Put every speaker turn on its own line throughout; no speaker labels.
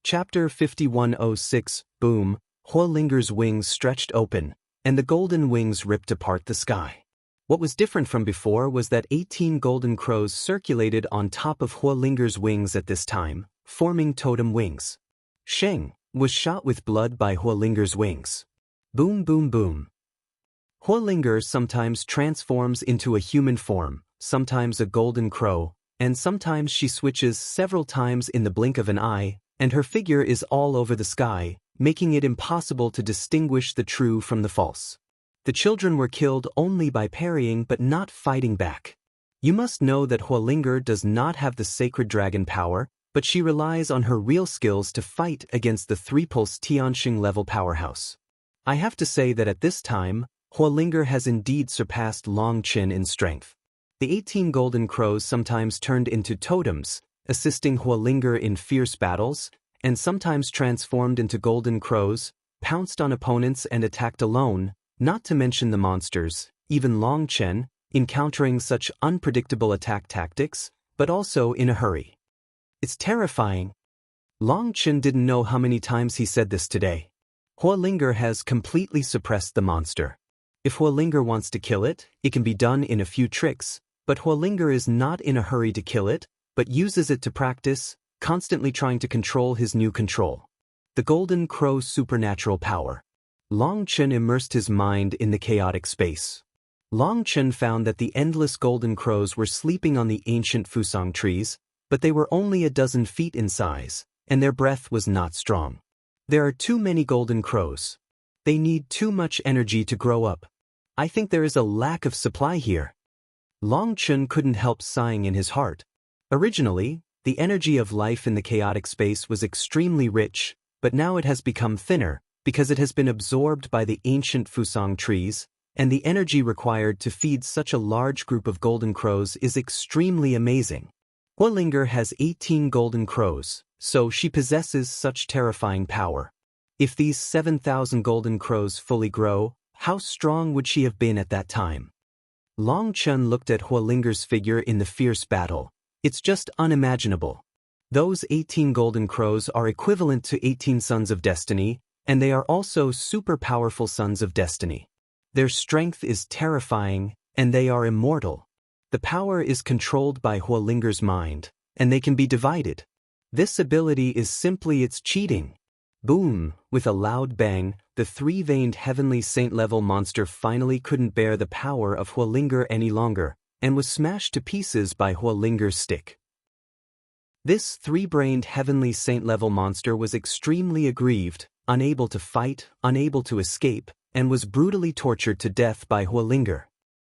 Chapter 5106. Boom, Huolinger's wings stretched open, and the golden wings ripped apart the sky. What was different from before was that 18 golden crows circulated on top of Huolinger's wings at this time, forming totem wings. Sheng was shot with blood by Huolinger's wings. Boom boom boom. Huolinger sometimes transforms into a human form, sometimes a golden crow, and sometimes she switches several times in the blink of an eye, and her figure is all over the sky, making it impossible to distinguish the true from the false. The children were killed only by parrying but not fighting back. You must know that Huolinger does not have the sacred dragon power, but she relies on her real skills to fight against the 3-pulse Tianxing level powerhouse. I have to say that at this time, Huolinger has indeed surpassed Long Qin in strength. The 18 golden crows sometimes turned into totems, assisting Huolinger in fierce battles, and sometimes transformed into golden crows, pounced on opponents and attacked alone, not to mention the monsters, even Long Chen, encountering such unpredictable attack tactics, but also in a hurry. It's terrifying. Long Chen didn't know how many times he said this today. Huolinger has completely suppressed the monster. If Huolinger wants to kill it, it can be done in a few tricks, but Huolinger is not in a hurry to kill it, but uses it to practice, constantly trying to control his new control. The Golden Crow's supernatural power. Long Chen immersed his mind in the chaotic space. Long Chen found that the endless golden crows were sleeping on the ancient fusang trees, but they were only a dozen feet in size, and their breath was not strong. There are too many golden crows. They need too much energy to grow up. I think there is a lack of supply here. Long Chen couldn't help sighing in his heart. Originally, the energy of life in the chaotic space was extremely rich, but now it has become thinner, because it has been absorbed by the ancient fusang trees, and the energy required to feed such a large group of golden crows is extremely amazing. Huolinger has 18 golden crows, so she possesses such terrifying power. If these 7,000 golden crows fully grow, how strong would she have been at that time? Long Chen looked at Huolinger's figure in the fierce battle. It's just unimaginable. Those 18 golden crows are equivalent to 18 sons of destiny, and they are also super powerful sons of destiny. Their strength is terrifying, and they are immortal. The power is controlled by Huolinger's mind, and they can be divided. This ability is simply its cheating. Boom! With a loud bang, the 3-veined heavenly saint-level monster finally couldn't bear the power of Huolinger any longer, and was smashed to pieces by Huolinger's stick. This 3-brained heavenly saint-level monster was extremely aggrieved, unable to fight, unable to escape, and was brutally tortured to death by Huolinger.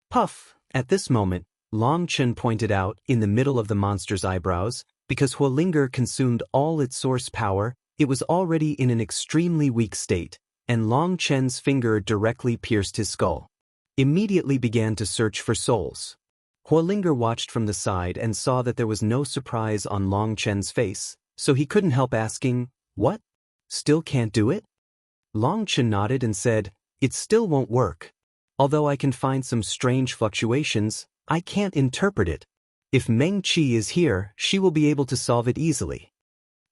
Puff! At this moment, Long Chen pointed out, in the middle of the monster's eyebrows, because Huolinger consumed all its source power, it was already in an extremely weak state, and Long Chen's finger directly pierced his skull. Immediately began to search for souls. Huolinger watched from the side and saw that there was no surprise on Long Chen's face, so he couldn't help asking, "What? Still can't do it?" Long Chen nodded and said, "It still won't work. Although I can find some strange fluctuations, I can't interpret it. If Meng Qi is here, she will be able to solve it easily."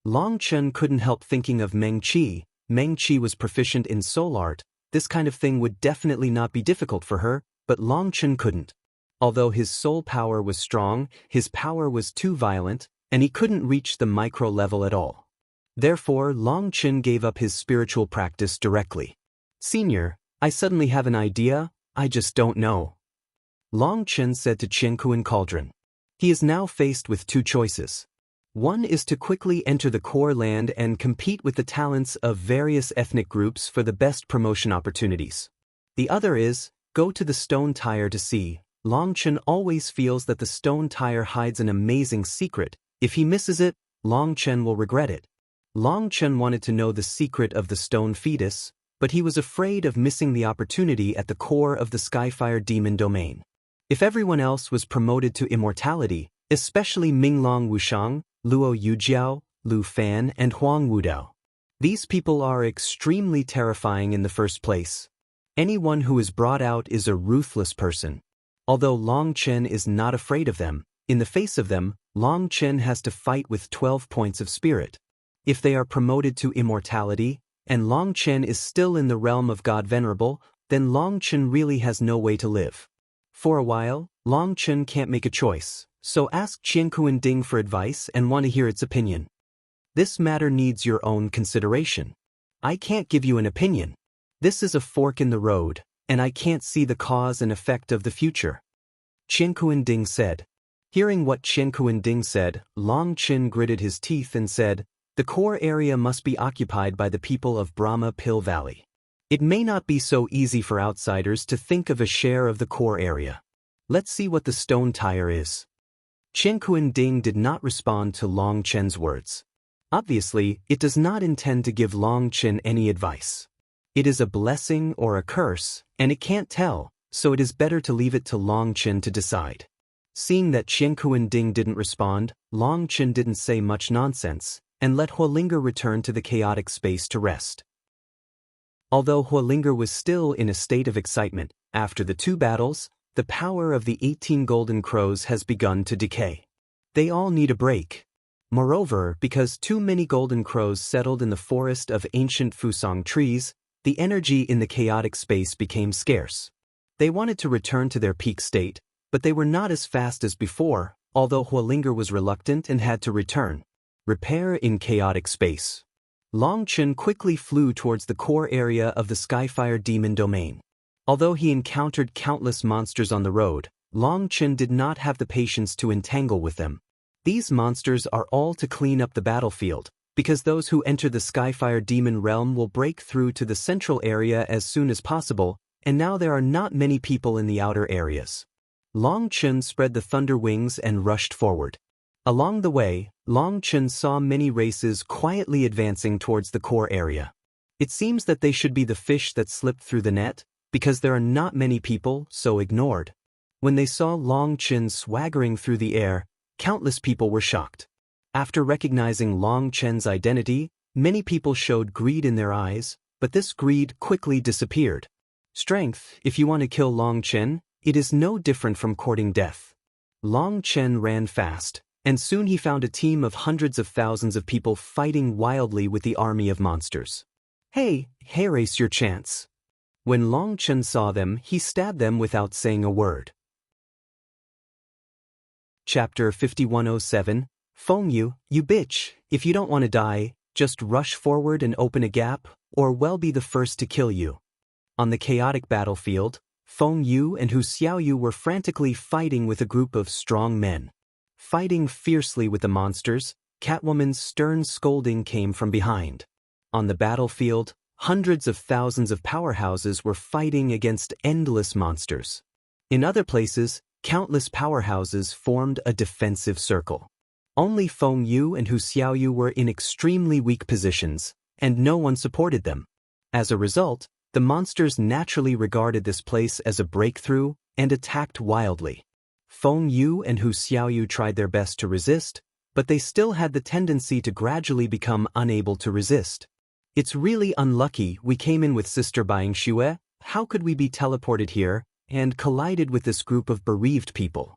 Long Chen couldn't help thinking of Meng Qi. Meng Qi was proficient in soul art. This kind of thing would definitely not be difficult for her, but Long Chen couldn't. Although his soul power was strong, his power was too violent, and he couldn't reach the micro level at all. Therefore, Long Chen gave up his spiritual practice directly. "Senior, I suddenly have an idea, I just don't know," Long Chen said to Qiankuan Cauldron. He is now faced with two choices. One is to quickly enter the core land and compete with the talents of various ethnic groups for the best promotion opportunities. The other is, go to the stone tire to see. Long Chen always feels that the stone tire hides an amazing secret. If he misses it, Long Chen will regret it. Long Chen wanted to know the secret of the stone fetus, but he was afraid of missing the opportunity at the core of the Skyfire Demon domain. If everyone else was promoted to immortality, especially Minglong Wushang, Luo Yujiao, Lu Fan, and Huang Wudao. These people are extremely terrifying in the first place. Anyone who is brought out is a ruthless person. Although Long Chen is not afraid of them, in the face of them, Long Chen has to fight with 12 points of spirit. If they are promoted to immortality, and Long Chen is still in the realm of God Venerable, then Long Chen really has no way to live. For a while, Long Chen can't make a choice, so ask Qiankuan Ding for advice and want to hear its opinion. This matter needs your own consideration. I can't give you an opinion. This is a fork in the road, and I can't see the cause and effect of the future. Qiankuan Ding said. Hearing what Qiankuan Ding said, Long Chen gritted his teeth and said, the core area must be occupied by the people of Brahma Pill Valley. It may not be so easy for outsiders to think of a share of the core area. Let's see what the stone tire is. Qiankuan Ding did not respond to Long Chen's words. Obviously, it does not intend to give Long Chen any advice. It is a blessing or a curse, and it can't tell, so it is better to leave it to Long Chen to decide. Seeing that Qiankuan Ding didn't respond, Long Chen didn't say much nonsense, and let Huolinger return to the chaotic space to rest. Although Huolinger was still in a state of excitement, after the 2 battles, the power of the 18 golden crows has begun to decay. They all need a break. Moreover, because too many golden crows settled in the forest of ancient Fusang trees, the energy in the chaotic space became scarce. They wanted to return to their peak state, but they were not as fast as before, although Huolinger was reluctant and had to return. Repair in chaotic space. Long Chen quickly flew towards the core area of the Skyfire Demon Domain. Although he encountered countless monsters on the road, Long Chen did not have the patience to entangle with them. These monsters are all to clean up the battlefield, because those who enter the Skyfire Demon realm will break through to the central area as soon as possible, and now there are not many people in the outer areas. Long Chen spread the thunder wings and rushed forward. Along the way, Long Chen saw many races quietly advancing towards the core area. It seems that they should be the fish that slipped through the net, because there are not many people, so ignored. When they saw Long Chen swaggering through the air, countless people were shocked. After recognizing Long Chen's identity, many people showed greed in their eyes, but this greed quickly disappeared. Strength, if you want to kill Long Chen, it is no different from courting death. Long Chen ran fast, and soon he found a team of hundreds of thousands of people fighting wildly with the army of monsters. Hey, race your chance. When Long Chen saw them, he stabbed them without saying a word. Chapter 5107, Feng Yu, you bitch, if you don't want to die, just rush forward and open a gap, or we'll be the first to kill you. On the chaotic battlefield, Feng Yu and Hu Xiaoyu were frantically fighting with a group of strong men. Fighting fiercely with the monsters, Catwoman's stern scolding came from behind. On the battlefield, hundreds of thousands of powerhouses were fighting against endless monsters. In other places, countless powerhouses formed a defensive circle. Only Feng Yu and Hu Xiaoyu were in extremely weak positions, and no one supported them. As a result, the monsters naturally regarded this place as a breakthrough and attacked wildly. Feng Yu and Hu Xiaoyu tried their best to resist, but they still had the tendency to gradually become unable to resist. It's really unlucky we came in with Sister Buying Xue, how could we be teleported here, and collided with this group of bereaved people?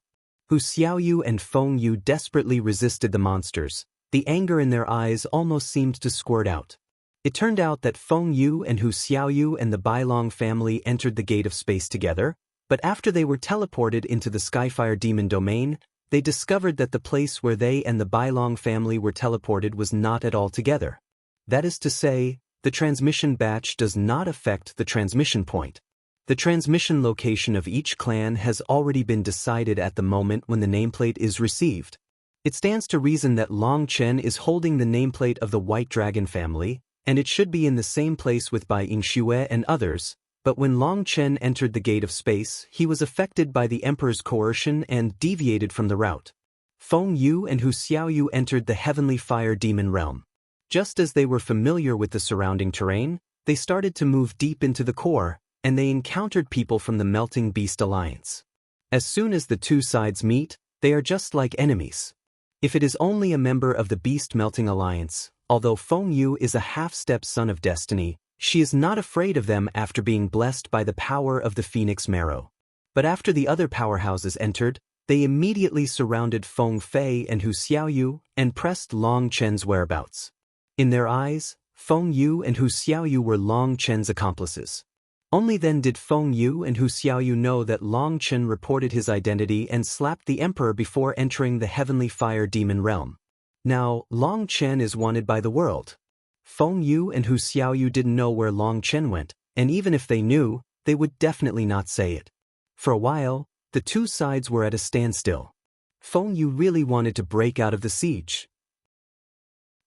Hu Xiaoyu and Feng Yu desperately resisted the monsters. The anger in their eyes almost seemed to squirt out. It turned out that Feng Yu and Hu Xiaoyu and the Bailong family entered the Gate of Space together, but after they were teleported into the Skyfire Demon Domain, they discovered that the place where they and the Bailong family were teleported was not at all together. That is to say, the transmission batch does not affect the transmission point. The transmission location of each clan has already been decided at the moment when the nameplate is received. It stands to reason that Long Chen is holding the nameplate of the White Dragon family, and it should be in the same place with Bai Yingxue and others, but when Long Chen entered the Gate of Space, he was affected by the Emperor's coercion and deviated from the route. Feng Yu and Hu Xiaoyu entered the Heavenly Fire Demon realm. Just as they were familiar with the surrounding terrain, they started to move deep into the core, and they encountered people from the Melting Beast Alliance. As soon as the two sides meet, they are just like enemies. If it is only a member of the Beast Melting Alliance, although Feng Yu is a half-step son of destiny, she is not afraid of them after being blessed by the power of the Phoenix Marrow. But after the other powerhouses entered, they immediately surrounded Feng Fei and Hu Xiaoyu and pressed Long Chen's whereabouts. In their eyes, Feng Yu and Hu Xiaoyu were Long Chen's accomplices. Only then did Feng Yu and Hu Xiaoyu know that Long Chen reported his identity and slapped the emperor before entering the heavenly fire demon realm. Now, Long Chen is wanted by the world. Feng Yu and Hu Xiaoyu didn't know where Long Chen went, and even if they knew, they would definitely not say it. For a while, the two sides were at a standstill. Feng Yu really wanted to break out of the siege.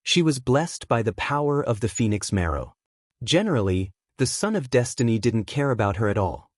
She was blessed by the power of the phoenix marrow. Generally, the Son of Destiny didn't care about her at all.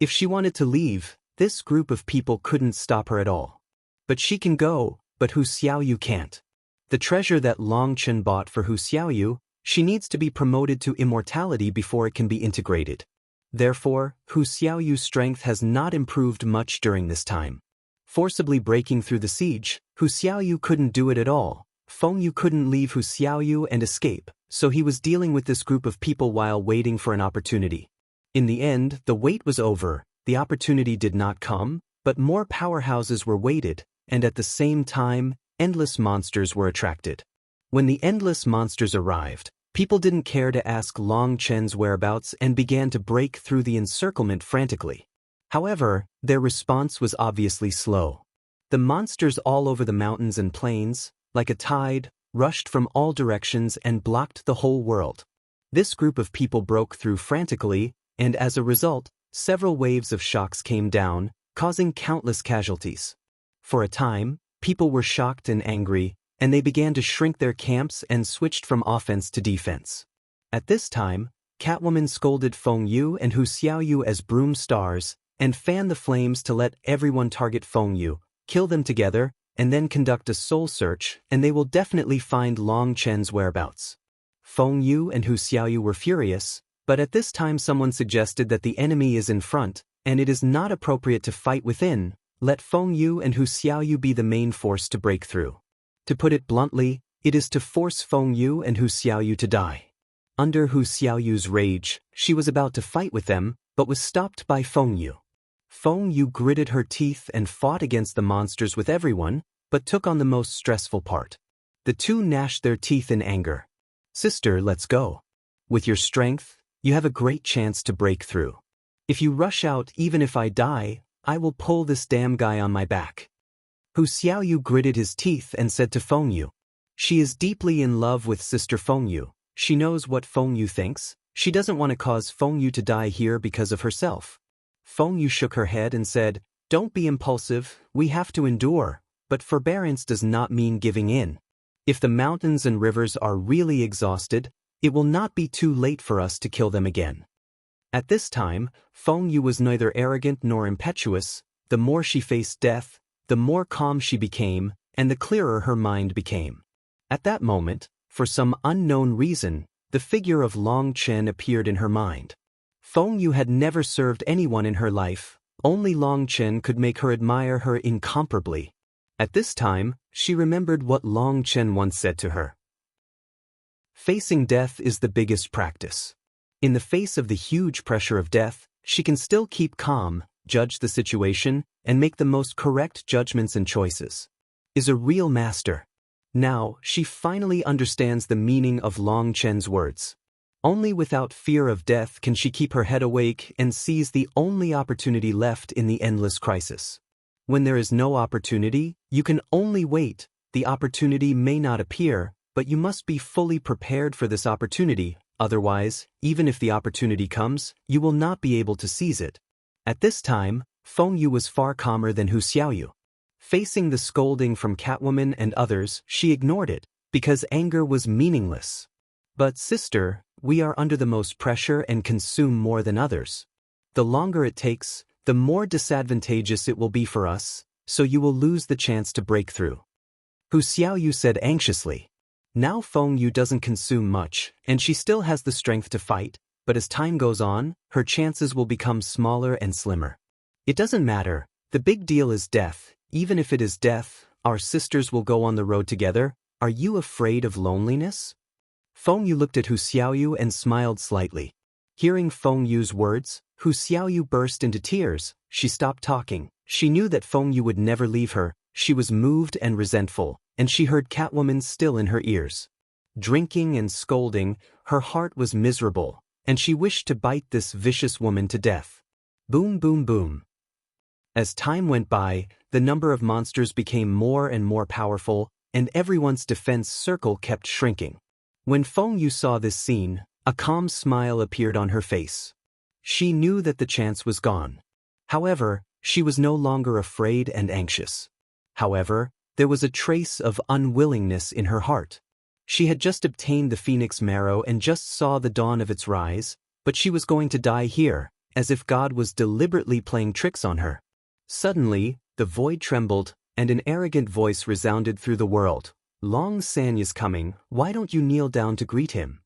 If she wanted to leave, this group of people couldn't stop her at all. But she can go, but Hu Xiaoyu can't. The treasure that Long Chen bought for Hu Xiaoyu, she needs to be promoted to immortality before it can be integrated. Therefore, Hu Xiaoyu's strength has not improved much during this time. Forcibly breaking through the siege, Hu Xiaoyu couldn't do it at all. Feng Yu couldn't leave Hu Xiaoyu and escape, so he was dealing with this group of people while waiting for an opportunity. In the end, the wait was over, the opportunity did not come, but more powerhouses were waited, and at the same time, endless monsters were attracted. When the endless monsters arrived, people didn't care to ask Long Chen's whereabouts and began to break through the encirclement frantically. However, their response was obviously slow. The monsters all over the mountains and plains, like a tide, rushed from all directions and blocked the whole world. This group of people broke through frantically, and as a result, several waves of shocks came down, causing countless casualties. For a time, people were shocked and angry, and they began to shrink their camps and switched from offense to defense. At this time, Catwoman scolded Feng Yu and Hu Xiaoyu as broom stars, and fanned the flames to let everyone target Feng Yu, kill them together, and then conduct a soul search, and they will definitely find Long Chen's whereabouts. Feng Yu and Hu Xiaoyu were furious, but at this time someone suggested that the enemy is in front, and it is not appropriate to fight within. Let Feng Yu and Hu Xiaoyu be the main force to break through. To put it bluntly, it is to force Feng Yu and Hu Xiaoyu to die. Under Hu Xiaoyu's rage, she was about to fight with them, but was stopped by Feng Yu. Feng Yu gritted her teeth and fought against the monsters with everyone, but took on the most stressful part. The two gnashed their teeth in anger. "Sister, let's go. With your strength, you have a great chance to break through. If you rush out even if I die, I will pull this damn guy on my back." Hu Xiaoyu gritted his teeth and said to Feng Yu. She is deeply in love with Sister Feng Yu. She knows what Feng Yu thinks. She doesn't want to cause Feng Yu to die here because of herself. Feng Yu shook her head and said, "Don't be impulsive, we have to endure, but forbearance does not mean giving in. If the mountains and rivers are really exhausted, it will not be too late for us to kill them again." At this time, Feng Yu was neither arrogant nor impetuous. The more she faced death, the more calm she became, and the clearer her mind became. At that moment, for some unknown reason, the figure of Long Chen appeared in her mind. Feng Yu had never served anyone in her life, only Long Chen could make her admire her incomparably. At this time, she remembered what Long Chen once said to her. Facing death is the biggest practice. In the face of the huge pressure of death, she can still keep calm, judge the situation, and make the most correct judgments and choices. Is a real master. Now, she finally understands the meaning of Long Chen's words. Only without fear of death can she keep her head awake and seize the only opportunity left in the endless crisis. When there is no opportunity, you can only wait. The opportunity may not appear, but you must be fully prepared for this opportunity, otherwise, even if the opportunity comes, you will not be able to seize it. At this time, Feng Yu was far calmer than Hu Xiaoyu. Facing the scolding from Catwoman and others, she ignored it, because anger was meaningless. "But sister, we are under the most pressure and consume more than others. The longer it takes, the more disadvantageous it will be for us, so you will lose the chance to break through," Hu Xiaoyu said anxiously. Now Feng Yu doesn't consume much, and she still has the strength to fight, but as time goes on, her chances will become smaller and slimmer. It doesn't matter, the big deal is death. Even if it is death, our sisters will go on the road together. Are you afraid of loneliness? Feng Yu looked at Hu Xiaoyu and smiled slightly. Hearing Feng Yu's words, Hu Xiaoyu burst into tears. She stopped talking. She knew that Feng Yu would never leave her. She was moved and resentful, and she heard Catwoman still in her ears. Drinking and scolding, her heart was miserable, and she wished to bite this vicious woman to death. Boom, boom, boom. As time went by, the number of monsters became more and more powerful, and everyone's defense circle kept shrinking. When Feng Yu saw this scene, a calm smile appeared on her face. She knew that the chance was gone. However, she was no longer afraid and anxious. However, there was a trace of unwillingness in her heart. She had just obtained the phoenix marrow and just saw the dawn of its rise, but she was going to die here, as if God was deliberately playing tricks on her. Suddenly, the void trembled, and an arrogant voice resounded through the world. Long San is coming, why don't you kneel down to greet him?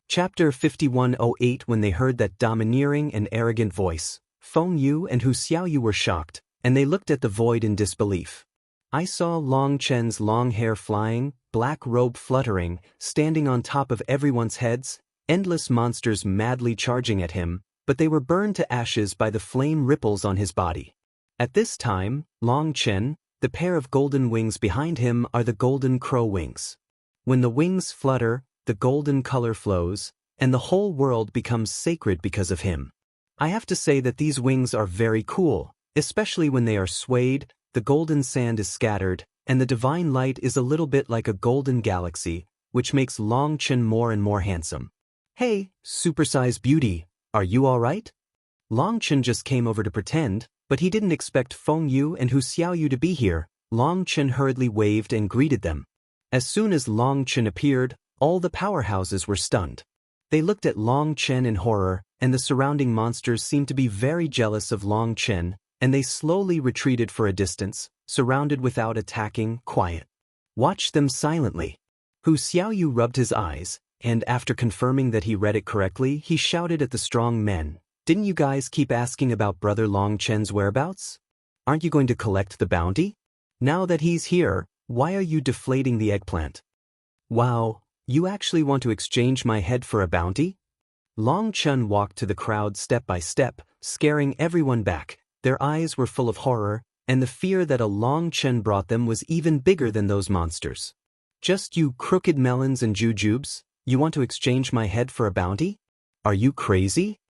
Chapter 5108. When they heard that domineering and arrogant voice, Feng Yu and Hu Xiaoyu were shocked, and they looked at the void in disbelief. I saw Long Chen's long hair flying, black robe fluttering, standing on top of everyone's heads, endless monsters madly charging at him, but they were burned to ashes by the flame ripples on his body. At this time, Long Chen, the pair of golden wings behind him are the golden crow wings. When the wings flutter, the golden color flows, and the whole world becomes sacred because of him. I have to say that these wings are very cool, especially when they are swayed, the golden sand is scattered, and the divine light is a little bit like a golden galaxy, which makes Long Chen more and more handsome. Hey, supersized beauty, are you alright? Long Chen just came over to pretend, but he didn't expect Feng Yu and Hu Xiaoyu to be here. Long Chen hurriedly waved and greeted them. As soon as Long Chen appeared, all the powerhouses were stunned. They looked at Long Chen in horror, and the surrounding monsters seemed to be very jealous of Long Chen, and they slowly retreated for a distance, surrounded without attacking, quiet. Watch them silently. Hu Xiaoyu rubbed his eyes, and after confirming that he read it correctly, he shouted at the strong men, "Didn't you guys keep asking about Brother Long Chen's whereabouts? Aren't you going to collect the bounty? Now that he's here, why are you deflating the eggplant? Wow, you actually want to exchange my head for a bounty?" Long Chen walked to the crowd step by step, scaring everyone back. Their eyes were full of horror, and the fear that a Long Chen brought them was even bigger than those monsters. "Just you crooked melons and jujubes, you want to exchange my head for a bounty? Are you crazy?"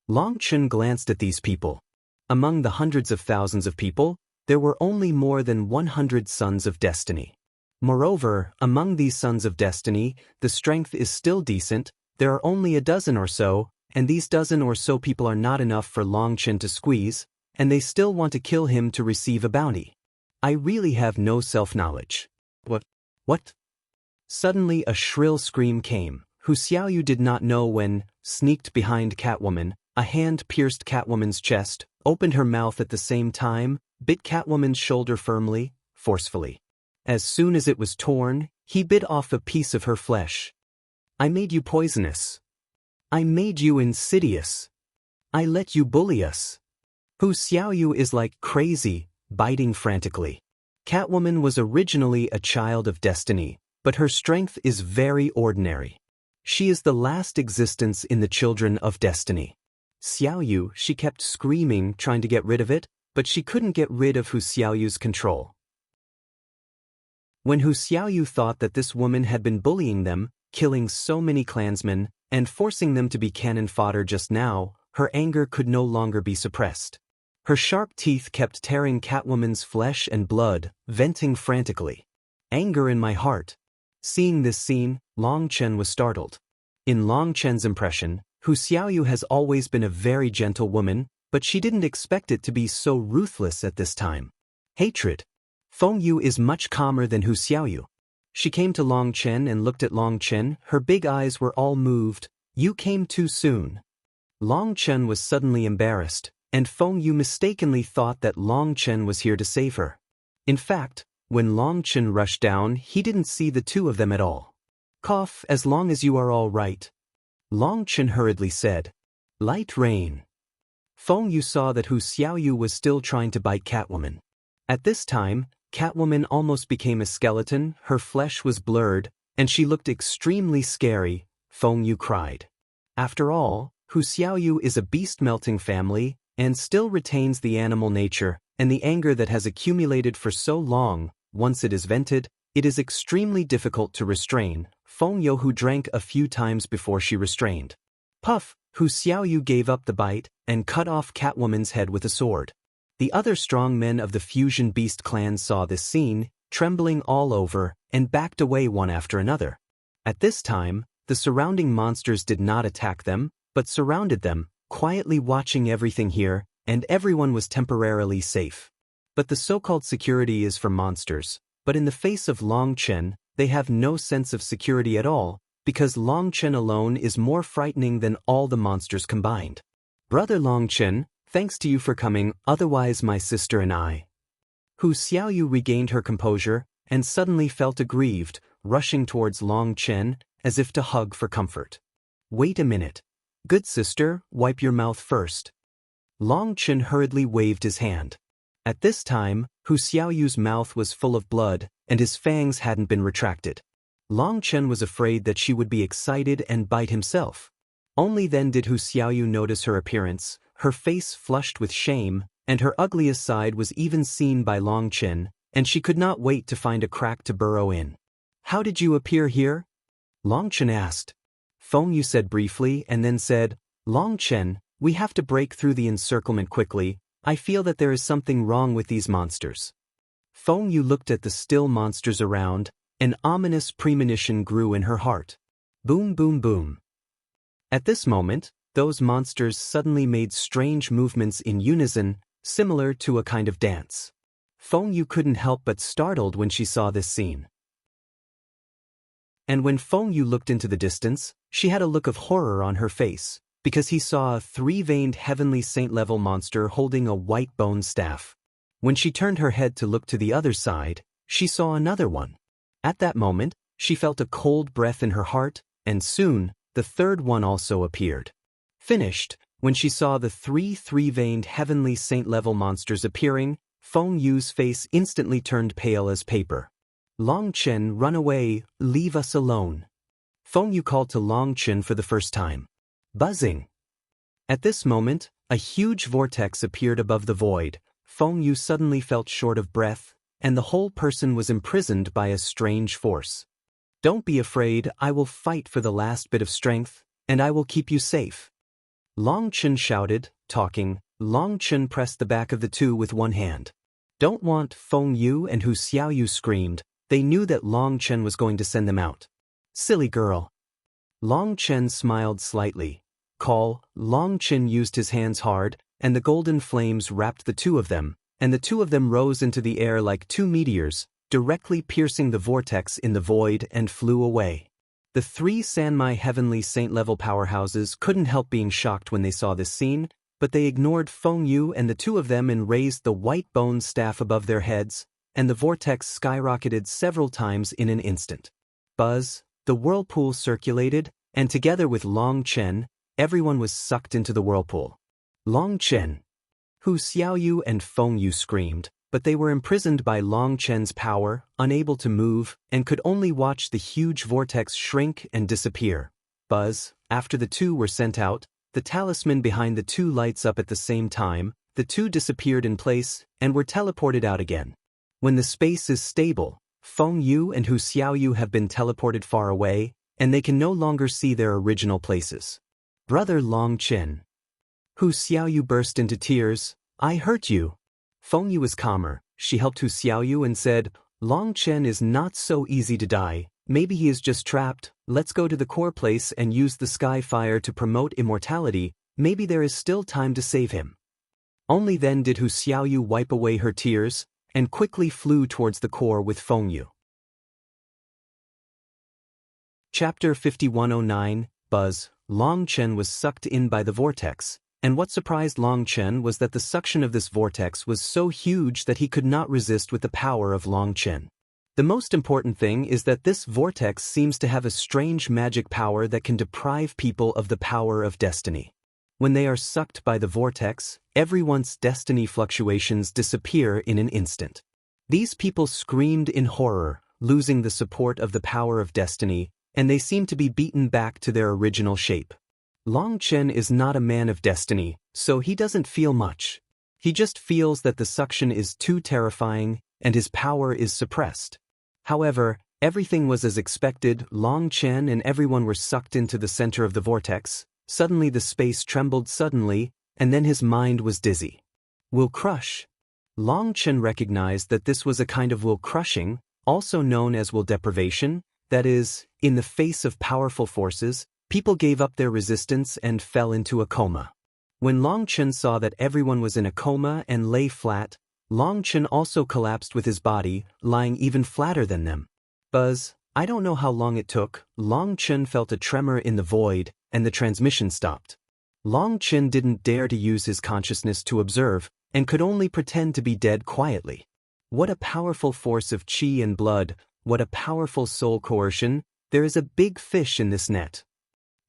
Long Chen glanced at these people. Among the hundreds of thousands of people, there were only more than 100 Sons of Destiny. Moreover, among these Sons of Destiny, the strength is still decent. There are only a dozen or so, and these dozen or so people are not enough for Long Chen to squeeze, and they still want to kill him to receive a bounty. I really have no self-knowledge. What? Suddenly a shrill scream came. Hu Xiaoyu did not know when, sneaked behind Catwoman, a hand pierced Catwoman's chest, opened her mouth at the same time, bit Catwoman's shoulder firmly, forcefully. As soon as it was torn, he bit off a piece of her flesh. "I made you poisonous. I made you insidious. I let you bully us." Hu Xiaoyu is like crazy, biting frantically. Catwoman was originally a child of destiny, but her strength is very ordinary. She is the last existence in the children of destiny. Xiaoyu, she kept screaming, trying to get rid of it, but she couldn't get rid of Hu Xiaoyu's control. When Hu Xiaoyu thought that this woman had been bullying them, killing so many clansmen, and forcing them to be cannon fodder just now, her anger could no longer be suppressed. Her sharp teeth kept tearing Catwoman's flesh and blood, venting frantically. "Anger in my heart." Seeing this scene, Long Chen was startled. In Long Chen's impression, Hu Xiaoyu has always been a very gentle woman, but she didn't expect it to be so ruthless at this time. Hatred. Feng Yu is much calmer than Hu Xiaoyu. She came to Long Chen and looked at Long Chen, her big eyes were all moved. "You came too soon." Long Chen was suddenly embarrassed, and Feng Yu mistakenly thought that Long Chen was here to save her. In fact, when Long Chen rushed down, he didn't see the two of them at all. "Cough as long as you are all right," Long Chen hurriedly said. "Light rain." Feng Yu saw that Hu Xiaoyu was still trying to bite Catwoman. At this time, Catwoman almost became a skeleton, her flesh was blurred, and she looked extremely scary. Feng Yu cried. After all, Hu Xiaoyu is a beast-melting family, and still retains the animal nature, and the anger that has accumulated for so long, once it is vented, It is extremely difficult to restrain, Feng Youhu drank a few times before she restrained. Puff, Hu Xiaoyu gave up the bite and cut off Catwoman's head with a sword. The other strong men of the Fusion Beast clan saw this scene, trembling all over, and backed away one after another. At this time, the surrounding monsters did not attack them, but surrounded them, quietly watching everything here, and everyone was temporarily safe. But the so-called security is for monsters, but in the face of Long Chen, they have no sense of security at all, because Long Chen alone is more frightening than all the monsters combined. Brother Long Chen, thanks to you for coming, otherwise my sister and I. Hu Xiaoyu regained her composure, and suddenly felt aggrieved, rushing towards Long Chen, as if to hug for comfort. Wait a minute. Good sister, wipe your mouth first. Long Chen hurriedly waved his hand. At this time, Hu Xiaoyu's mouth was full of blood, and his fangs hadn't been retracted. Long Chen was afraid that she would be excited and bite himself. Only then did Hu Xiaoyu notice her appearance, her face flushed with shame, and her ugliest side was even seen by Long Chen, and she could not wait to find a crack to burrow in. How did you appear here? Long Chen asked. Feng Yu said briefly and then said, Long Chen, we have to break through the encirclement quickly. I feel that there is something wrong with these monsters. Feng Yu looked at the still monsters around. An ominous premonition grew in her heart. Boom, boom, boom. At this moment, those monsters suddenly made strange movements in unison, similar to a kind of dance. Feng Yu couldn't help but startled when she saw this scene. And when Feng Yu looked into the distance, she had a look of horror on her face, because he saw a three-veined heavenly saint-level monster holding a white bone staff. When she turned her head to look to the other side, she saw another one. At that moment, she felt a cold breath in her heart, and soon, the third one also appeared. Finished, when she saw the three-veined heavenly saint-level monsters appearing, Feng Yu's face instantly turned pale as paper. Long Chen, run away, leave us alone. Feng Yu called to Long Chen for the first time. Buzzing. At this moment, a huge vortex appeared above the void. Feng Yu suddenly felt short of breath, and the whole person was imprisoned by a strange force. Don't be afraid, I will fight for the last bit of strength, and I will keep you safe. Long Chen shouted, talking. Long Chen pressed the back of the two with one hand. Don't want, Feng Yu and Hu Xiaoyu screamed. They knew that Long Chen was going to send them out. Silly girl. Long Chen smiled slightly. Long Chen used his hands hard, and the golden flames wrapped the two of them, and the two of them rose into the air like two meteors, directly piercing the vortex in the void and flew away. The three Sanmai heavenly saint-level powerhouses couldn't help being shocked when they saw this scene, but they ignored Feng Yu and the two of them and raised the white bone staff above their heads, and the vortex skyrocketed several times in an instant. Buzz, the whirlpool circulated, and together with Long Chen, everyone was sucked into the whirlpool. Long Chen. Hu Xiaoyu and Feng Yu screamed, but they were imprisoned by Long Chen's power, unable to move, and could only watch the huge vortex shrink and disappear. Buzz, after the two were sent out, the talisman behind the two lights up at the same time, the two disappeared in place, and were teleported out again. When the space is stable, Feng Yu and Hu Xiaoyu have been teleported far away, and they can no longer see their original places. Brother Long Chen. Hu Xiaoyu burst into tears. I hurt you. Feng Yu was calmer. She helped Hu Xiaoyu and said, Long Chen is not so easy to die. Maybe he is just trapped. Let's go to the core place and use the sky fire to promote immortality. Maybe there is still time to save him. Only then did Hu Xiaoyu wipe away her tears, and quickly flew towards the core with Feng Yu. Chapter 5109, Buzz. Long Chen was sucked in by the vortex, and what surprised Long Chen was that the suction of this vortex was so huge that he could not resist with the power of Long Chen. The most important thing is that this vortex seems to have a strange magic power that can deprive people of the power of destiny. When they are sucked by the vortex, everyone's destiny fluctuations disappear in an instant. These people screamed in horror, losing the support of the power of destiny, and they seem to be beaten back to their original shape. Long Chen is not a man of destiny, so he doesn't feel much. He just feels that the suction is too terrifying, and his power is suppressed. However, everything was as expected. Long Chen and everyone were sucked into the center of the vortex. Suddenly the space trembled suddenly, and then his mind was dizzy. Will crush. Long Chen recognized that this was a kind of will crushing, also known as will deprivation. That is, in the face of powerful forces, people gave up their resistance and fell into a coma. When Long Chen saw that everyone was in a coma and lay flat, Long Chen also collapsed with his body, lying even flatter than them. Buzz, I don't know how long it took. Long Chen felt a tremor in the void, and the transmission stopped. Long Chen didn't dare to use his consciousness to observe, and could only pretend to be dead quietly. What a powerful force of qi and blood, what a powerful soul coercion. There is a big fish in this net.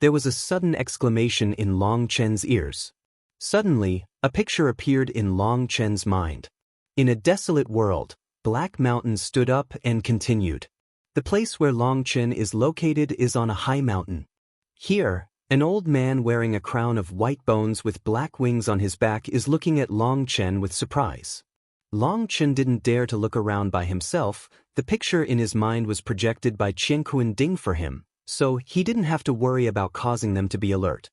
There was a sudden exclamation in Long Chen's ears. Suddenly, a picture appeared in Long Chen's mind. In a desolate world, Black Mountain stood up and continued. The place where Long Chen is located is on a high mountain. Here, an old man wearing a crown of white bones with black wings on his back is looking at Long Chen with surprise. Long Chen didn't dare to look around by himself. The picture in his mind was projected by Qianquan Ding for him, so he didn't have to worry about causing them to be alert.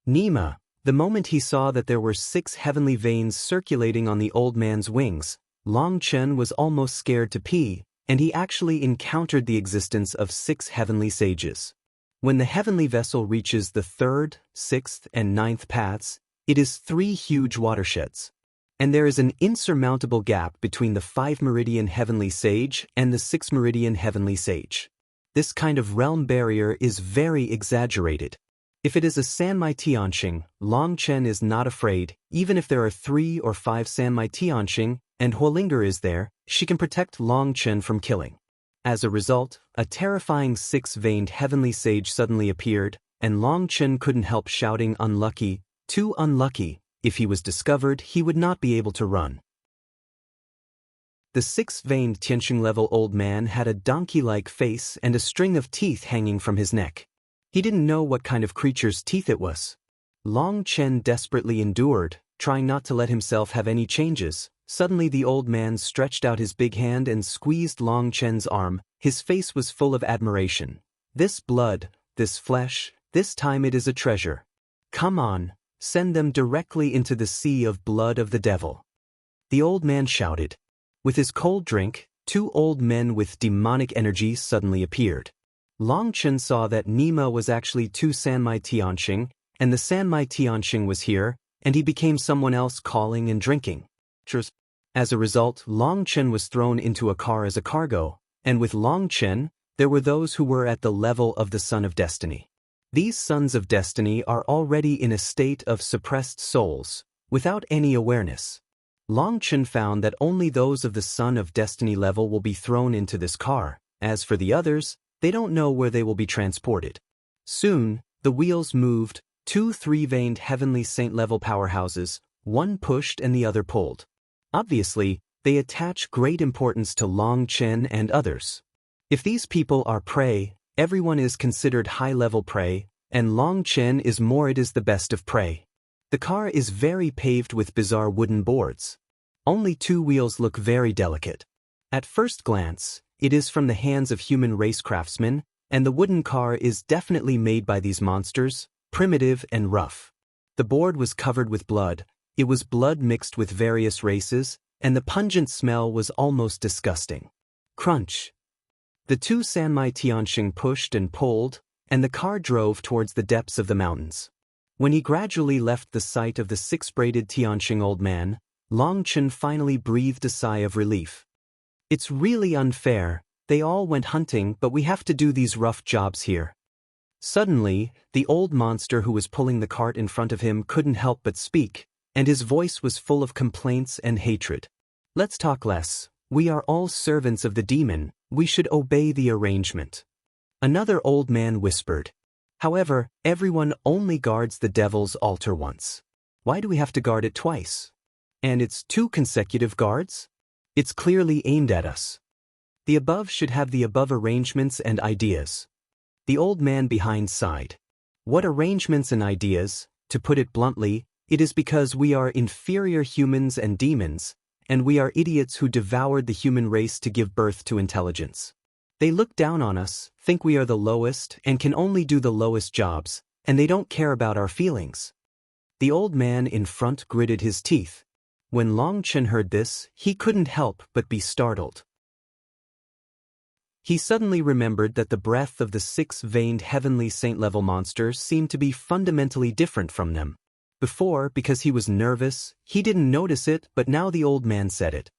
Nima, the moment he saw that there were 6 heavenly veins circulating on the old man's wings, Long Chen was almost scared to pee, and he actually encountered the existence of 6 heavenly sages. When the heavenly vessel reaches the 3rd, 6th, and 9th paths, it is 3 huge watersheds. And there is an insurmountable gap between the 5-meridian heavenly sage and the 6-meridian heavenly sage. This kind of realm barrier is very exaggerated. If it is a Sanmai Tianxing, Long Chen is not afraid. Even if there are 3 or 5 Sanmai Tianxing, and Huolinger is there, she can protect Long Chen from killing. As a result, a terrifying 6-veined heavenly sage suddenly appeared, and Long Chen couldn't help shouting, "Unlucky, too unlucky." If he was discovered, he would not be able to run. The 6-veined Tianxing-level old man had a donkey-like face and a string of teeth hanging from his neck. He didn't know what kind of creature's teeth it was. Long Chen desperately endured, trying not to let himself have any changes. Suddenly the old man stretched out his big hand and squeezed Long Chen's arm. His face was full of admiration. This blood, this flesh, this time it is a treasure. Come on, send them directly into the sea of blood of the devil. The old man shouted. With his cold drink, 2 old men with demonic energy suddenly appeared. Long Chen saw that Nima was actually 2 Sanmai Tianxing, and the Sanmai Tianxing was here, and he became someone else calling and drinking. As a result, Long Chen was thrown into a car as a cargo, and with Long Chen, there were those who were at the level of the Son of Destiny. These Sons of Destiny are already in a state of suppressed souls, without any awareness. Long Chen found that only those of the Son of Destiny level will be thrown into this car. As for the others, they don't know where they will be transported. Soon, the wheels moved, 2 3-veined heavenly saint-level powerhouses, one pushed and the other pulled. Obviously, they attach great importance to Long Chen and others. If these people are prey, everyone is considered high-level prey, and Long Chen is more. It is the best of prey. The car is very paved with bizarre wooden boards. Only 2 wheels look very delicate. At first glance, it is from the hands of human race craftsmen, and the wooden car is definitely made by these monsters, primitive and rough. The board was covered with blood. It was blood mixed with various races, and the pungent smell was almost disgusting. Crunch. The 2 Sanmai Tianxing pushed and pulled, and the car drove towards the depths of the mountains. When he gradually left the sight of the 6-braided Tianxing old man, Long Chen finally breathed a sigh of relief. It's really unfair. They all went hunting, but we have to do these rough jobs here. Suddenly, the old monster who was pulling the cart in front of him couldn't help but speak, and his voice was full of complaints and hatred. Let's talk less. We are all servants of the demon. We should obey the arrangement. Another old man whispered. However, everyone only guards the devil's altar once. Why do we have to guard it twice? And it's 2 consecutive guards? It's clearly aimed at us. The above should have the above arrangements and ideas. The old man behind sighed. What arrangements and ideas? To put it bluntly, it is because we are inferior humans and demons, and we are idiots who devoured the human race to give birth to intelligence. They look down on us, think we are the lowest and can only do the lowest jobs, and they don't care about our feelings. The old man in front gritted his teeth. When Long Chen heard this, he couldn't help but be startled. He suddenly remembered that the breath of the six-veined heavenly saint-level monsters seemed to be fundamentally different from them. Before, because he was nervous, he didn't notice it, but now the old man said it.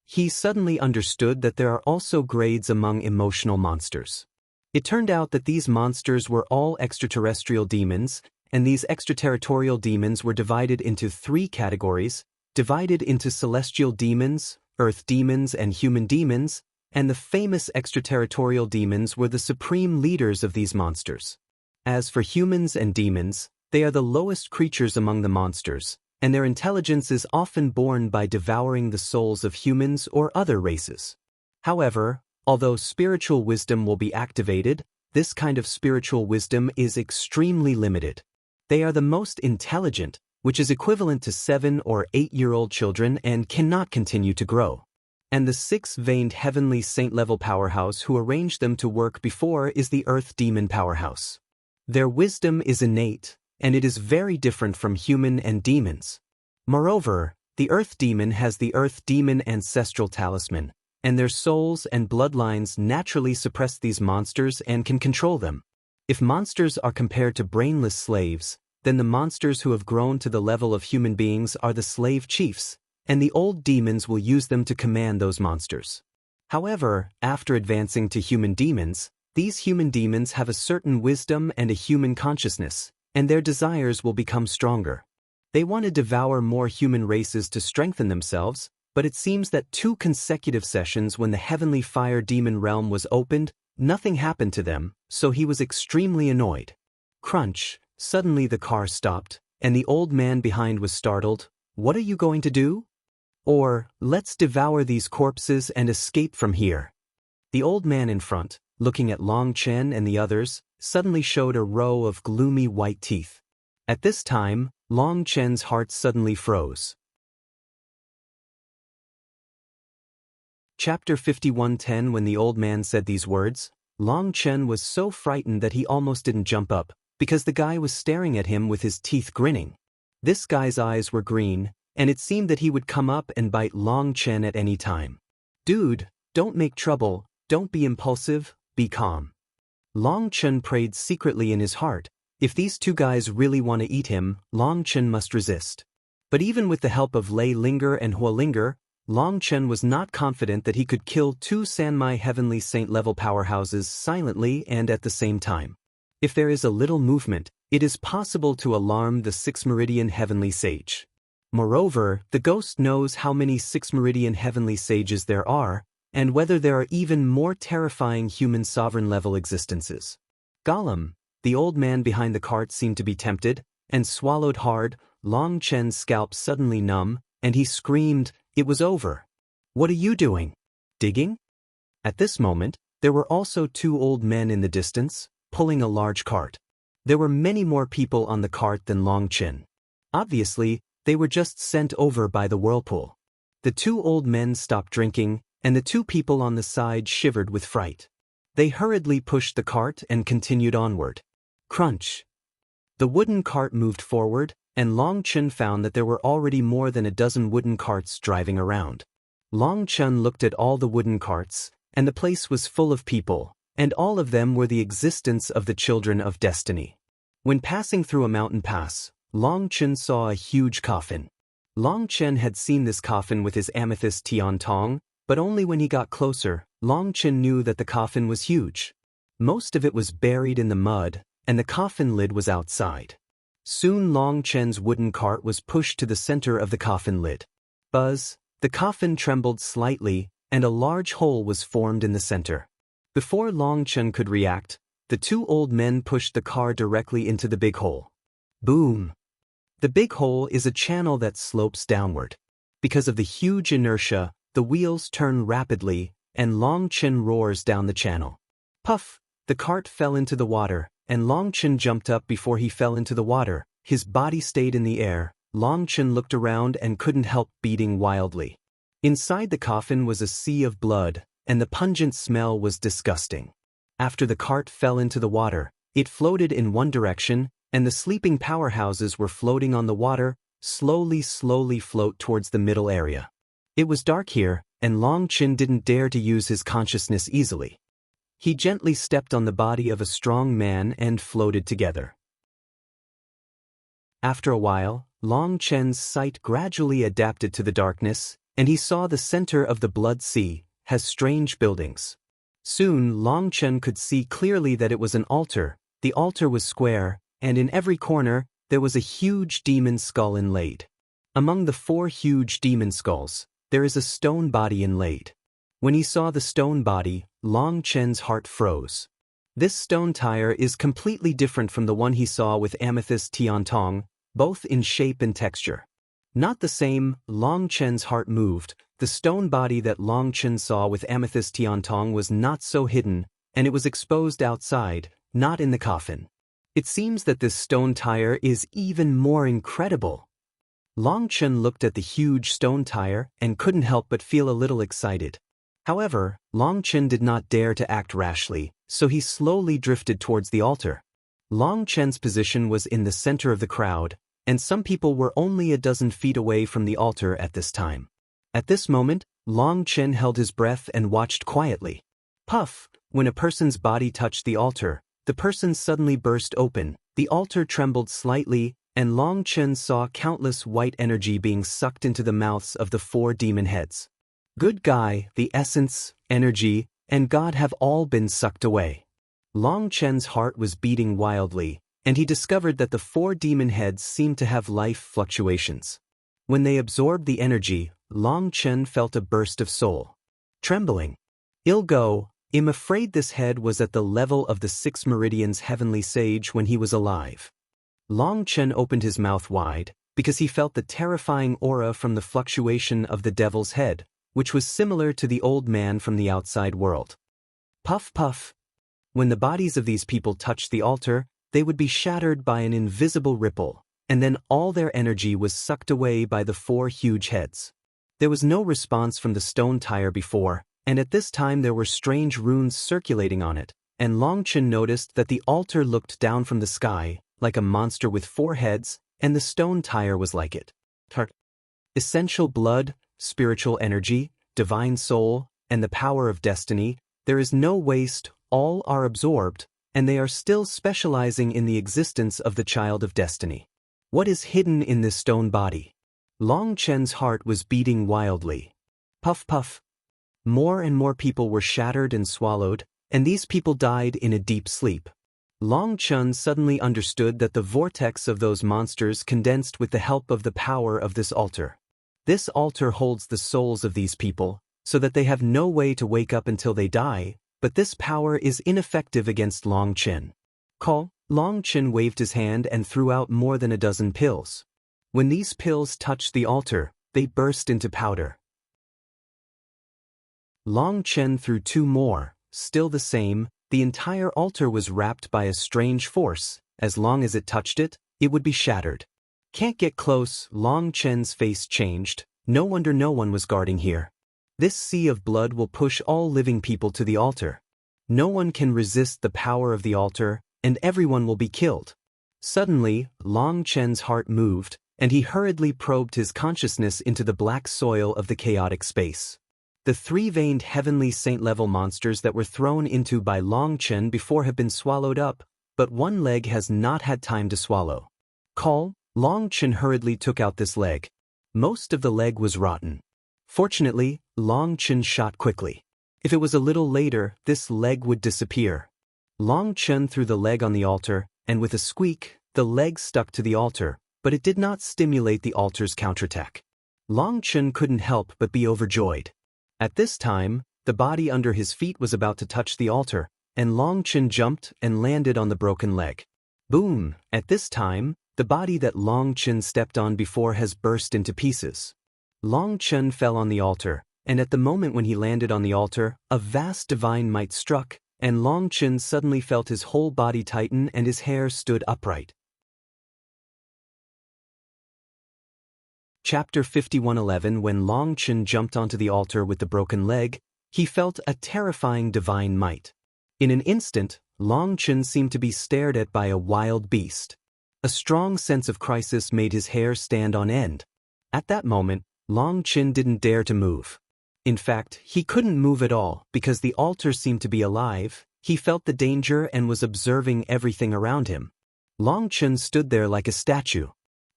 He suddenly understood that there are also grades among emotional monsters. It turned out that these monsters were all extraterrestrial demons, and these extraterritorial demons were divided into three categories, divided into celestial demons, earth demons, and human demons, and the famous extraterritorial demons were the supreme leaders of these monsters. As for humans and demons, they are the lowest creatures among the monsters, and their intelligence is often born by devouring the souls of humans or other races. However, although spiritual wisdom will be activated, this kind of spiritual wisdom is extremely limited. They are the most intelligent, which is equivalent to 7 or 8-year-old children and cannot continue to grow. And the six-veined heavenly saint-level powerhouse who arranged them to work before is the earth demon powerhouse. Their wisdom is innate, and it is very different from human and demons. Moreover, the earth demon has the earth demon ancestral talisman, and their souls and bloodlines naturally suppress these monsters and can control them. If monsters are compared to brainless slaves, then the monsters who have grown to the level of human beings are the slave chiefs, and the old demons will use them to command those monsters. However, after advancing to human demons, these human demons have a certain wisdom and a human consciousness, and their desires will become stronger. They want to devour more human races to strengthen themselves, but it seems that 2 consecutive sessions when the heavenly fire demon realm was opened, nothing happened to them, so he was extremely annoyed. Crunch, suddenly the car stopped, and the old man behind was startled. What are you going to do? Or, let's devour these corpses and escape from here. The old man in front, looking at Long Chen and the others, suddenly showed a row of gloomy white teeth. At this time, Long Chen's heart suddenly froze. Chapter 51:10. When the old man said these words, Long Chen was so frightened that he almost didn't jump up, because the guy was staring at him with his teeth grinning. This guy's eyes were green, and it seemed that he would come up and bite Long Chen at any time. Dude, don't make trouble, don't be impulsive, be calm. Long Chen prayed secretly in his heart. If these 2 guys really want to eat him, Long Chen must resist. But even with the help of Lei Linger and Hua Linger, Long Chen was not confident that he could kill 2 Sanmai heavenly saint-level powerhouses silently and at the same time. If there is a little movement, it is possible to alarm the 6 Meridian heavenly sage. Moreover, the ghost knows how many 6 Meridian heavenly sages there are, and whether there are even more terrifying human sovereign-level existences. Gollum, the old man behind the cart, seemed to be tempted, and swallowed hard. Long Chen's scalp suddenly numb, and he screamed, "It was over." "What are you doing? Digging?" At this moment, there were also 2 old men in the distance, pulling a large cart. There were many more people on the cart than Long Chen. Obviously, they were just sent over by the whirlpool. The 2 old men stopped drinking, and the 2 people on the side shivered with fright. They hurriedly pushed the cart and continued onward. Crunch! The wooden cart moved forward, and Long Chen found that there were already more than a dozen wooden carts driving around. Long Chen looked at all the wooden carts, and the place was full of people, and all of them were the existence of the children of destiny. When passing through a mountain pass, Long Chen saw a huge coffin. Long Chen had seen this coffin with his amethyst Tian Tong, but only when he got closer, Long Chen knew that the coffin was huge. Most of it was buried in the mud, and the coffin lid was outside. Soon Long Chen's wooden cart was pushed to the center of the coffin lid. Buzz! The coffin trembled slightly, and a large hole was formed in the center. Before Long Chen could react, the 2 old men pushed the car directly into the big hole. Boom! The big hole is a channel that slopes downward. Because of the huge inertia, the wheels turn rapidly, and Long Chen roars down the channel. Puff! The cart fell into the water, and Long Chen jumped up before he fell into the water. His body stayed in the air. Long Chen looked around and couldn't help beating wildly. Inside the coffin was a sea of blood, and the pungent smell was disgusting. After the cart fell into the water, it floated in one direction, and the sleeping powerhouses were floating on the water, slowly float towards the middle area. It was dark here, and Long Chen didn't dare to use his consciousness easily. He gently stepped on the body of a strong man and floated together. After a while, Long Chen's sight gradually adapted to the darkness, and he saw the center of the Blood Sea has strange buildings. Soon Long Chen could see clearly that it was an altar. The altar was square, and in every corner there was a huge demon skull inlaid. Among the 4 huge demon skulls, there is a stone body inlaid. When he saw the stone body, Long Chen's heart froze. This stone tire is completely different from the one he saw with Amethyst Tiantong, both in shape and texture. Not the same. Long Chen's heart moved. The stone body that Long Chen saw with Amethyst Tiantong was not so hidden, and it was exposed outside, not in the coffin. It seems that this stone tire is even more incredible. Long Chen looked at the huge stone tire and couldn't help but feel a little excited. However, Long Chen did not dare to act rashly, so he slowly drifted towards the altar. Long Chen's position was in the center of the crowd, and some people were only a dozen feet away from the altar at this time. At this moment, Long Chen held his breath and watched quietly. Puff! When a person's body touched the altar, the person suddenly burst open, the altar trembled slightly, and Long Chen saw countless white energy being sucked into the mouths of the 4 demon heads. Good guy, the essence, energy, and God have all been sucked away. Long Chen's heart was beating wildly, and he discovered that the 4 demon heads seemed to have life fluctuations. When they absorbed the energy, Long Chen felt a burst of soul. Trembling. I'm afraid this head was at the level of the 6 meridians heavenly sage when he was alive. Long Chen opened his mouth wide, because he felt the terrifying aura from the fluctuation of the devil's head, which was similar to the old man from the outside world. Puff puff. When the bodies of these people touched the altar, they would be shattered by an invisible ripple, and then all their energy was sucked away by the 4 huge heads. There was no response from the stone tire before, and at this time there were strange runes circulating on it, and Long Chen noticed that the altar looked down from the sky, like a monster with 4 heads, and the stone tire was like it. Essential blood, spiritual energy, divine soul, and the power of destiny, there is no waste, all are absorbed, and they are still specializing in the existence of the child of destiny. What is hidden in this stone body? Long Chen's heart was beating wildly. Puff puff. More and more people were shattered and swallowed, and these people died in a deep sleep. Long Chen suddenly understood that the vortex of those monsters condensed with the help of the power of this altar. This altar holds the souls of these people, so that they have no way to wake up until they die, but this power is ineffective against Long Chen. Long Chen waved his hand and threw out more than a dozen pills. When these pills touched the altar, they burst into powder. Long Chen threw 2 more, still the same. The entire altar was wrapped by a strange force. As long as it touched it, it would be shattered. Can't get close. Long Chen's face changed. No wonder no one was guarding here. This sea of blood will push all living people to the altar. No one can resist the power of the altar, and everyone will be killed. Suddenly, Long Chen's heart moved, and he hurriedly probed his consciousness into the black soil of the chaotic space. The 3-veined heavenly saint-level monsters that were thrown into by Long Chen before have been swallowed up, but one leg has not had time to swallow. Long Chen hurriedly took out this leg. Most of the leg was rotten. Fortunately, Long Chen shot quickly. If it was a little later, this leg would disappear. Long Chen threw the leg on the altar, and with a squeak, the leg stuck to the altar, but it did not stimulate the altar's counterattack. Long Chen couldn't help but be overjoyed. At this time, the body under his feet was about to touch the altar, and Long Chen jumped and landed on the broken leg. Boom! At this time, the body that Long Chen stepped on before has burst into pieces. Long Chen fell on the altar, and at the moment when he landed on the altar, a vast divine might struck, and Long Chen suddenly felt his whole body tighten and his hair stood upright. Chapter 51:11. When Long Chen jumped onto the altar with the broken leg, He felt a terrifying divine might. In an instant, Long Chen seemed to be stared at by a wild beast. A strong sense of crisis made his hair stand on end. At that moment, Long Chen didn't dare to move. In fact, he couldn't move at all because the altar seemed to be alive. He felt the danger and was observing everything around him. Long Chen stood there like a statue.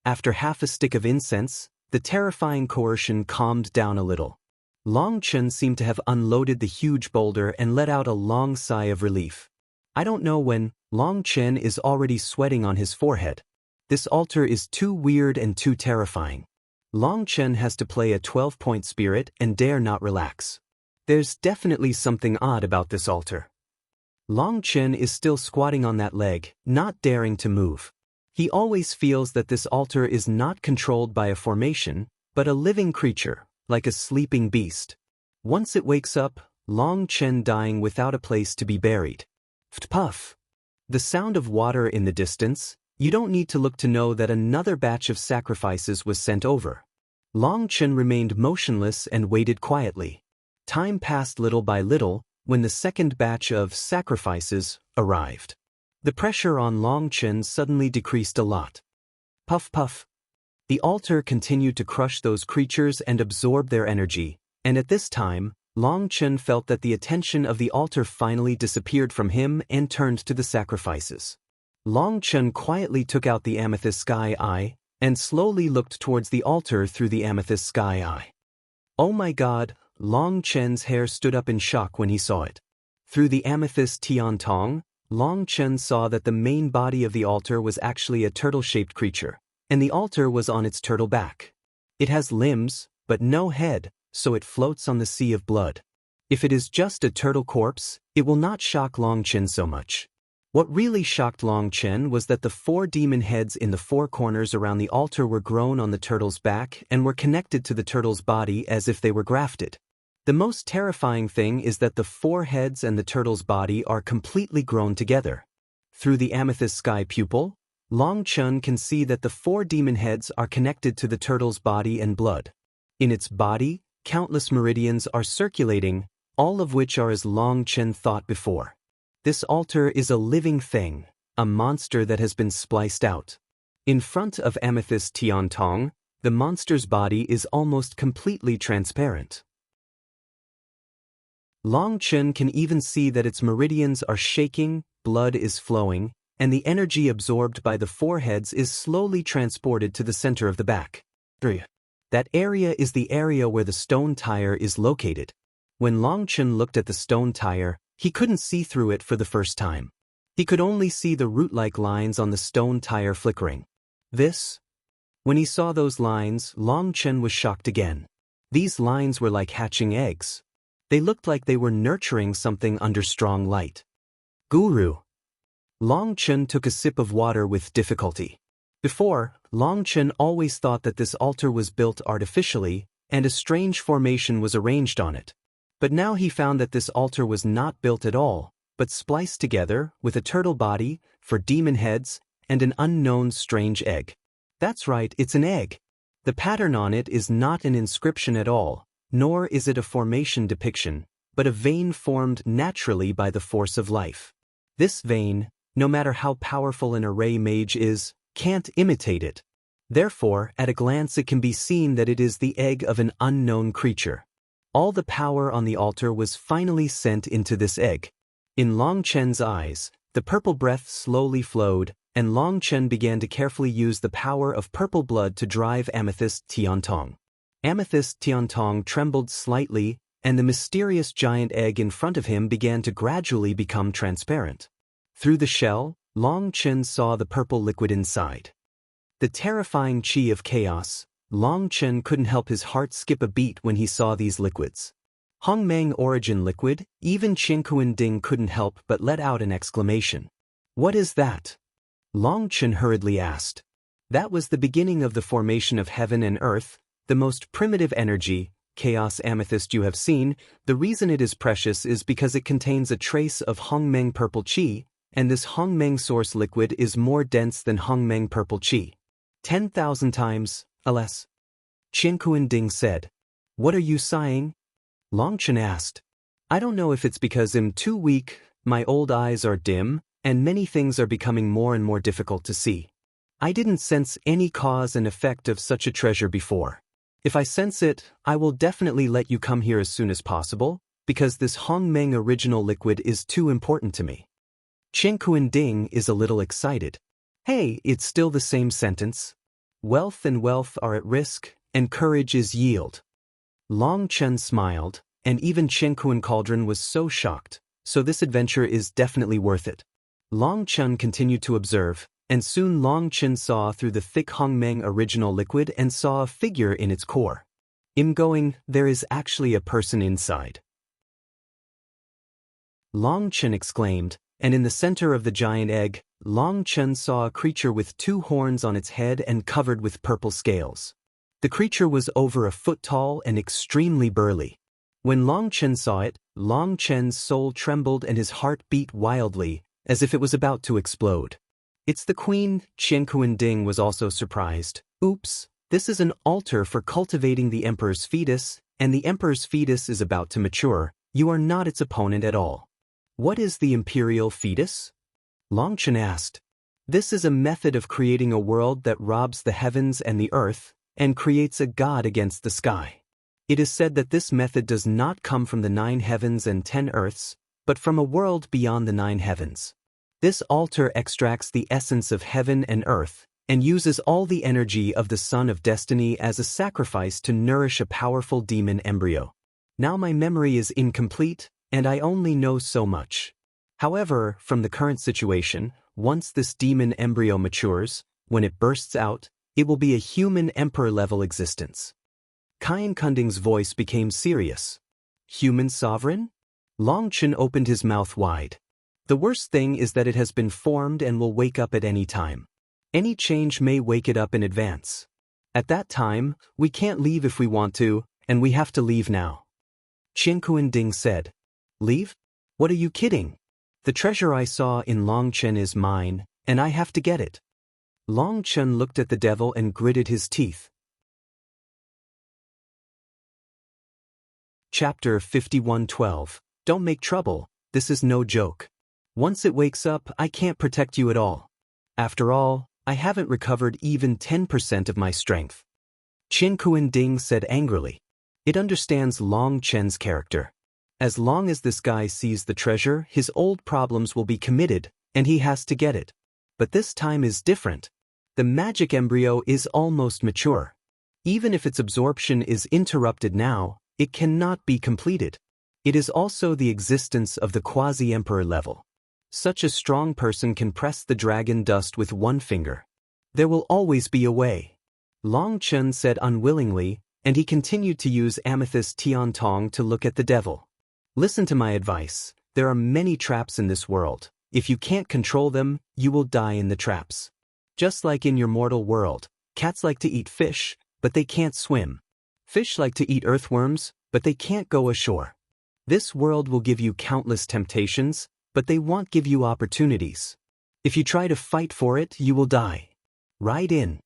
After half a stick of incense, the terrifying coercion calmed down a little. Long Chen seemed to have unloaded the huge boulder and let out a long sigh of relief. I don't know when. Long Chen is already sweating on his forehead. This altar is too weird and too terrifying. Long Chen has to play a 12-point spirit and dare not relax. There's definitely something odd about this altar. Long Chen is still squatting on that leg, not daring to move. He always feels that this altar is not controlled by a formation, but a living creature, like a sleeping beast. Once it wakes up, Long Chen dying without a place to be buried. Puff. The sound of water in the distance. You don't need to look to know that another batch of sacrifices was sent over. Long Chen remained motionless and waited quietly. Time passed little by little when the second batch of sacrifices arrived. The pressure on Long Chen suddenly decreased a lot. Puff puff. The altar continued to crush those creatures and absorb their energy, and at this time, Long Chen felt that the attention of the altar finally disappeared from him and turned to the sacrifices. Long Chen quietly took out the amethyst sky eye and slowly looked towards the altar through the amethyst sky eye. Oh my God, Long Chen's hair stood up in shock when he saw it. Through the amethyst tian tong, Long Chen saw that the main body of the altar was actually a turtle-shaped creature, and the altar was on its turtle back. It has limbs, but no head, so it floats on the sea of blood. If it is just a turtle corpse, it will not shock Long Chen so much. What really shocked Long Chen was that the 4 demon heads in the 4 corners around the altar were grown on the turtle's back and were connected to the turtle's body as if they were grafted. The most terrifying thing is that the 4 heads and the turtle's body are completely grown together. Through the amethyst sky pupil, Long Chen can see that the 4 demon heads are connected to the turtle's body and blood. In its body, countless meridians are circulating, all of which are as Long Chen thought before. This altar is a living thing, a monster that has been spliced out. In front of amethyst tian tong, the monster's body is almost completely transparent. Long Chen can even see that its meridians are shaking, blood is flowing, and the energy absorbed by the 4 heads is slowly transported to the center of the back. That area is the area where the stone tire is located. When Long Chen looked at the stone tire, he couldn't see through it for the first time. He could only see the root-like lines on the stone tire flickering. When he saw those lines, Long Chen was shocked again. These lines were like hatching eggs. They looked like they were nurturing something under strong light. Guru. Long Chen took a sip of water with difficulty. Before, Long Chen always thought that this altar was built artificially, and a strange formation was arranged on it. But now he found that this altar was not built at all, but spliced together with a turtle body, 4 demon heads, and an unknown strange egg. That's right, it's an egg. The pattern on it is not an inscription at all, nor is it a formation depiction, but a vein formed naturally by the force of life. This vein, no matter how powerful an array mage is, can't imitate it. Therefore, at a glance it can be seen that it is the egg of an unknown creature. All the power on the altar was finally sent into this egg. In Long Chen's eyes, the purple breath slowly flowed, and Long Chen began to carefully use the power of purple blood to drive amethyst tian tong. Amethyst tian tong trembled slightly, and the mysterious giant egg in front of him began to gradually become transparent. Through the shell, Long Chen saw the purple liquid inside. The terrifying chi of chaos. Long Chen couldn't help his heart skip a beat when he saw these liquids. Hongmeng origin liquid, even Qingkuan Ding couldn't help but let out an exclamation. What is that? Long Chen hurriedly asked. That was the beginning of the formation of heaven and earth, the most primitive energy, chaos amethyst you have seen. The reason it is precious is because it contains a trace of Hongmeng purple chi, and this Hongmeng source liquid is more dense than Hongmeng purple chi. 10,000 times. Alas. Qingkuan Ding said. What are you sighing? Long Chen asked. I don't know if it's because I'm too weak, my old eyes are dim, and many things are becoming more and more difficult to see. I didn't sense any cause and effect of such a treasure before. If I sense it, I will definitely let you come here as soon as possible, because this Hongmeng original liquid is too important to me. Chen Ding is a little excited. Hey, it's still the same sentence. Wealth and wealth are at risk, and courage is yield. Long Chen smiled, and even Chen Cauldron was so shocked, so this adventure is definitely worth it. Long Chen continued to observe, and soon Long Chen saw through the thick Hongmeng original liquid and saw a figure in its core. There is actually a person inside. Long Chen exclaimed, and in the center of the giant egg, Long Chen saw a creature with 2 horns on its head and covered with purple scales. The creature was over a foot tall and extremely burly. When Long Chen saw it, Long Chen's soul trembled and his heart beat wildly, as if it was about to explode. It's the queen. Chen Ding was also surprised. Oops, this is an altar for cultivating the emperor's fetus, and the emperor's fetus is about to mature. You are not its opponent at all. What is the imperial fetus? Long Chen asked. This is a method of creating a world that robs the heavens and the earth, and creates a god against the sky. It is said that this method does not come from the 9 heavens and 10 earths, but from a world beyond the 9 heavens. This altar extracts the essence of heaven and earth, and uses all the energy of the Son of Destiny as a sacrifice to nourish a powerful demon embryo. Now my memory is incomplete, and I only know so much. However, from the current situation, once this demon embryo matures, when it bursts out, it will be a human emperor-level existence. Qian Kunding's voice became serious. Human sovereign? Long Chen opened his mouth wide. The worst thing is that it has been formed and will wake up at any time. Any change may wake it up in advance. At that time, we can't leave if we want to, and we have to leave now. Chen Ding said. Leave? What are you kidding? The treasure I saw in Long Chen is mine, and I have to get it. Long Chen looked at the devil and gritted his teeth. Chapter 51:12. Don't make trouble, this is no joke. Once it wakes up, I can't protect you at all. After all, I haven't recovered even 10% of my strength. Chen Ding said angrily. It understands Long Chen's character. As long as this guy sees the treasure, his old problems will be committed, and he has to get it. But this time is different. The magic embryo is almost mature. Even if its absorption is interrupted now, it cannot be completed. It is also the existence of the quasi-emperor level. Such a strong person can press the dragon dust with one finger. There will always be a way. Long Chen said unwillingly, and he continued to use amethyst Tian Tong to look at the devil. Listen to my advice. There are many traps in this world. If you can't control them, you will die in the traps. Just like in your mortal world, cats like to eat fish, but they can't swim. Fish like to eat earthworms, but they can't go ashore. This world will give you countless temptations, but they won't give you opportunities. If you try to fight for it, you will die. Ride in.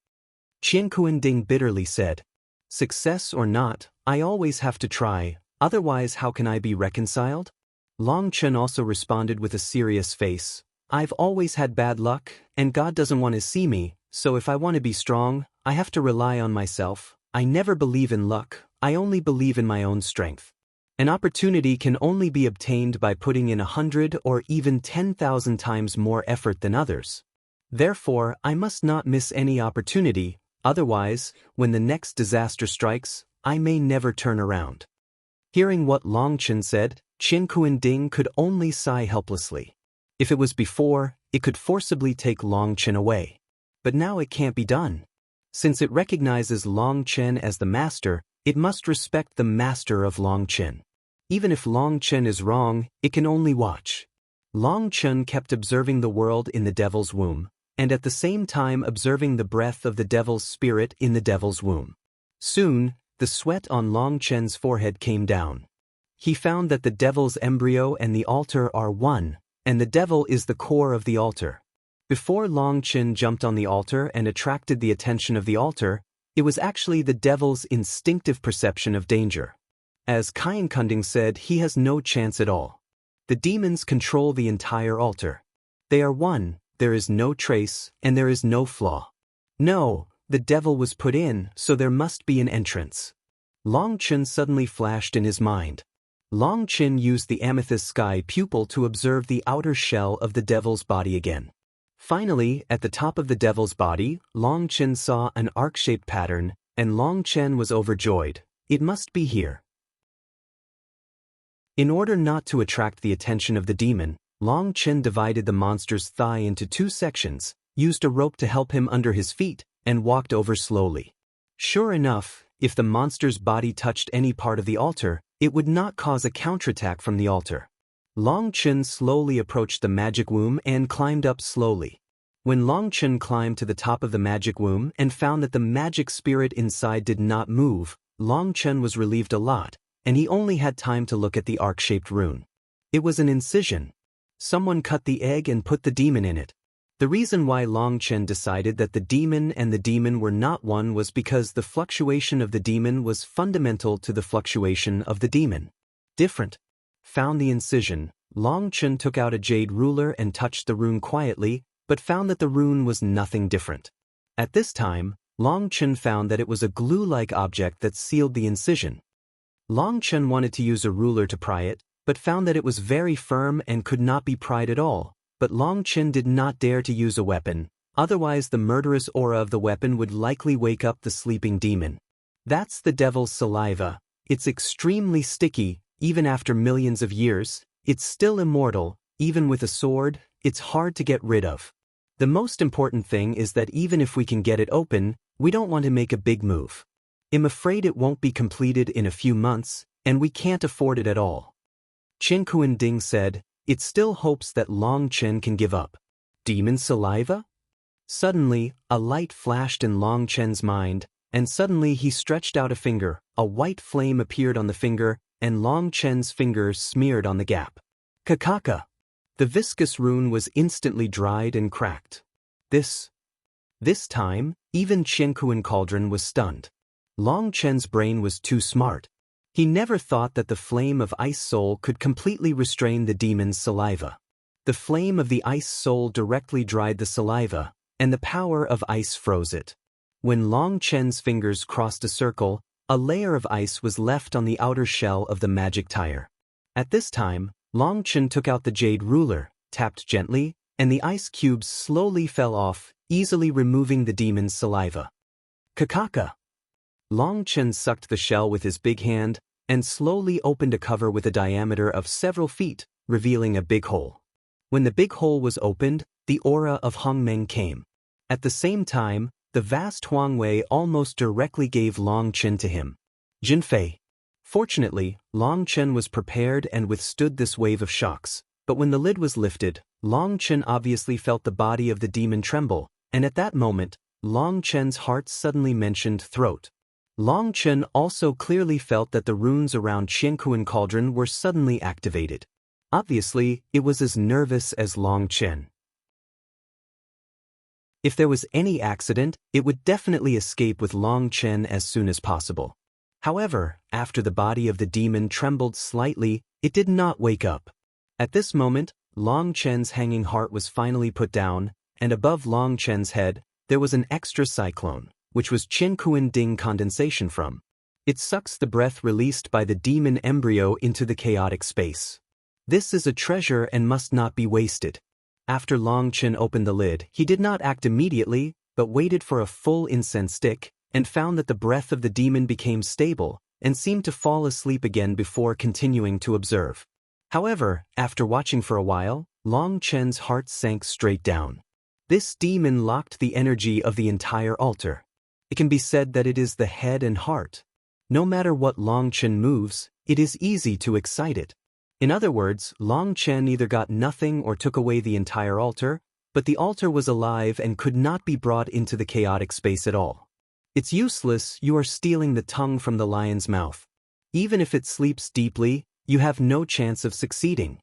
Chen Ding bitterly said. Success or not, I always have to try, otherwise how can I be reconciled? Long Chen also responded with a serious face. I've always had bad luck, and God doesn't want to see me, so if I want to be strong, I have to rely on myself. I never believe in luck, I only believe in my own strength. An opportunity can only be obtained by putting in 100 or even 10,000 times more effort than others. Therefore, I must not miss any opportunity, otherwise, when the next disaster strikes, I may never turn around. Hearing what Long Chen said, Chen Ding could only sigh helplessly. If it was before, it could forcibly take Long Chen away. But now it can't be done. Since it recognizes Long Chen as the master, it must respect the master of Long Chen. Even if Long Chen is wrong, it can only watch. Long Chen kept observing the world in the devil's womb, and at the same time observing the breath of the devil's spirit in the devil's womb. Soon, the sweat on Long Chen's forehead came down. He found that the devil's embryo and the altar are one, and the devil is the core of the altar. Before Long Chen jumped on the altar and attracted the attention of the altar, it was actually the devil's instinctive perception of danger. As Kunding said, he has no chance at all. The demons control the entire altar. They are one, there is no trace, and there is no flaw. No, the devil was put in, so there must be an entrance. Long Chen suddenly flashed in his mind. Long Chen used the amethyst sky pupil to observe the outer shell of the devil's body again. Finally, at the top of the devil's body, Long Chen saw an arc-shaped pattern, and Long Chen was overjoyed. It must be here. In order not to attract the attention of the demon, Long Chen divided the monster's thigh into 2 sections, used a rope to help him under his feet, and walked over slowly. Sure enough, if the monster's body touched any part of the altar, it would not cause a counterattack from the altar. Long Chen slowly approached the magic womb and climbed up slowly. When Long Chen climbed to the top of the magic womb and found that the magic spirit inside did not move, Long Chen was relieved a lot, and he only had time to look at the arc-shaped rune. It was an incision. Someone cut the egg and put the demon in it. The reason why Long Chen decided that the demon and the demon were not one was because the fluctuation of the demon was fundamental to the fluctuation of the demon. Different. Found the incision, Long Chen took out a jade ruler and touched the rune quietly, but found that the rune was nothing different. At this time, Long Chen found that it was a glue-like object that sealed the incision. Long Chen wanted to use a ruler to pry it, but found that it was very firm and could not be pried at all. But Long Chen did not dare to use a weapon, otherwise the murderous aura of the weapon would likely wake up the sleeping demon. That's the devil's saliva. It's extremely sticky, even after millions of years. It's still immortal, even with a sword, it's hard to get rid of. The most important thing is that even if we can get it open, we don't want to make a big move. I'm afraid it won't be completed in a few months, and we can't afford it at all. Chen Ding said, it still hopes that Long Chen can give up. Demon saliva? Suddenly, a light flashed in Long Chen's mind, and suddenly he stretched out a finger, a white flame appeared on the finger, and Long Chen's finger smeared on the gap. Kakaka! The viscous rune was instantly dried and cracked. This time, even Chen Cauldron was stunned. Long Chen's brain was too smart. He never thought that the flame of Ice Soul could completely restrain the demon's saliva. The flame of the Ice Soul directly dried the saliva, and the power of ice froze it. When Long Chen's fingers crossed a circle, a layer of ice was left on the outer shell of the magic tire. At this time, Long Chen took out the jade ruler, tapped gently, and the ice cubes slowly fell off, easily removing the demon's saliva. Kakaka! Long Chen sucked the shell with his big hand, and slowly opened a cover with a diameter of several feet, revealing a big hole. When the big hole was opened, the aura of Hongmeng came. At the same time, the vast Huangwei almost directly gave Long Chen to him. Jinfei. Fortunately, Long Chen was prepared and withstood this wave of shocks, but when the lid was lifted, Long Chen obviously felt the body of the demon tremble, and at that moment, Long Chen's heart suddenly mentioned throat. Long Chen also clearly felt that the runes around Qiankuan Cauldron were suddenly activated. Obviously, it was as nervous as Long Chen. If there was any accident, it would definitely escape with Long Chen as soon as possible. However, after the body of the demon trembled slightly, it did not wake up. At this moment, Long Chen's hanging heart was finally put down, and above Long Chen's head, there was an extra cyclone, which was Qin Ding condensation from. It sucks the breath released by the demon embryo into the chaotic space. This is a treasure and must not be wasted. After Long Chen opened the lid, he did not act immediately, but waited for a full incense stick, and found that the breath of the demon became stable, and seemed to fall asleep again before continuing to observe. However, after watching for a while, Long Chen's heart sank straight down. This demon locked the energy of the entire altar. It can be said that it is the head and heart. No matter what Long Chen moves, it is easy to excite it. In other words, Long Chen either got nothing or took away the entire altar, but the altar was alive and could not be brought into the chaotic space at all. It's useless, you are stealing the tongue from the lion's mouth. Even if it sleeps deeply, you have no chance of succeeding.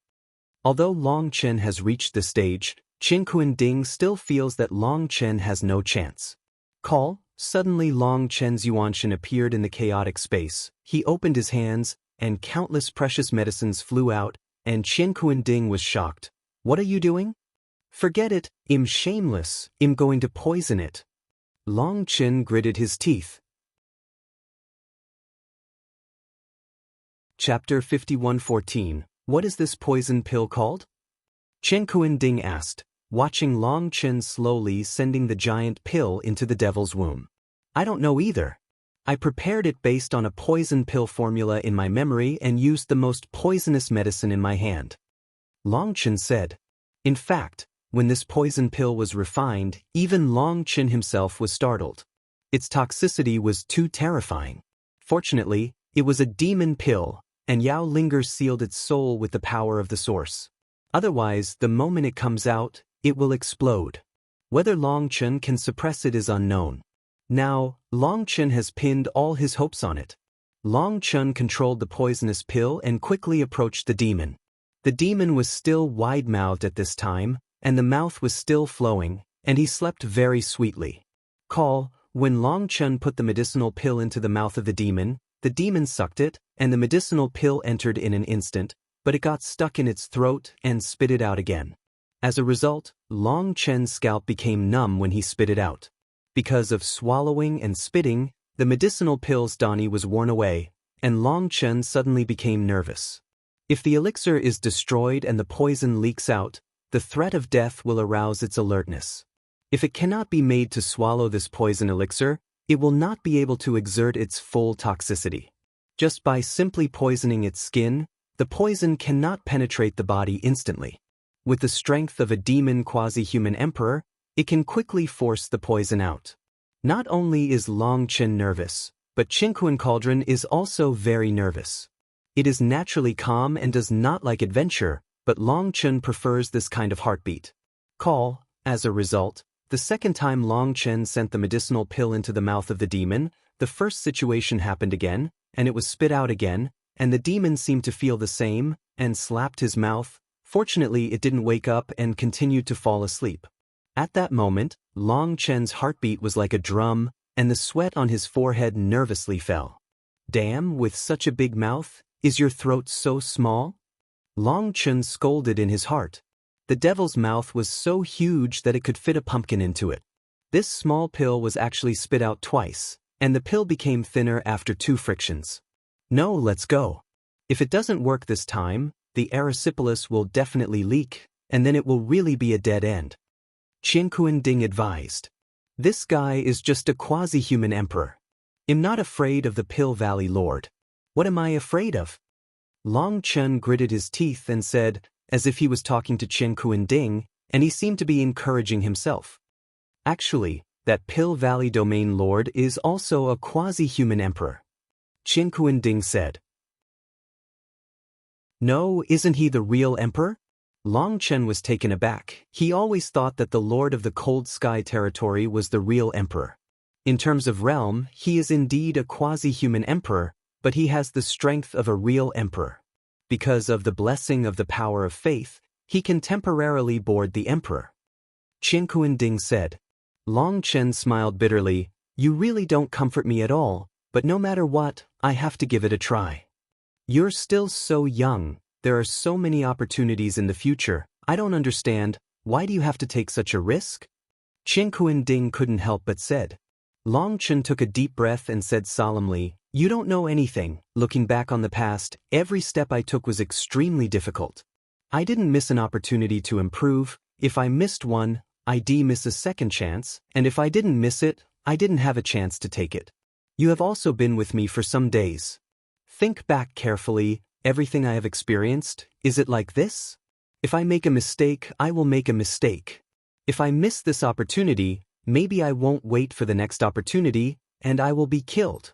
Although Long Chen has reached the stage, Qin Ding still feels that Long Chen has no chance. Call. Suddenly Long Chen's Yuanshan appeared in the chaotic space. He opened his hands, and countless precious medicines flew out, and Qian Kuan-ding was shocked. "What are you doing?" "Forget it, I'm shameless, I'm going to poison it." Long Chen gritted his teeth. Chapter 51:14. What is this poison pill called? Qian Kuan-ding asked, watching Long Chen slowly sending the giant pill into the devil's womb. "I don't know either. I prepared it based on a poison pill formula in my memory and used the most poisonous medicine in my hand." Long Chen said. In fact, when this poison pill was refined, even Long Chen himself was startled. Its toxicity was too terrifying. Fortunately, it was a demon pill, and Yao Linger sealed its soul with the power of the source. Otherwise, the moment it comes out, it will explode. Whether Long Chen can suppress it is unknown. Now, Long Chen has pinned all his hopes on it. Long Chen controlled the poisonous pill and quickly approached the demon. The demon was still wide-mouthed at this time, and the mouth was still flowing, and he slept very sweetly. When Long Chen put the medicinal pill into the mouth of the demon sucked it, and the medicinal pill entered in an instant, but it got stuck in its throat and spit it out again. As a result, Long Chen's scalp became numb when he spit it out. Because of swallowing and spitting, the medicinal pill's dani was worn away, and Long Chen suddenly became nervous. If the elixir is destroyed and the poison leaks out, the threat of death will arouse its alertness. If it cannot be made to swallow this poison elixir, it will not be able to exert its full toxicity. Just by simply poisoning its skin, the poison cannot penetrate the body instantly. With the strength of a demon quasi-human emperor, it can quickly force the poison out. Not only is Long Chen nervous, but Qin Cauldron is also very nervous. It is naturally calm and does not like adventure, but Long Chen prefers this kind of heartbeat. As a result, the second time Long Chen sent the medicinal pill into the mouth of the demon, the first situation happened again, and it was spit out again, and the demon seemed to feel the same, and slapped his mouth. Fortunately, it didn't wake up and continued to fall asleep. At that moment, Long Chen's heartbeat was like a drum, and the sweat on his forehead nervously fell. "Damn, with such a big mouth, is your throat so small?" Long Chen scolded in his heart. The devil's mouth was so huge that it could fit a pumpkin into it. This small pill was actually spit out twice, and the pill became thinner after 2 frictions. "No, let's go. If it doesn't work this time, the erysipelas will definitely leak, and then it will really be a dead end." Qian Kuan-ding advised. "This guy is just a quasi-human emperor. I'm not afraid of the Pill Valley Lord. What am I afraid of?" Long Chen gritted his teeth and said, as if he was talking to Qian Kuan-ding, and he seemed to be encouraging himself. "Actually, that Pill Valley Domain Lord is also a quasi-human emperor," Qian Kuan-ding said. "No, isn't he the real emperor?" Long Chen was taken aback. He always thought that the Lord of the Cold Sky territory was the real emperor. In terms of realm, he is indeed a quasi-human emperor, but he has the strength of a real emperor. Because of the blessing of the power of faith, he can temporarily board the emperor. Qian Kuan-ding said. Long Chen smiled bitterly. "You really don't comfort me at all, but no matter what, I have to give it a try. You're still so young. There are so many opportunities in the future. I don't understand. Why do you have to take such a risk?" Qian Kuan-ding couldn't help but said. Long Chen took a deep breath and said solemnly, "You don't know anything. Looking back on the past, every step I took was extremely difficult. I didn't miss an opportunity to improve. If I missed one, I'd miss a second chance, and if I didn't miss it, I didn't have a chance to take it. You have also been with me for some days. Think back carefully. Everything I have experienced, is it like this? If I make a mistake, I will make a mistake. If I miss this opportunity, maybe I won't wait for the next opportunity, and I will be killed."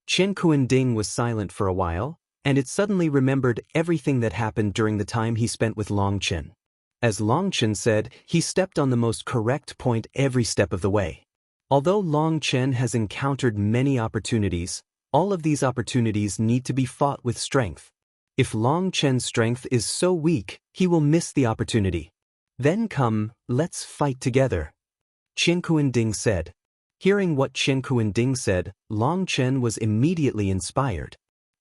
Qian Kuan-ding was silent for a while, and it suddenly remembered everything that happened during the time he spent with Long Chen. As Long Chen said, he stepped on the most correct point every step of the way. Although Long Chen has encountered many opportunities, all of these opportunities need to be fought with strength. If Long Chen's strength is so weak, he will miss the opportunity. "Then come, let's fight together," Qian Kuan-ding said. Hearing what Qian Kuan-ding said, Long Chen was immediately inspired.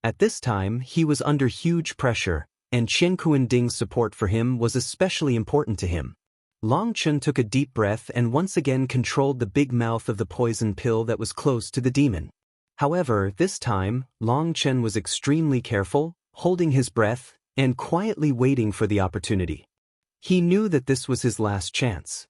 At this time, he was under huge pressure, and Qian Kuan-Ding's support for him was especially important to him. Long Chen took a deep breath and once again controlled the big mouth of the poison pill that was close to the demon. However, this time, Long Chen was extremely careful, holding his breath, and quietly waiting for the opportunity. He knew that this was his last chance.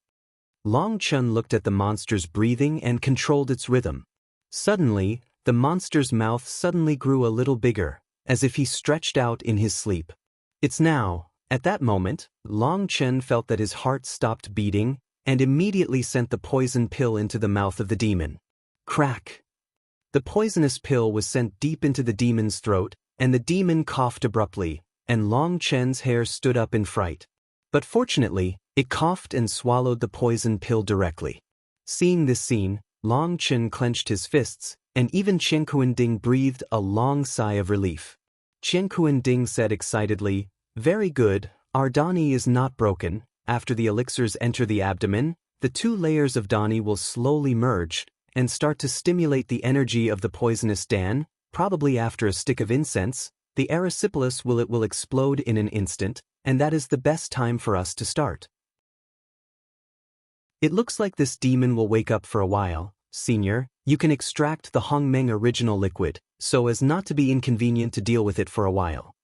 Long Chen looked at the monster's breathing and controlled its rhythm. Suddenly, the monster's mouth suddenly grew a little bigger, as if he stretched out in his sleep. It's now. At that moment, Long Chen felt that his heart stopped beating, and immediately sent the poison pill into the mouth of the demon. Crack! The poisonous pill was sent deep into the demon's throat, and the demon coughed abruptly, and Long Chen's hair stood up in fright. But fortunately, it coughed and swallowed the poison pill directly. Seeing this scene, Long Chen clenched his fists, and even Qian Kuan-Ding breathed a long sigh of relief. Qian Kuan-Ding said excitedly, "Very good, our Dani is not broken. After the elixirs enter the abdomen, the two layers of Dani will slowly merge and start to stimulate the energy of the poisonous Dan. Probably after a stick of incense, the erysipelas will explode in an instant, and that is the best time for us to start. It looks like this demon will wake up for a while. Senior, you can extract the Hongmeng original liquid, so as not to be inconvenient to deal with it for a while."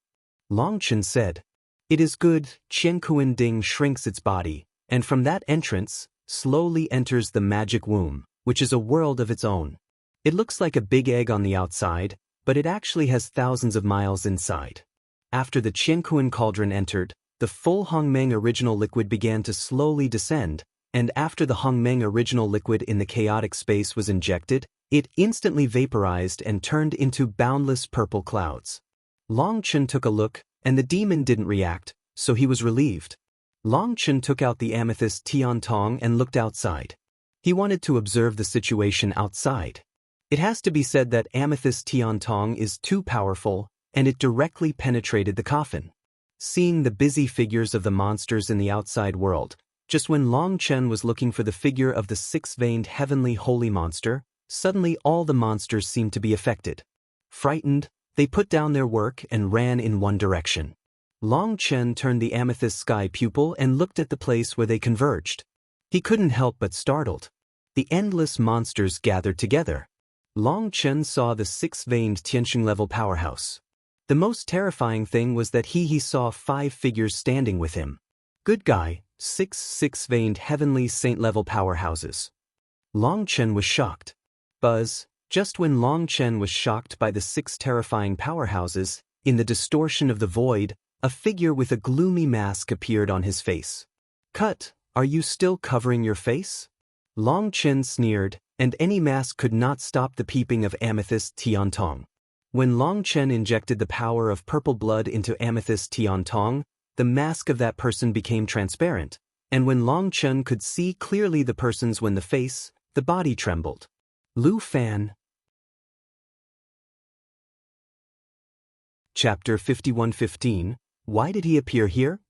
Long Chen said. "It is good." Qian Kuan-Ding shrinks its body, and from that entrance, slowly enters the magic womb, which is a world of its own. It looks like a big egg on the outside, but it actually has thousands of miles inside. After the Qian Kuan cauldron entered, the full Hongmeng original liquid began to slowly descend, and after the Hongmeng original liquid in the chaotic space was injected, it instantly vaporized and turned into boundless purple clouds. Long Chen took a look, and the demon didn't react, so he was relieved. Long Chen took out the amethyst Tiantong and looked outside. He wanted to observe the situation outside. It has to be said that amethyst Tiantong is too powerful, and it directly penetrated the coffin. Seeing the busy figures of the monsters in the outside world, just when Long Chen was looking for the figure of the six-veined heavenly holy monster, suddenly all the monsters seemed to be affected. Frightened, they put down their work and ran in one direction. Long Chen turned the amethyst sky pupil and looked at the place where they converged. He couldn't help but startled. The endless monsters gathered together. Long Chen saw the six-veined Tianxing-level powerhouse. The most terrifying thing was that he saw 5 figures standing with him. Good guy, 6 six-veined heavenly saint-level powerhouses. Long Chen was shocked. Buzz, just when Long Chen was shocked by the 6 terrifying powerhouses, in the distortion of the void, a figure with a gloomy mask appeared on his face. "Cut, are you still covering your face?" Long Chen sneered, and any mask could not stop the peeping of amethyst Tiantong. When Long Chen injected the power of purple blood into amethyst Tiantong, the mask of that person became transparent, and when Long Chen could see clearly the person's when the face, the body trembled. Lu Fan. Chapter 51:15. Why did he appear here?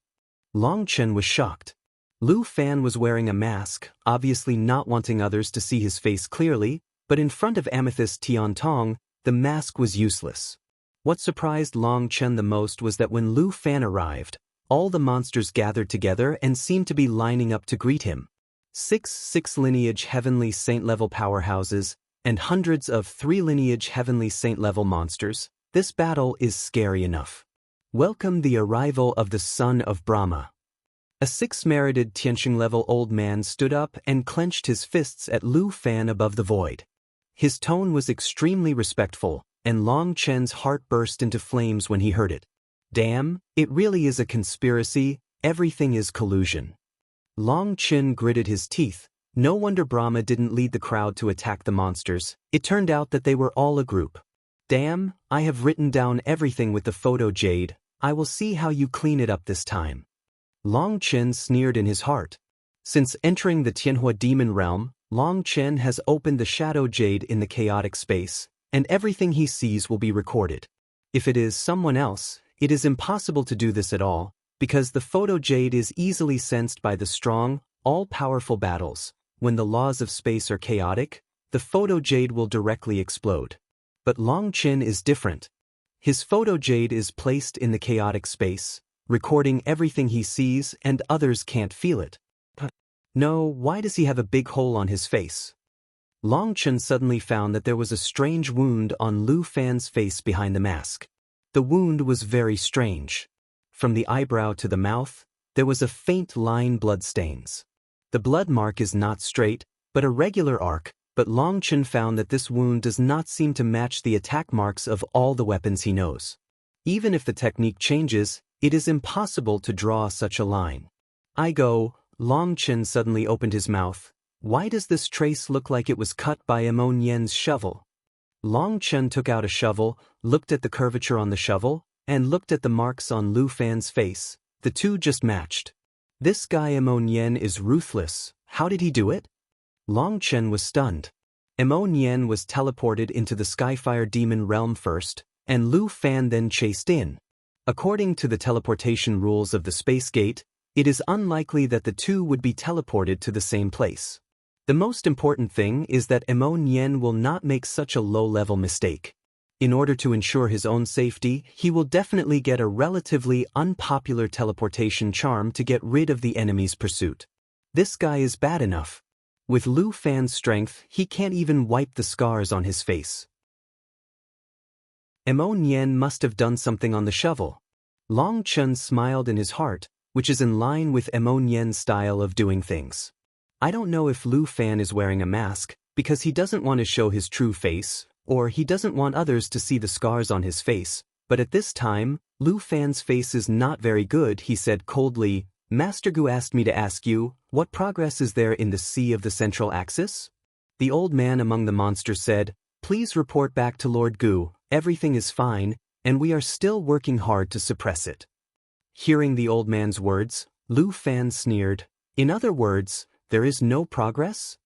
Long Chen was shocked. Lu Fan was wearing a mask, obviously not wanting others to see his face clearly, but in front of amethyst Tiantong, the mask was useless. What surprised Long Chen the most was that when Lu Fan arrived, all the monsters gathered together and seemed to be lining up to greet him. 6 lineage heavenly saint-level powerhouses, and hundreds of 3 lineage heavenly saint-level monsters. This battle is scary enough. Welcome the arrival of the son of Brahma. A 6-merited Tianxing-level old man stood up and clenched his fists at Lu Fan above the void. His tone was extremely respectful, and Long Chen's heart burst into flames when he heard it. Damn, it really is a conspiracy, everything is collusion. Long Chen gritted his teeth. No wonder Brahma didn't lead the crowd to attack the monsters. It turned out that they were all a group. Damn, I have written down everything with the photo jade. I will see how you clean it up this time. Long Chen sneered in his heart. Since entering the Tianhua demon realm, Long Chen has opened the shadow jade in the chaotic space, and everything he sees will be recorded. If it is someone else, it is impossible to do this at all, because the photo jade is easily sensed by the strong, all-powerful battles. When the laws of space are chaotic, the photo jade will directly explode. But Long Chen is different. His photo jade is placed in the chaotic space, recording everything he sees and others can't feel it. No, why does he have a big hole on his face? Long Chen suddenly found that there was a strange wound on Lu Fan's face behind the mask. The wound was very strange. From the eyebrow to the mouth, there was a faint line bloodstains. The blood mark is not straight, but a regular arc, but Long Chen found that this wound does not seem to match the attack marks of all the weapons he knows. Even if the technique changes, it is impossible to draw such a line. Long Chen suddenly opened his mouth. Why does this trace look like it was cut by Emon Yen's shovel? Long Chen took out a shovel, looked at the curvature on the shovel, and looked at the marks on Lu Fan's face. The two just matched. This guy Emon Yen is ruthless. How did he do it? Long Chen was stunned. Emon Yen was teleported into the Skyfire Demon realm first, and Lu Fan then chased in. According to the teleportation rules of the Space Gate, it is unlikely that the two would be teleported to the same place. The most important thing is that Emon Yen will not make such a low-level mistake. In order to ensure his own safety, he will definitely get a relatively unpopular teleportation charm to get rid of the enemy's pursuit. This guy is bad enough. With Lu Fan's strength, he can't even wipe the scars on his face. Emon Yen must have done something on the shovel. Long Chen smiled in his heart, which is in line with Emon Yen's style of doing things. I don't know if Lu Fan is wearing a mask because he doesn't want to show his true face, or he doesn't want others to see the scars on his face, but at this time, Lu Fan's face is not very good. He said coldly, Master Gu asked me to ask you, what progress is there in the Sea of the Central Axis? The old man among the monsters said, please report back to Lord Gu, everything is fine, and we are still working hard to suppress it. Hearing the old man's words, Lu Fan sneered. In other words, there is no progress?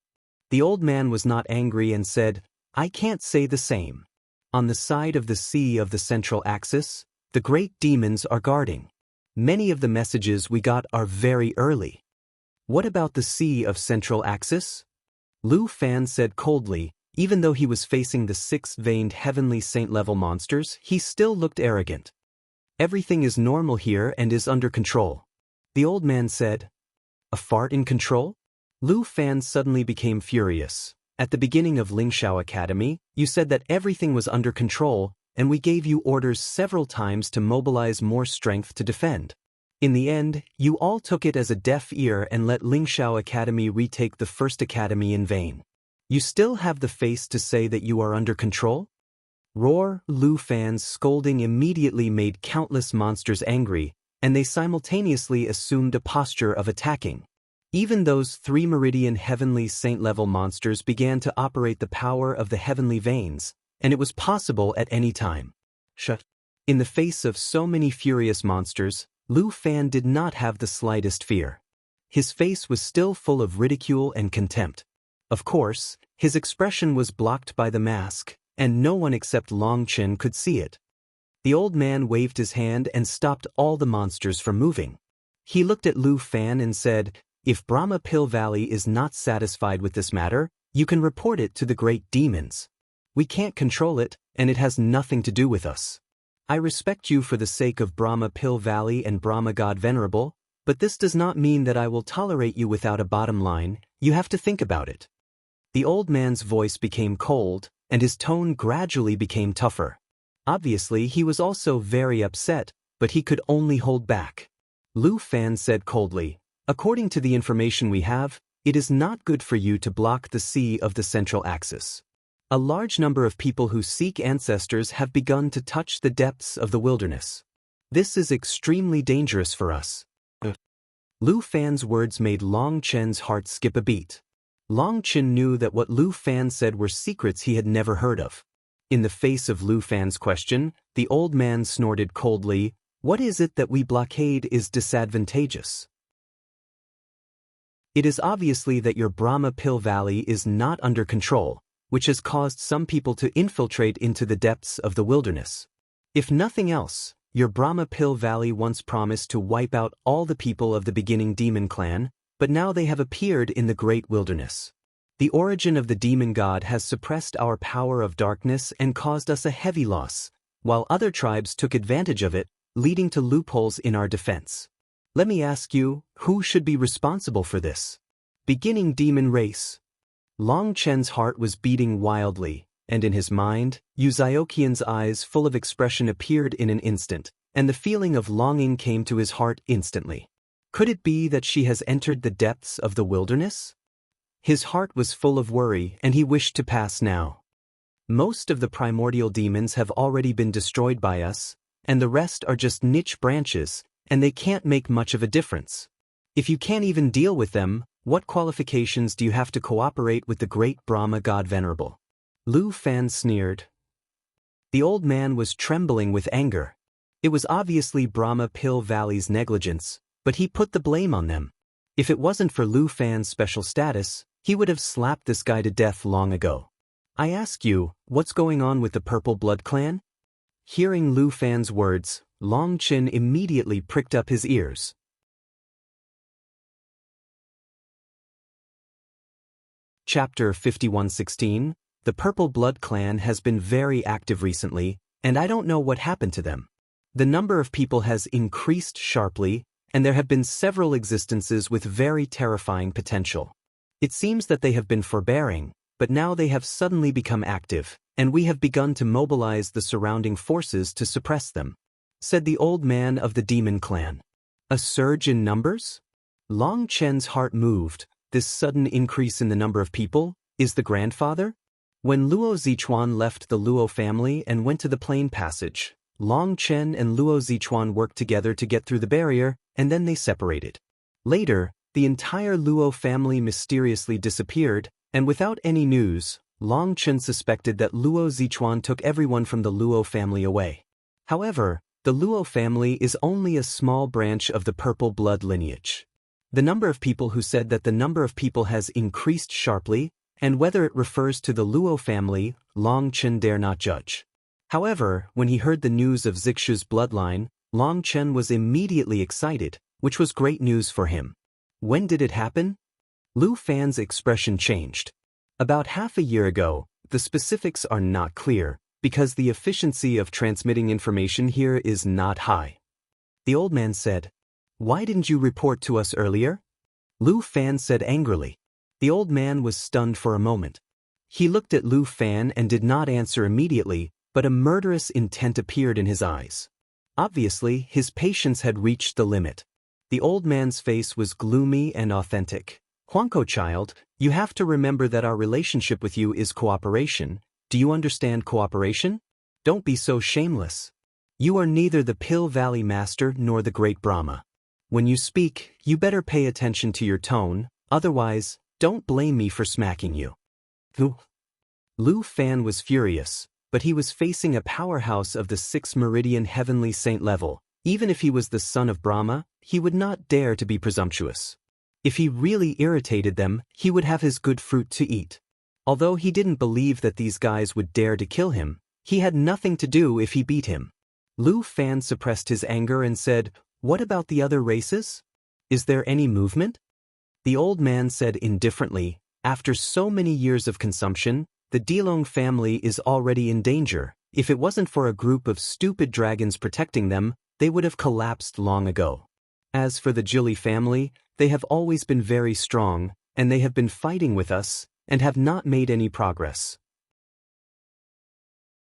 The old man was not angry and said, I can't say the same. On the side of the Sea of the Central Axis, the great demons are guarding. Many of the messages we got are very early. What about the Sea of Central Axis? Lu Fan said coldly. Even though he was facing the six-veined heavenly saint-level monsters, he still looked arrogant. Everything is normal here and is under control. The old man said, a fart in control? Lu Fan suddenly became furious. At the beginning of Lingshao Academy, you said that everything was under control, and we gave you orders several times to mobilize more strength to defend. In the end, you all took it as a deaf ear and let Lingshao Academy retake the first academy in vain. You still have the face to say that you are under control? Roar! Lu Fan's scolding immediately made countless monsters angry, and they simultaneously assumed a posture of attacking. Even those 3 Meridian Heavenly Saint-level monsters began to operate the power of the heavenly veins, and it was possible at any time. In the face of so many furious monsters, Lu Fan did not have the slightest fear. His face was still full of ridicule and contempt. Of course, his expression was blocked by the mask, and no one except Long Chen could see it. The old man waved his hand and stopped all the monsters from moving. He looked at Lu Fan and said, if Brahma Pill Valley is not satisfied with this matter, you can report it to the great demons. We can't control it, and it has nothing to do with us. I respect you for the sake of Brahma Pill Valley and Brahma God Venerable, but this does not mean that I will tolerate you without a bottom line. You have to think about it. The old man's voice became cold, and his tone gradually became tougher. Obviously, he was also very upset, but he could only hold back. Lu Fan said coldly, according to the information we have, it is not good for you to block the Sea of the Central Axis. A large number of people who seek ancestors have begun to touch the depths of the wilderness. This is extremely dangerous for us. Lu Fan's words made Long Chen's heart skip a beat. Long Chen knew that what Lu Fan said were secrets he had never heard of. In the face of Lu Fan's question, the old man snorted coldly, what is it that we blockade is disadvantageous? It is obviously that your Brahma Pill Valley is not under control, which has caused some people to infiltrate into the depths of the wilderness. If nothing else, your Brahma Pill Valley once promised to wipe out all the people of the beginning demon clan, but now they have appeared in the great wilderness. The origin of the demon god has suppressed our power of darkness and caused us a heavy loss, while other tribes took advantage of it, leading to loopholes in our defense. Let me ask you, who should be responsible for this? Beginning demon race. Long Chen's heart was beating wildly, and in his mind, Uziokian's eyes full of expression appeared in an instant, and the feeling of longing came to his heart instantly. Could it be that she has entered the depths of the wilderness? His heart was full of worry, and he wished to pass now. Most of the primordial demons have already been destroyed by us, and the rest are just niche branches, and they can't make much of a difference. If you can't even deal with them, what qualifications do you have to cooperate with the great Brahma God Venerable? Lu Fan sneered. The old man was trembling with anger. It was obviously Brahma Pill Valley's negligence, but he put the blame on them. If it wasn't for Lu Fan's special status, he would have slapped this guy to death long ago. I ask you, what's going on with the Purple Blood Clan? Hearing Lu Fan's words, Long Chen immediately pricked up his ears. Chapter 5116. The Purple Blood Clan has been very active recently, and I don't know what happened to them. The number of people has increased sharply, and there have been several existences with very terrifying potential. It seems that they have been forbearing, but now they have suddenly become active, and we have begun to mobilize the surrounding forces to suppress them, said the old man of the demon clan. A surge in numbers? Long Chen's heart moved. This sudden increase in the number of people is the grandfather? When Luo Zichuan left the Luo family and went to the plain passage, Long Chen and Luo Zichuan worked together to get through the barrier, and then they separated. Later, the entire Luo family mysteriously disappeared, and without any news, Long Chen suspected that Luo Zichuan took everyone from the Luo family away. However, the Luo family is only a small branch of the purple blood lineage. The number of people who said that the number of people has increased sharply, and whether it refers to the Luo family, Long Chen dare not judge. However, when he heard the news of Zixu's bloodline, Long Chen was immediately excited, which was great news for him. When did it happen? Lu Fan's expression changed. About half a year ago. The specifics are not clear, because the efficiency of transmitting information here is not high. The old man said, "Why didn't you report to us earlier?" Lu Fan said angrily. The old man was stunned for a moment. He looked at Lu Fan and did not answer immediately, but a murderous intent appeared in his eyes. Obviously, his patience had reached the limit. The old man's face was gloomy and authentic. "Huangko child, you have to remember that our relationship with you is cooperation. Do you understand cooperation? Don't be so shameless. You are neither the Pill Valley Master nor the Great Brahma. When you speak, you better pay attention to your tone, otherwise, don't blame me for smacking you." Lu Fan was furious, but he was facing a powerhouse of the 6th Meridian Heavenly Saint level. Even if he was the son of Brahma, he would not dare to be presumptuous. If he really irritated them, he would have his good fruit to eat. Although he didn't believe that these guys would dare to kill him, he had nothing to do if he beat him. Lu Fan suppressed his anger and said, "What about the other races? Is there any movement?" The old man said indifferently, "After so many years of consumption, the Dilong family is already in danger. If it wasn't for a group of stupid dragons protecting them, they would have collapsed long ago. As for the Jili family, they have always been very strong, and they have been fighting with us, and have not made any progress."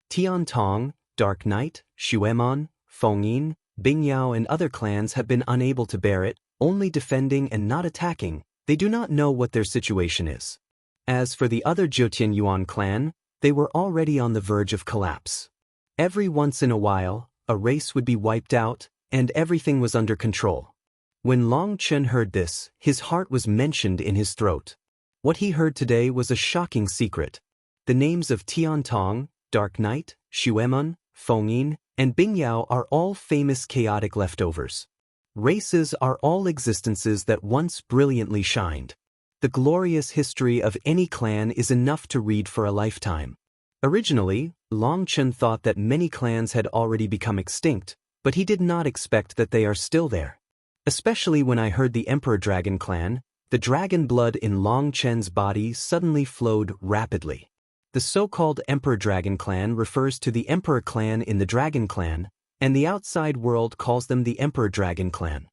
Tian Tong, Dark Knight, Xuemon, Fengyin, Bingyao and other clans have been unable to bear it, only defending and not attacking. They do not know what their situation is. As for the other Jiutian Yuan clan, they were already on the verge of collapse. Every once in a while, a race would be wiped out, and everything was under control. When Long Chen heard this, his heart was mentioned in his throat. What he heard today was a shocking secret. The names of Tian Tong, Dark Knight, Xuemon, Fengyin, and Bingyao are all famous chaotic leftovers. Races are all existences that once brilliantly shined. The glorious history of any clan is enough to read for a lifetime. Originally, Long Chen thought that many clans had already become extinct, but he did not expect that they are still there. Especially when I heard the Emperor Dragon clan, the dragon blood in Long Chen's body suddenly flowed rapidly. The so-called Emperor Dragon Clan refers to the Emperor Clan in the Dragon Clan, and the outside world calls them the Emperor Dragon Clan.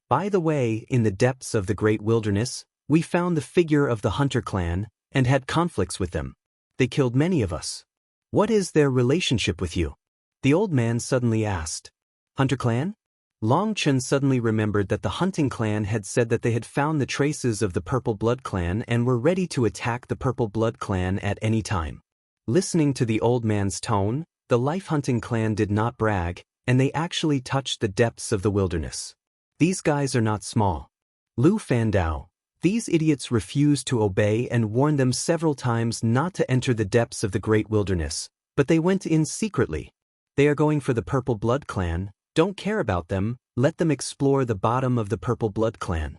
By the way, in the depths of the Great Wilderness, we found the figure of the Hunter Clan, and had conflicts with them. They killed many of us. What is their relationship with you? The old man suddenly asked. Hunter Clan? Long Chen suddenly remembered that the Hunting Clan had said that they had found the traces of the Purple Blood Clan and were ready to attack the Purple Blood Clan at any time. Listening to the old man's tone, the Life Hunting Clan did not brag, and they actually touched the depths of the wilderness. These guys are not small. Lu Fandao. These idiots refused to obey and warned them several times not to enter the depths of the Great Wilderness, but they went in secretly. They are going for the Purple Blood Clan. Don't care about them, let them explore the bottom of the Purple Blood Clan.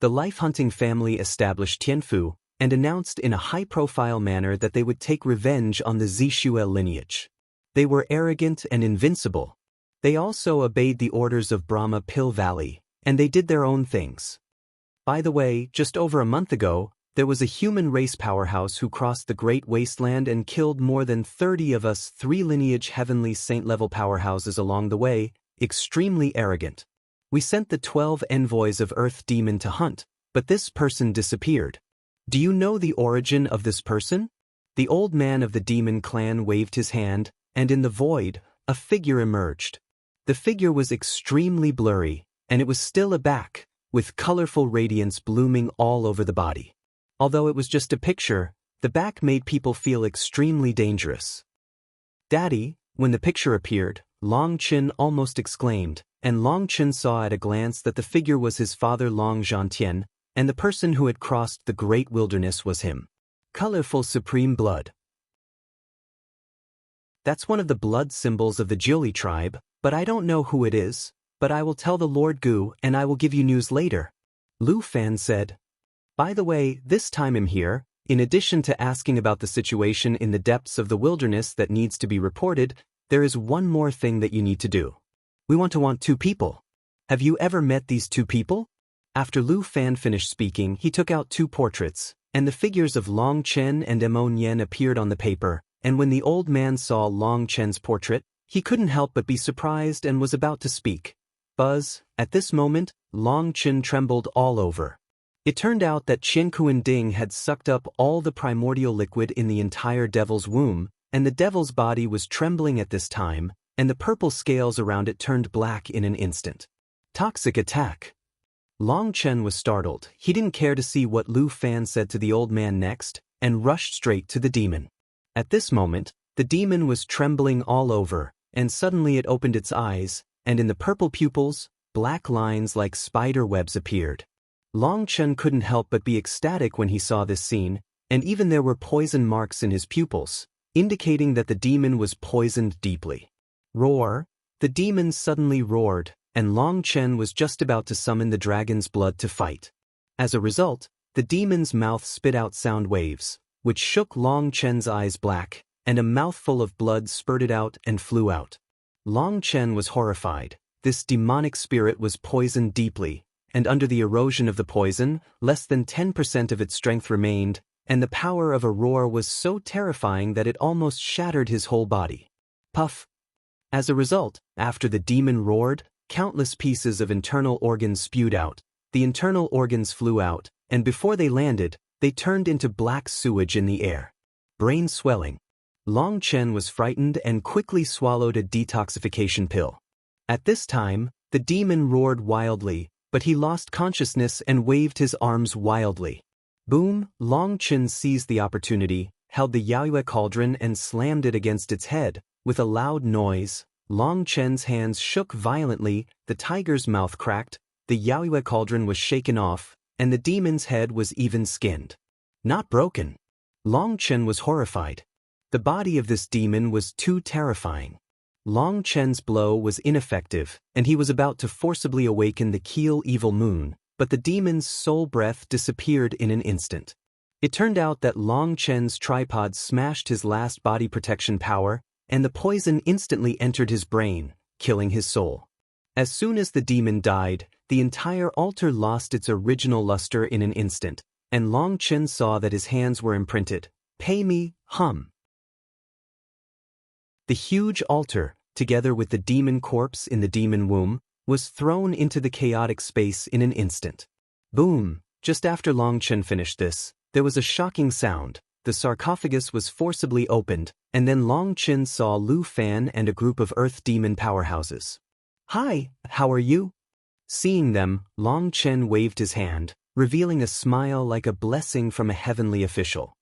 The Life Hunting family established Tianfu and announced in a high-profile manner that they would take revenge on the Zixue lineage. They were arrogant and invincible. They also obeyed the orders of Brahma Pill Valley, and they did their own things. By the way, just over a month ago, there was a human race powerhouse who crossed the Great Wasteland and killed more than 30 of us 3 lineage heavenly saint-level powerhouses along the way, extremely arrogant. We sent the 12 envoys of Earth Demon to hunt, but this person disappeared. Do you know the origin of this person? The old man of the Demon Clan waved his hand, and in the void, a figure emerged. The figure was extremely blurry, and it was still a back, with colorful radiance blooming all over the body. Although it was just a picture, the back made people feel extremely dangerous. Daddy, when the picture appeared, Long Chen almost exclaimed, and Long Chen saw at a glance that the figure was his father Long Zhantian, and the person who had crossed the Great Wilderness was him. Colorful supreme blood. That's one of the blood symbols of the Jiuli tribe, but I don't know who it is. But I will tell the Lord Gu and I will give you news later. Lu Fan said. By the way, this time I'm here, in addition to asking about the situation in the depths of the wilderness that needs to be reported, there is one more thing that you need to do. We want 2 people. Have you ever met these 2 people? After Lu Fan finished speaking, he took out 2 portraits, and the figures of Long Chen and Mo Nian appeared on the paper, and when the old man saw Long Chen's portrait, he couldn't help but be surprised and was about to speak. Buzz, at this moment, Long Chen trembled all over. It turned out that Qian Kuan Ding had sucked up all the primordial liquid in the entire devil's womb, and the devil's body was trembling at this time, and the purple scales around it turned black in an instant. Toxic attack. Long Chen was startled. He didn't care to see what Lu Fan said to the old man next, and rushed straight to the demon. At this moment, the demon was trembling all over, and suddenly it opened its eyes, and in the purple pupils, black lines like spider webs appeared. Long Chen couldn't help but be ecstatic when he saw this scene, and even there were poison marks in his pupils, indicating that the demon was poisoned deeply. Roar! The demon suddenly roared, and Long Chen was just about to summon the dragon's blood to fight. As a result, the demon's mouth spit out sound waves, which shook Long Chen's eyes black, and a mouthful of blood spurted out and flew out. Long Chen was horrified. This demonic spirit was poisoned deeply, and under the erosion of the poison, less than 10% of its strength remained, and the power of a roar was so terrifying that it almost shattered his whole body. Puff! As a result, after the demon roared, countless pieces of internal organs spewed out. The internal organs flew out, and before they landed, they turned into black sewage in the air. Brain swelling. Long Chen was frightened and quickly swallowed a detoxification pill. At this time, the demon roared wildly, but he lost consciousness and waved his arms wildly. Boom! Long Chen seized the opportunity, held the Yaoyue cauldron and slammed it against its head. With a loud noise, Long Chen's hands shook violently, the tiger's mouth cracked, the Yaoyue cauldron was shaken off, and the demon's head was even skinned. Not broken. Long Chen was horrified. The body of this demon was too terrifying. Long Chen's blow was ineffective, and he was about to forcibly awaken the Keel Evil Moon, but the demon's soul breath disappeared in an instant. It turned out that Long Chen's tripod smashed his last body protection power, and the poison instantly entered his brain, killing his soul. As soon as the demon died, the entire altar lost its original luster in an instant, and Long Chen saw that his hands were imprinted. Pay me, Hum. The huge altar, together with the demon corpse in the demon womb, was thrown into the chaotic space in an instant. Boom! Just after Long Chen finished this, there was a shocking sound. The sarcophagus was forcibly opened, and then Long Chen saw Lu Fan and a group of earth demon powerhouses. "Hi, how are you?" Seeing them, Long Chen waved his hand, revealing a smile like a blessing from a heavenly official.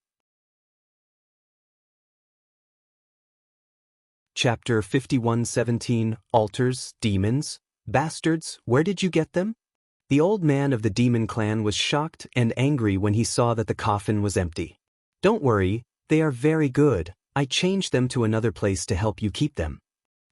Chapter 51:17 Altars, Demons, Bastards, where did you get them? The old man of the demon clan was shocked and angry when he saw that the coffin was empty. "Don't worry, they are very good. I changed them to another place to help you keep them."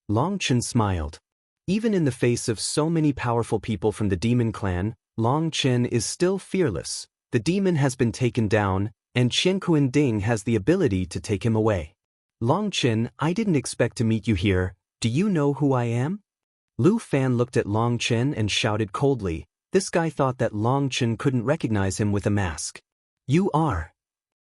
Long Chen smiled. Even in the face of so many powerful people from the demon clan, Long Chen is still fearless. The demon has been taken down, and Qianquan Ding has the ability to take him away. "Long Chen, I didn't expect to meet you here. Do you know who I am?" Lu Fan looked at Long Chen and shouted coldly. This guy thought that Long Chen couldn't recognize him with a mask. "You are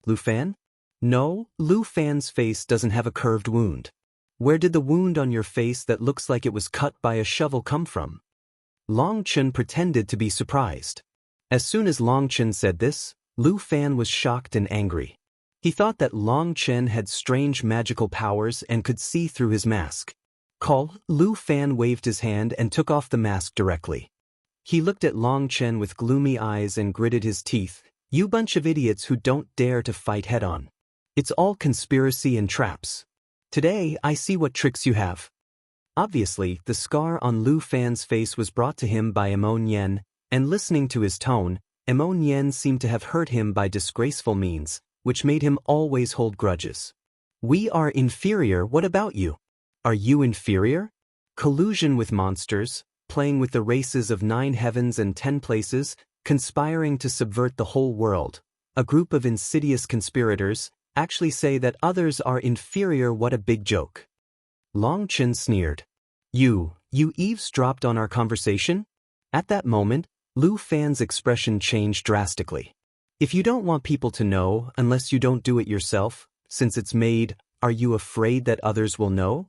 Lu Fan?" "No, Lu Fan's face doesn't have a curved wound." "Where did the wound on your face that looks like it was cut by a shovel come from?" Long Chen pretended to be surprised. As soon as Long Chen said this, Lu Fan was shocked and angry. He thought that Long Chen had strange magical powers and could see through his mask. Lu Fan waved his hand and took off the mask directly. He looked at Long Chen with gloomy eyes and gritted his teeth. "You bunch of idiots who don't dare to fight head-on. It's all conspiracy and traps. Today, I see what tricks you have." Obviously, the scar on Lu Fan's face was brought to him by Emon Yen, and listening to his tone, Emon Yen seemed to have hurt him by disgraceful means, which made him always hold grudges. "We are inferior, what about you? Are you inferior? Collusion with monsters, playing with the races of 9 heavens and 10 places, conspiring to subvert the whole world. A group of insidious conspirators actually say that others are inferior, what a big joke." Long Chen sneered. You eavesdropped on our conversation?" At that moment, Lu Fan's expression changed drastically. "If you don't want people to know unless you don't do it yourself, since it's made, are you afraid that others will know?"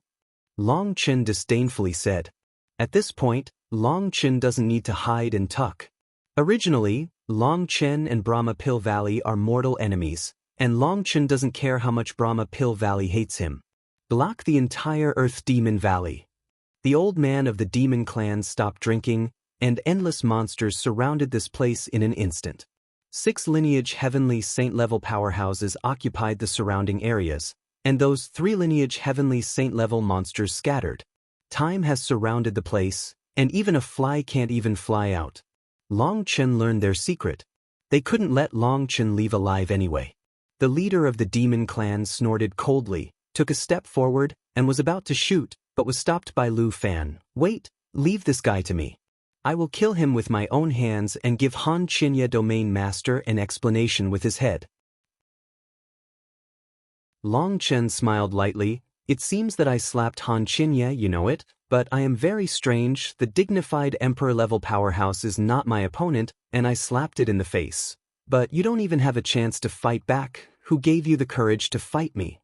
Long Chen disdainfully said. At this point, Long Chen doesn't need to hide and tuck. Originally, Long Chen and Brahma Pill Valley are mortal enemies, and Long Chen doesn't care how much Brahma Pill Valley hates him. Block the entire Earth Demon Valley. The old man of the demon clan stopped drinking, and endless monsters surrounded this place in an instant. 6 lineage heavenly saint-level powerhouses occupied the surrounding areas, and those 3 lineage heavenly saint-level monsters scattered. Time has surrounded the place, and even a fly can't even fly out. Long Chen learned their secret. They couldn't let Long Chen leave alive anyway. The leader of the demon clan snorted coldly, took a step forward, and was about to shoot, but was stopped by Lu Fan. "Wait, leave this guy to me. I will kill him with my own hands and give Han Qinya Domain Master an explanation with his head." Long Chen smiled lightly. "It seems that I slapped Han Qinya, you know it, but I am very strange. The dignified emperor-level powerhouse is not my opponent, and I slapped it in the face. But you don't even have a chance to fight back. Who gave you the courage to fight me?"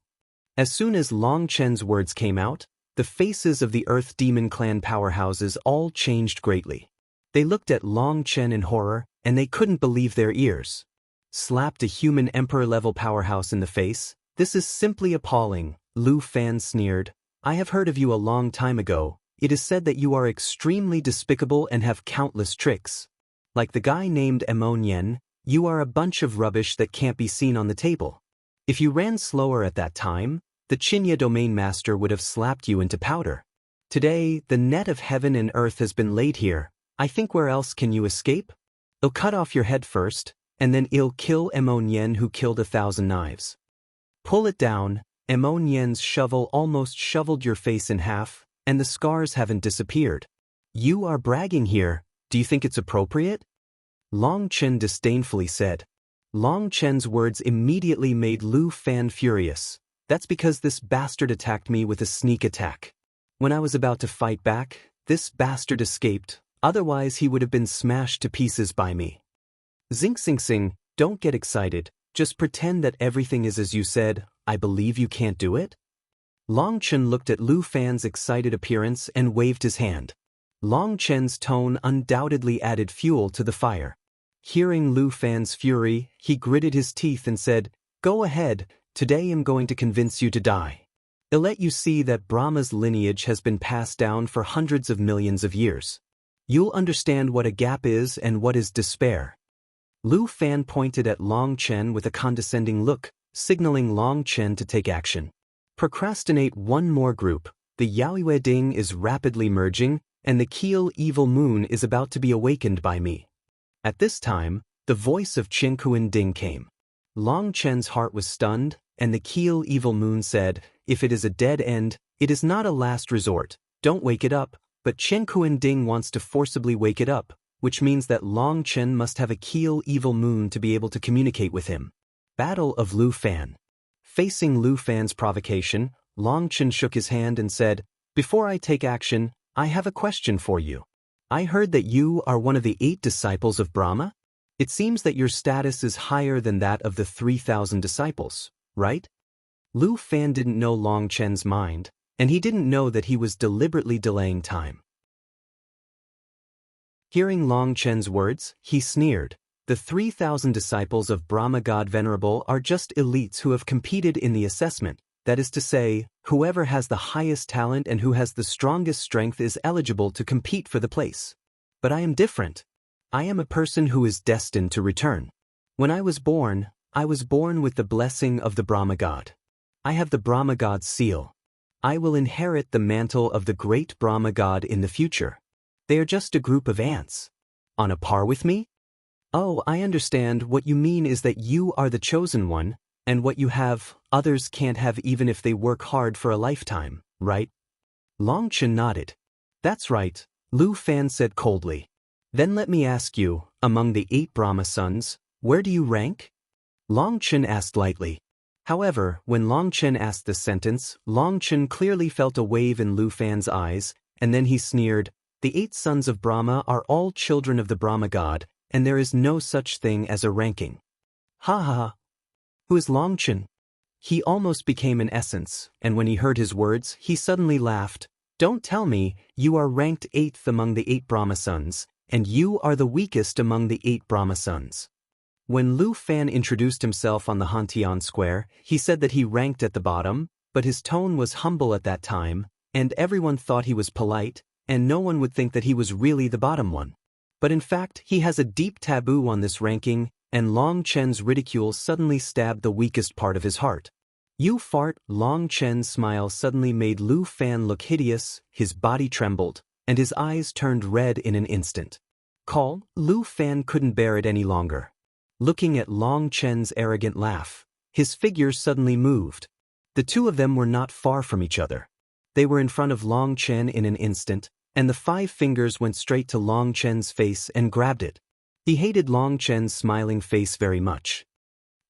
As soon as Long Chen's words came out, the faces of the Earth Demon Clan powerhouses all changed greatly. They looked at Long Chen in horror, and they couldn't believe their ears. Slapped a human emperor-level powerhouse in the face? This is simply appalling, Lu Fan sneered. "I have heard of you a long time ago. It is said that you are extremely despicable and have countless tricks. Like the guy named Emon Yen, you are a bunch of rubbish that can't be seen on the table. If you ran slower at that time, the Qinya Domain Master would have slapped you into powder. Today, the net of heaven and earth has been laid here. I think where else can you escape? I'll cut off your head first, and then I'll kill Emon Yen who killed 1,000 knives. Pull it down." Emon Yen's shovel almost shoveled your face in half, and the scars haven't disappeared. "You are bragging here. Do you think it's appropriate?" Long Chen disdainfully said. Long Chen's words immediately made Lu Fan furious. "That's because this bastard attacked me with a sneak attack. When I was about to fight back, this bastard escaped, otherwise he would have been smashed to pieces by me." "Zing Sing Sing, don't get excited, just pretend that everything is as you said. I believe you can't do it? Long Chen looked at Lu Fan's excited appearance and waved his hand. Long Chen's tone undoubtedly added fuel to the fire. Hearing Lu Fan's fury, he gritted his teeth and said, "Go ahead, today I'm going to convince you to die. I'll let you see that Brahma's lineage has been passed down for hundreds of millions of years. You'll understand what a gap is and what is despair." Lu Fan pointed at Long Chen with a condescending look, signaling Long Chen to take action. "Procrastinate one more group. The Yaoyue Ding is rapidly merging, and the Keel evil moon is about to be awakened by me." At this time, the voice of Qingkuan Ding came. Long Chen's heart was stunned, and the Keel evil moon said, "If it is a dead end, it is not a last resort. Don't wake it up." But Qingkuan Ding wants to forcibly wake it up, which means that Long Chen must have a Keel evil moon to be able to communicate with him. Battle of Lu Fan. Facing Lu Fan's provocation, Long Chen shook his hand and said, "Before I take action, I have a question for you. I heard that you are one of the 8 disciples of Brahma? It seems that your status is higher than that of the 3,000 disciples, right?" Lu Fan didn't know Long Chen's mind, and he didn't know that he was deliberately delaying time. Hearing Long Chen's words, he sneered. "The 3,000 disciples of Brahma God Venerable are just elites who have competed in the assessment. That is to say, whoever has the highest talent and who has the strongest strength is eligible to compete for the place. But I am different. I am a person who is destined to return. When I was born with the blessing of the Brahma God. I have the Brahma God's seal. I will inherit the mantle of the great Brahma God in the future. They are just a group of ants. On a par with me? Oh, I understand. What you mean is that you are the chosen one, and what you have, others can't have even if they work hard for a lifetime, right?" Long Chen nodded. "That's right," Lu Fan said coldly. "Then let me ask you, among the 8 Brahma sons, where do you rank?" Long Chen asked lightly. However, when Long Chen asked this sentence, Long Chen clearly felt a wave in Lu Fan's eyes, and then he sneered, "The 8 sons of Brahma are all children of the Brahma God, and there is no such thing as a ranking." "Ha ha ha. Who is Long Chen?" He almost became an essence, and when he heard his words, he suddenly laughed. "Don't tell me, you are ranked 8th among the 8 Brahma sons, and you are the weakest among the 8 Brahma sons." When Lu Fan introduced himself on the Hantian Square, he said that he ranked at the bottom, but his tone was humble at that time, and everyone thought he was polite, and no one would think that he was really the bottom one. But in fact, he has a deep taboo on this ranking, and Long Chen's ridicule suddenly stabbed the weakest part of his heart. "You fart." Long Chen's smile suddenly made Lu Fan look hideous, his body trembled, and his eyes turned red in an instant. Lu Fan couldn't bear it any longer. Looking at Long Chen's arrogant laugh, his figure suddenly moved. The two of them were not far from each other. They were in front of Long Chen in an instant, and the 5 fingers went straight to Long Chen's face and grabbed it. He hated Long Chen's smiling face very much.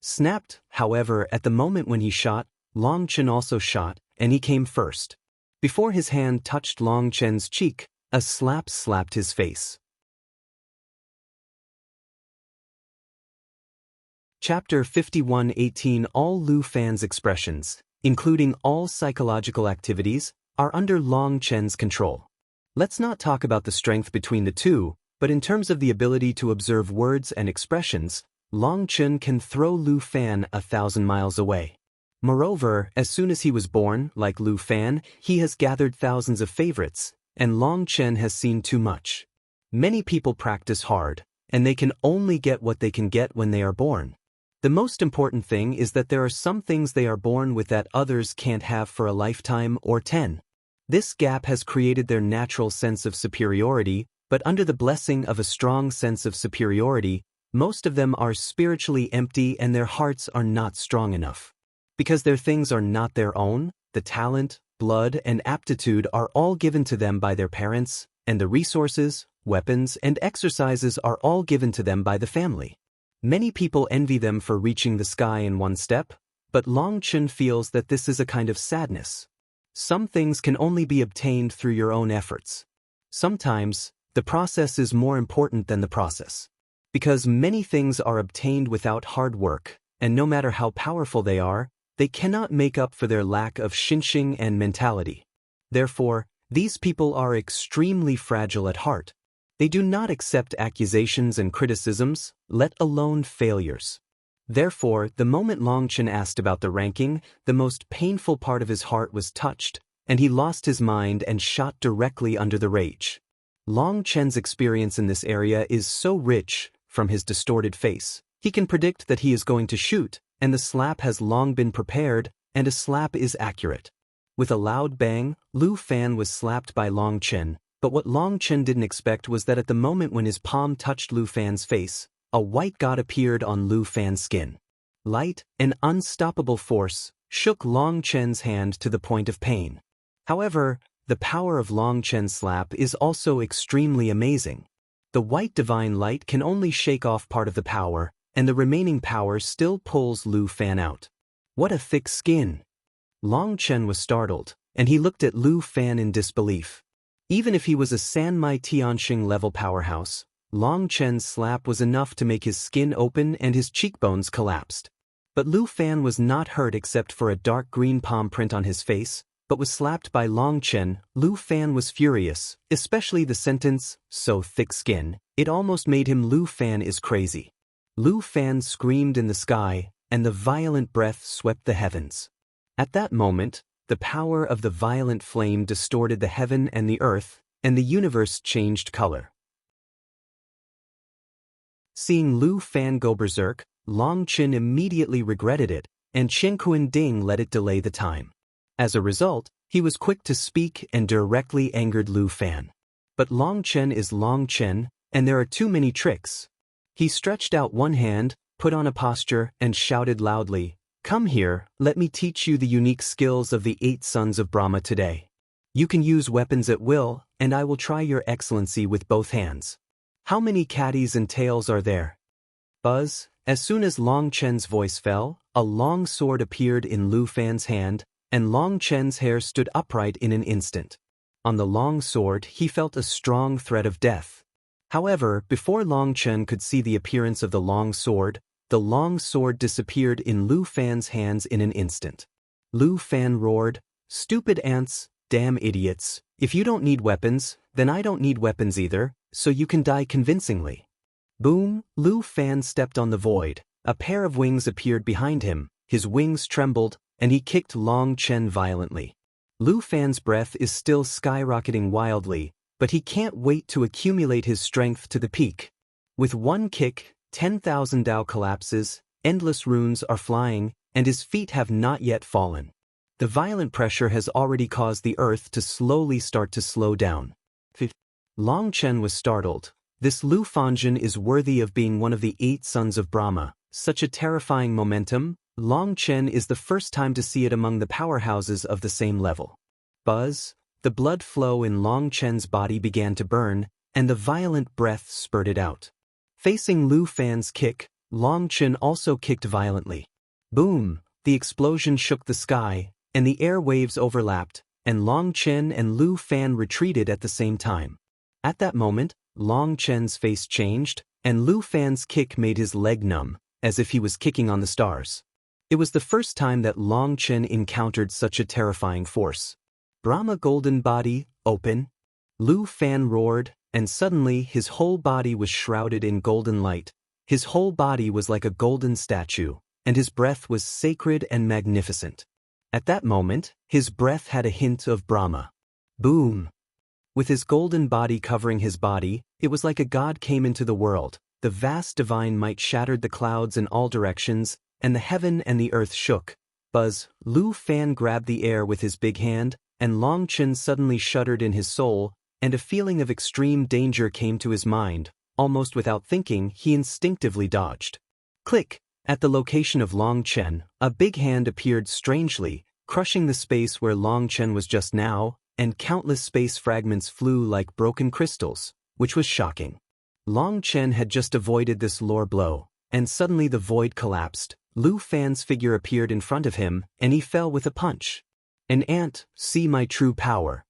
Snapped, however, at the moment when he shot, Long Chen also shot, and he came first. Before his hand touched Long Chen's cheek, a slap slapped his face. Chapter 51:18 All Lu Fan's expressions, including all psychological activities, are under Long Chen's control. Let's not talk about the strength between the two, but in terms of the ability to observe words and expressions, Long Chen can throw Lu Fan 1,000 miles away. Moreover, as soon as he was born, like Lu Fan, he has gathered thousands of favorites, and Long Chen has seen too much. Many people practice hard, and they can only get what they can get when they are born. The most important thing is that there are some things they are born with that others can't have for a lifetime or 10. This gap has created their natural sense of superiority, but under the blessing of a strong sense of superiority, most of them are spiritually empty and their hearts are not strong enough. Because their things are not their own, the talent, blood, and aptitude are all given to them by their parents, and the resources, weapons, and exercises are all given to them by the family. Many people envy them for reaching the sky in one step, but Long Chen feels that this is a kind of sadness. Some things can only be obtained through your own efforts. Sometimes, the process is more important than the process. Because many things are obtained without hard work, and no matter how powerful they are, they cannot make up for their lack of xinxing and mentality. Therefore, these people are extremely fragile at heart. They do not accept accusations and criticisms, let alone failures. Therefore, the moment Long Chen asked about the ranking, the most painful part of his heart was touched, and he lost his mind and shot directly under the rage. Long Chen's experience in this area is so rich, from his distorted face. He can predict that he is going to shoot, and the slap has long been prepared, and a slap is accurate. With a loud bang, Lu Fan was slapped by Long Chen, but what Long Chen didn't expect was that at the moment when his palm touched Lu Fan's face, a white god appeared on Lu Fan's skin. Light, an unstoppable force, shook Long Chen's hand to the point of pain. However, the power of Long Chen's slap is also extremely amazing. The white divine light can only shake off part of the power, and the remaining power still pulls Lu Fan out. What a thick skin! Long Chen was startled, and he looked at Lu Fan in disbelief. Even if he was a Sanmai Tianxing level powerhouse, Long Chen's slap was enough to make his skin open and his cheekbones collapsed. But Lu Fan was not hurt except for a dark green palm print on his face, but was slapped by Long Chen. Lu Fan was furious, especially the sentence, "so thick skin," it almost made him Lu Fan is crazy. Lu Fan screamed in the sky, and the violent breath swept the heavens. At that moment, the power of the violent flame distorted the heaven and the earth, and the universe changed color. Seeing Lu Fan go berserk, Long Chen immediately regretted it, and Chen Ding let it delay the time. As a result, he was quick to speak and directly angered Lu Fan. But Long Chen is Long Chen, and there are too many tricks. He stretched out one hand, put on a posture, and shouted loudly, "Come here, let me teach you the unique skills of the 8 sons of Brahma today. You can use weapons at will, and I will try your excellency with both hands. How many caddies and tails are there?" Buzz, as soon as Long Chen's voice fell, a long sword appeared in Lu Fan's hand, and Long Chen's hair stood upright in an instant. On the long sword he felt a strong threat of death. However, before Long Chen could see the appearance of the long sword disappeared in Lu Fan's hands in an instant. Lu Fan roared, "Stupid ants, damn idiots, if you don't need weapons, then I don't need weapons either, so you can die convincingly." Boom! Lu Fan stepped on the void, a pair of wings appeared behind him, his wings trembled, and he kicked Long Chen violently. Lu Fan's breath is still skyrocketing wildly, but he can't wait to accumulate his strength to the peak. With one kick, 10,000 Dao collapses, endless runes are flying, and his feet have not yet fallen. The violent pressure has already caused the earth to slowly start to slow down. Long Chen was startled. This Lu Fanjin is worthy of being one of the 8 sons of Brahma. Such a terrifying momentum. Long Chen is the first time to see it among the powerhouses of the same level. Buzz, the blood flow in Long Chen's body began to burn, and the violent breath spurted out. Facing Lu Fan's kick, Long Chen also kicked violently. Boom! The explosion shook the sky, and the air waves overlapped, and Long Chen and Lu Fan retreated at the same time. At that moment, Long Chen's face changed, and Lu Fan's kick made his leg numb, as if he was kicking on the stars. It was the first time that Long Chen encountered such a terrifying force. Brahma golden body, open. Lu Fan roared, and suddenly his whole body was shrouded in golden light. His whole body was like a golden statue, and his breath was sacred and magnificent. At that moment, his breath had a hint of Brahma. Boom! With his golden body covering his body, it was like a god came into the world. The vast divine might shattered the clouds in all directions, and the heaven and the earth shook. Buzz, Lu Fan grabbed the air with his big hand, and Long Chen suddenly shuddered in his soul, and a feeling of extreme danger came to his mind. Almost without thinking, he instinctively dodged. Click! At the location of Long Chen, a big hand appeared strangely, crushing the space where Long Chen was just now, and countless space fragments flew like broken crystals, which was shocking. Long Chen had just avoided this lore blow, and suddenly the void collapsed. Lu Fan's figure appeared in front of him, and he fell with a punch. An ant, see my true power.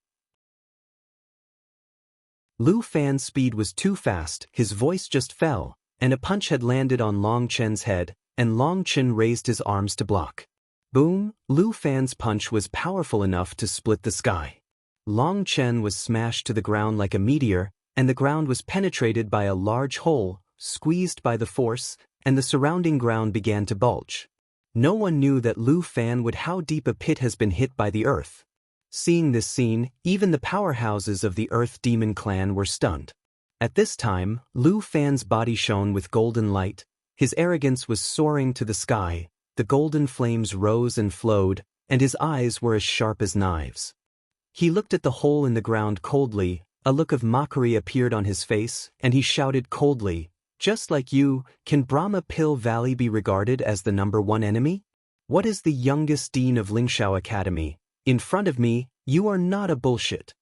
Lu Fan's speed was too fast, his voice just fell, and a punch had landed on Long Chen's head, and Long Chen raised his arms to block. Boom! Lu Fan's punch was powerful enough to split the sky. Long Chen was smashed to the ground like a meteor, and the ground was penetrated by a large hole, squeezed by the force, and the surrounding ground began to bulge. No one knew that Lu Fan would how deep a pit has been hit by the earth. Seeing this scene, even the powerhouses of the Earth Demon clan were stunned. At this time, Lu Fan's body shone with golden light, his arrogance was soaring to the sky, the golden flames rose and flowed, and his eyes were as sharp as knives. He looked at the hole in the ground coldly, a look of mockery appeared on his face, and he shouted coldly, "Just like you, can Brahma Pill Valley be regarded as the #1 enemy? What is the youngest dean of Lingshao Academy? In front of me, you are not a bullshit."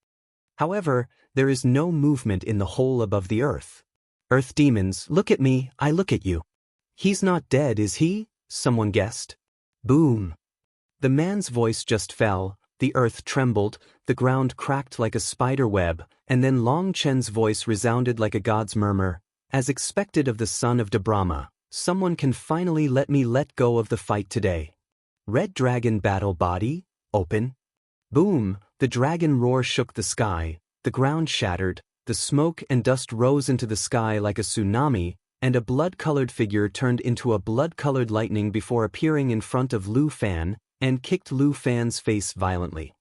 However, there is no movement in the hole above the earth. "Earth demons, look at me, I look at you. He's not dead, is he?" someone guessed. Boom! The man's voice just fell, the earth trembled, the ground cracked like a spider web, and then Long Chen's voice resounded like a god's murmur. "As expected of the son of Brahma, someone can finally let me let go of the fight today." Red Dragon Battle Body, open. Boom! The dragon roar shook the sky, the ground shattered, the smoke and dust rose into the sky like a tsunami, and a blood-colored figure turned into a blood-colored lightning before appearing in front of Lu Fan, and kicked Lu Fan's face violently.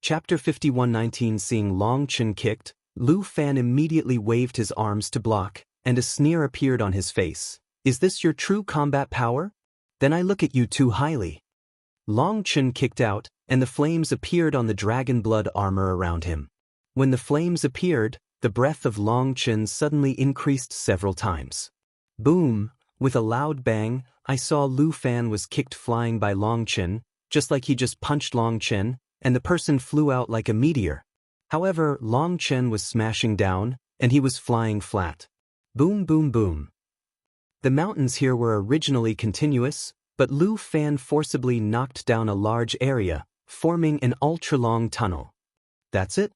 Chapter 51:19 Seeing Long Chen kicked, Lu Fan immediately waved his arms to block, and a sneer appeared on his face. "Is this your true combat power? Then I look at you too highly." Long Chen kicked out, and the flames appeared on the dragon blood armor around him. When the flames appeared, the breath of Long Chen suddenly increased several times. Boom! With a loud bang, I saw Lu Fan was kicked flying by Long Chen, just like he just punched Long Chen, and the person flew out like a meteor. However, Long Chen was smashing down, and he was flying flat. Boom boom boom. The mountains here were originally continuous, but Lu Fan forcibly knocked down a large area, forming an ultra-long tunnel. That's it.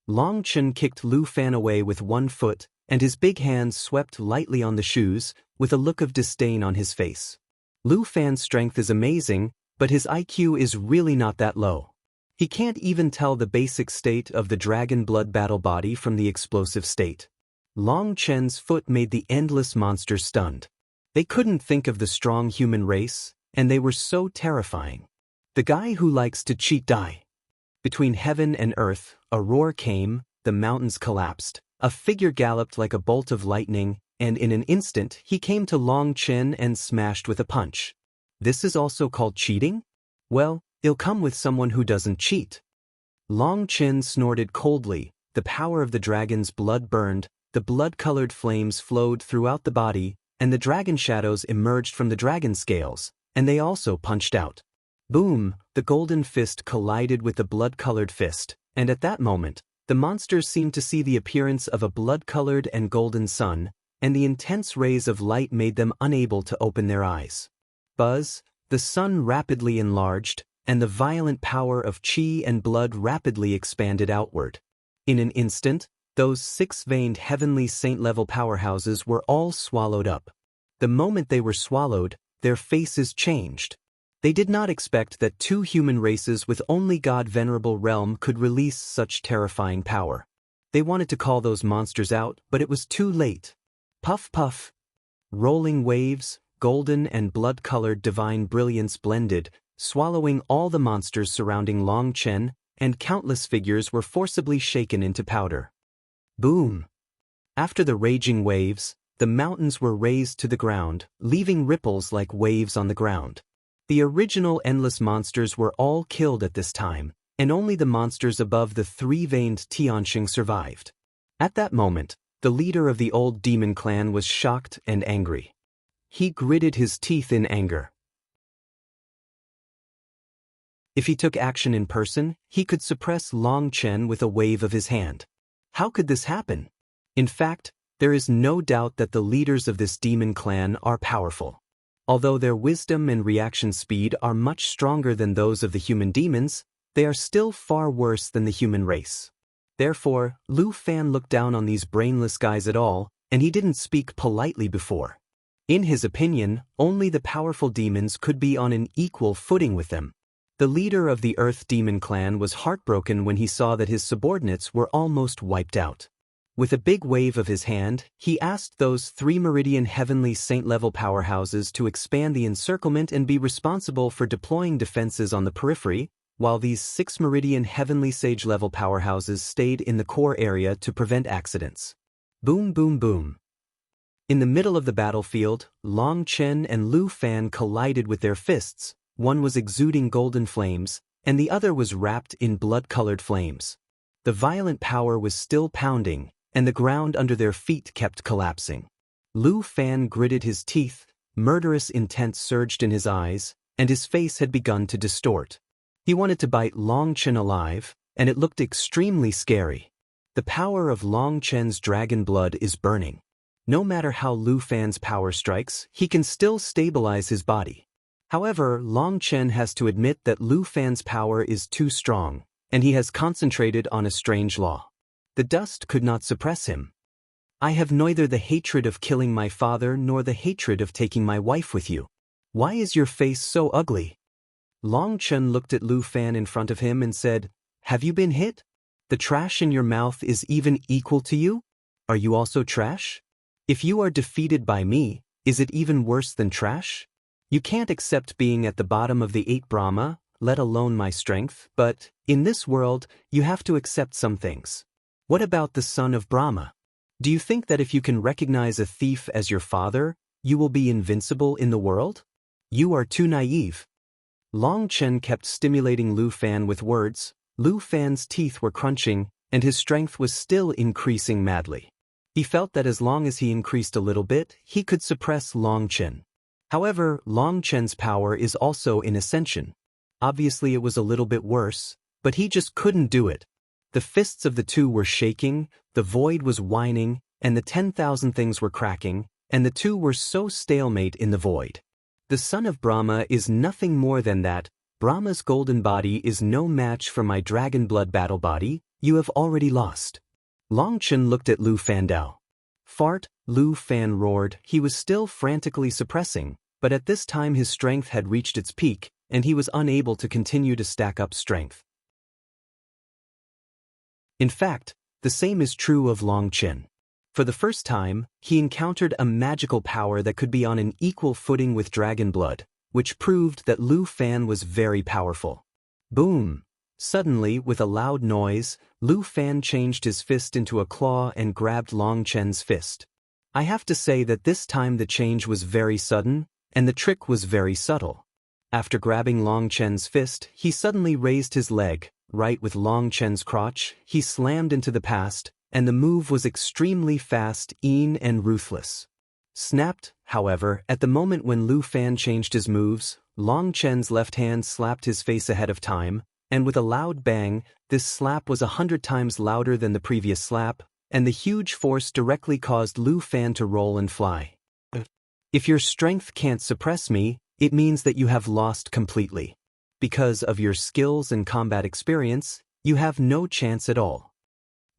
Long Chen kicked Lu Fan away with one foot, and his big hands swept lightly on the shoes, with a look of disdain on his face. Lu Fan's strength is amazing, but his IQ is really not that low. He can't even tell the basic state of the dragon blood battle body from the explosive state. Long Chen's foot made the endless monsters stunned. They couldn't think of the strong human race, and they were so terrifying. The guy who likes to cheat die. Between heaven and earth, a roar came, the mountains collapsed, a figure galloped like a bolt of lightning, and in an instant he came to Long Chen and smashed with a punch. This is also called cheating? Well, it'll come with someone who doesn't cheat. Long Chen snorted coldly, the power of the dragon's blood burned, the blood-colored flames flowed throughout the body, and the dragon shadows emerged from the dragon scales, and they also punched out. Boom! The golden fist collided with the blood-colored fist, and at that moment, the monsters seemed to see the appearance of a blood-colored and golden sun, and the intense rays of light made them unable to open their eyes. Buzz! The sun rapidly enlarged, and the violent power of qi and blood rapidly expanded outward. In an instant, those six-veined heavenly saint-level powerhouses were all swallowed up. The moment they were swallowed, their faces changed. They did not expect that two human races with only God-venerable realm could release such terrifying power. They wanted to call those monsters out, but it was too late. Puff puff. Rolling waves, golden and blood-colored divine brilliance blended, swallowing all the monsters surrounding Long Chen, and countless figures were forcibly shaken into powder. Boom! After the raging waves, the mountains were razed to the ground, leaving ripples like waves on the ground. The original endless monsters were all killed at this time, and only the monsters above the three-veined Tianxing survived. At that moment, the leader of the old demon clan was shocked and angry. He gritted his teeth in anger. If he took action in person, he could suppress Long Chen with a wave of his hand. How could this happen? In fact, there is no doubt that the leaders of this demon clan are powerful. Although their wisdom and reaction speed are much stronger than those of the human demons, they are still far worse than the human race. Therefore, Lu Fan looked down on these brainless guys at all, and he didn't speak politely before. In his opinion, only the powerful demons could be on an equal footing with them. The leader of the Earth Demon clan was heartbroken when he saw that his subordinates were almost wiped out. With a big wave of his hand, he asked those 3 Meridian Heavenly Saint-level powerhouses to expand the encirclement and be responsible for deploying defenses on the periphery, while these 6 Meridian Heavenly Sage-level powerhouses stayed in the core area to prevent accidents. Boom boom boom. In the middle of the battlefield, Long Chen and Lu Fan collided with their fists. One was exuding golden flames, and the other was wrapped in blood-colored flames. The violent power was still pounding, and the ground under their feet kept collapsing. Lu Fan gritted his teeth, murderous intent surged in his eyes, and his face had begun to distort. He wanted to bite Long Chen alive, and it looked extremely scary. The power of Long Chen's dragon blood is burning. No matter how Lu Fan's power strikes, he can still stabilize his body. However, Long Chen has to admit that Lu Fan's power is too strong, and he has concentrated on a strange law. The dust could not suppress him. I have neither the hatred of killing my father nor the hatred of taking my wife with you. Why is your face so ugly? Long Chen looked at Lu Fan in front of him and said, Have you been hit? The trash in your mouth is even equal to you? Are you also trash? If you are defeated by me, is it even worse than trash? You can't accept being at the bottom of the 8 Brahma, let alone my strength, but, in this world, you have to accept some things. What about the son of Brahma? Do you think that if you can recognize a thief as your father, you will be invincible in the world? You are too naive. Long Chen kept stimulating Lu Fan with words. Lu Fan's teeth were crunching, and his strength was still increasing madly. He felt that as long as he increased a little bit, he could suppress Long Chen. However, Long Chen's power is also in ascension. Obviously it was a little bit worse, but he just couldn't do it. The fists of the two were shaking, the void was whining, and the 10,000 things were cracking, and the two were so stalemate in the void. The son of Brahma is nothing more than that. Brahma's golden body is no match for my dragon blood battle body. You have already lost. Long Chen looked at Lu Fan Dao. Fart, Lu Fan roared. He was still frantically suppressing, but at this time his strength had reached its peak, and he was unable to continue to stack up strength. In fact, the same is true of Long Chen. For the first time, he encountered a magical power that could be on an equal footing with dragon blood, which proved that Lu Fan was very powerful. Boom! Suddenly, with a loud noise, Lu Fan changed his fist into a claw and grabbed Long Chen's fist. I have to say that this time the change was very sudden, and the trick was very subtle. After grabbing Long Chen's fist, he suddenly raised his leg. Right with Long Chen's crotch, he slammed into the past, and the move was extremely fast, and ruthless. Snapped, however, at the moment when Lu Fan changed his moves, Long Chen's left hand slapped his face ahead of time, and with a loud bang, this slap was 100 times louder than the previous slap, and the huge force directly caused Lu Fan to roll and fly. If your strength can't suppress me, it means that you have lost completely. Because of your skills and combat experience, you have no chance at all.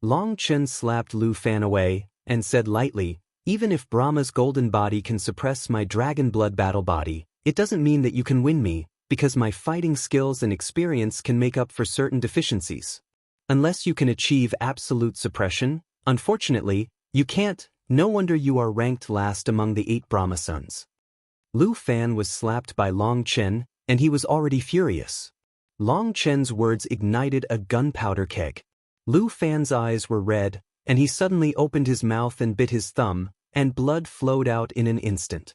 Long Chen slapped Lu Fan away, and said lightly, Even if Brahma's golden body can suppress my dragon blood battle body, it doesn't mean that you can win me, because my fighting skills and experience can make up for certain deficiencies. Unless you can achieve absolute suppression, unfortunately, you can't. No wonder you are ranked last among the 8 Brahma sons. Lu Fan was slapped by Long Chen, and he was already furious. Long Chen's words ignited a gunpowder keg. Lu Fan's eyes were red, and he suddenly opened his mouth and bit his thumb, and blood flowed out in an instant.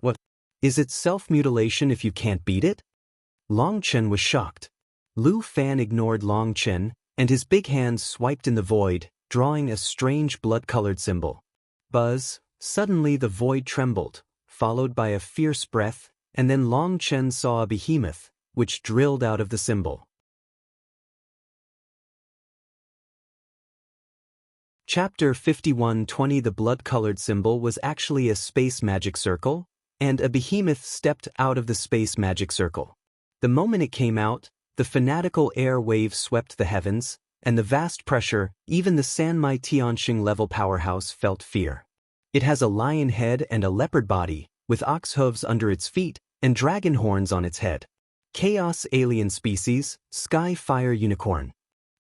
What? Is it self-mutilation if you can't beat it? Long Chen was shocked. Lu Fan ignored Long Chen, and his big hands swiped in the void, drawing a strange blood-colored symbol. Buzz! Suddenly the void trembled, followed by a fierce breath, and then Long Chen saw a behemoth, which drilled out of the symbol. Chapter 51:20 The blood-colored symbol was actually a space magic circle, and a behemoth stepped out of the space magic circle. The moment it came out, the fanatical air wave swept the heavens, and the vast pressure, even the Sanmai Tianxing level powerhouse felt fear. It has a lion head and a leopard body, with ox hooves under its feet and dragon horns on its head. Chaos alien species, Sky Fire Unicorn.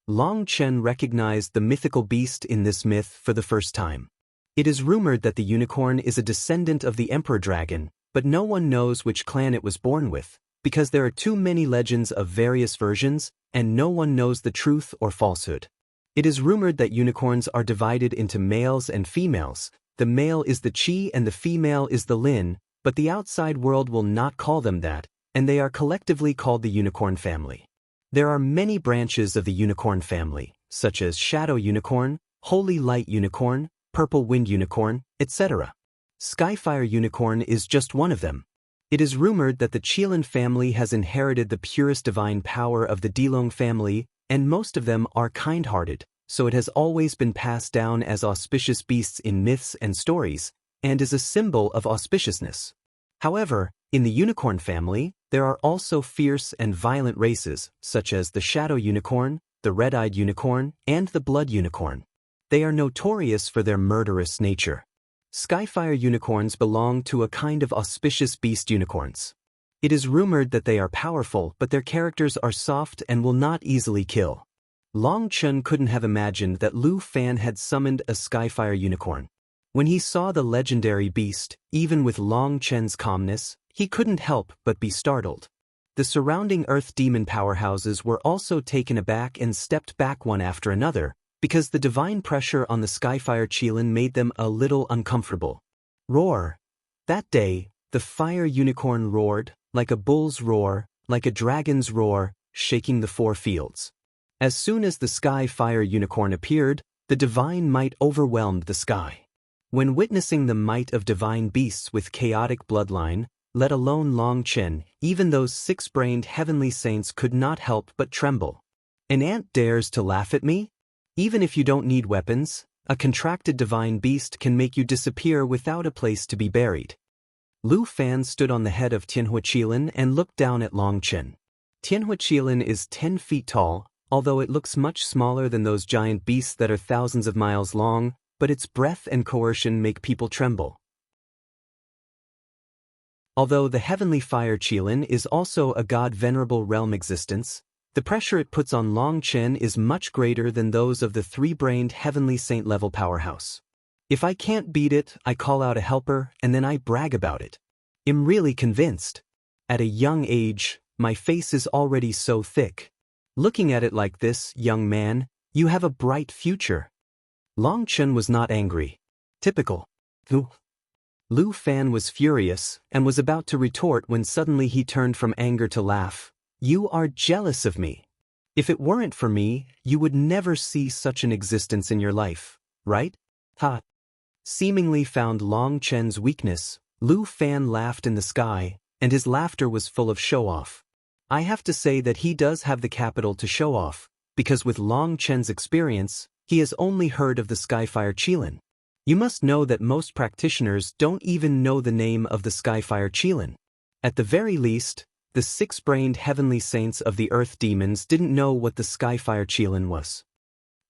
Long Chen recognized the mythical beast in this myth for the first time. It is rumored that the unicorn is a descendant of the emperor dragon, but no one knows which clan it was born with, because there are too many legends of various versions, and no one knows the truth or falsehood. It is rumored that unicorns are divided into males and females. The male is the Qi and the female is the Lin, but the outside world will not call them that, and they are collectively called the unicorn family. There are many branches of the unicorn family, such as Shadow Unicorn, Holy Light Unicorn, Purple Wind Unicorn, etc. Skyfire Unicorn is just one of them. It is rumored that the Qilin family has inherited the purest divine power of the Dilong family, and most of them are kind-hearted, so it has always been passed down as auspicious beasts in myths and stories, and is a symbol of auspiciousness. However, in the unicorn family, there are also fierce and violent races, such as the Shadow Unicorn, the Red-Eyed Unicorn, and the Blood Unicorn. They are notorious for their murderous nature. Skyfire unicorns belong to a kind of auspicious beast unicorns. It is rumored that they are powerful, but their characters are soft and will not easily kill. Long Chen couldn't have imagined that Lu Fan had summoned a Skyfire unicorn. When he saw the legendary beast, even with Long Chen's calmness, he couldn't help but be startled. The surrounding Earth demon powerhouses were also taken aback and stepped back one after another, because the divine pressure on the Skyfire Qilin made them a little uncomfortable. Roar. That day, the fire unicorn roared, like a bull's roar, like a dragon's roar, shaking the four fields. As soon as the Skyfire unicorn appeared, the divine might overwhelmed the sky. When witnessing the might of divine beasts with chaotic bloodline, let alone Long Chen, even those six-brained heavenly saints could not help but tremble. An ant dares to laugh at me? Even if you don't need weapons, a contracted divine beast can make you disappear without a place to be buried. Lu Fan stood on the head of Tianhua Qilin and looked down at Long Chen. Tianhua Qilin is 10 feet tall, although it looks much smaller than those giant beasts that are thousands of miles long, but its breath and coercion make people tremble. Although the heavenly fire Qilin is also a god-venerable realm existence, the pressure it puts on Long Chen is much greater than those of the three-brained heavenly saint-level powerhouse. If I can't beat it, I call out a helper and then I brag about it. I'm really convinced. At a young age, my face is already so thick. Looking at it like this, young man, you have a bright future. Long Chen was not angry. Typical. Lu Fan was furious and was about to retort when suddenly he turned from anger to laugh. You are jealous of me. If it weren't for me, you would never see such an existence in your life, right? Ha! Seemingly found Long Chen's weakness, Lu Fan laughed in the sky, and his laughter was full of show-off. I have to say that he does have the capital to show off, because with Long Chen's experience, he has only heard of the Skyfire Qilin. You must know that most practitioners don't even know the name of the Skyfire Qilin. At the very least, the six-brained heavenly saints of the earth demons didn't know what the Skyfire Qilin was.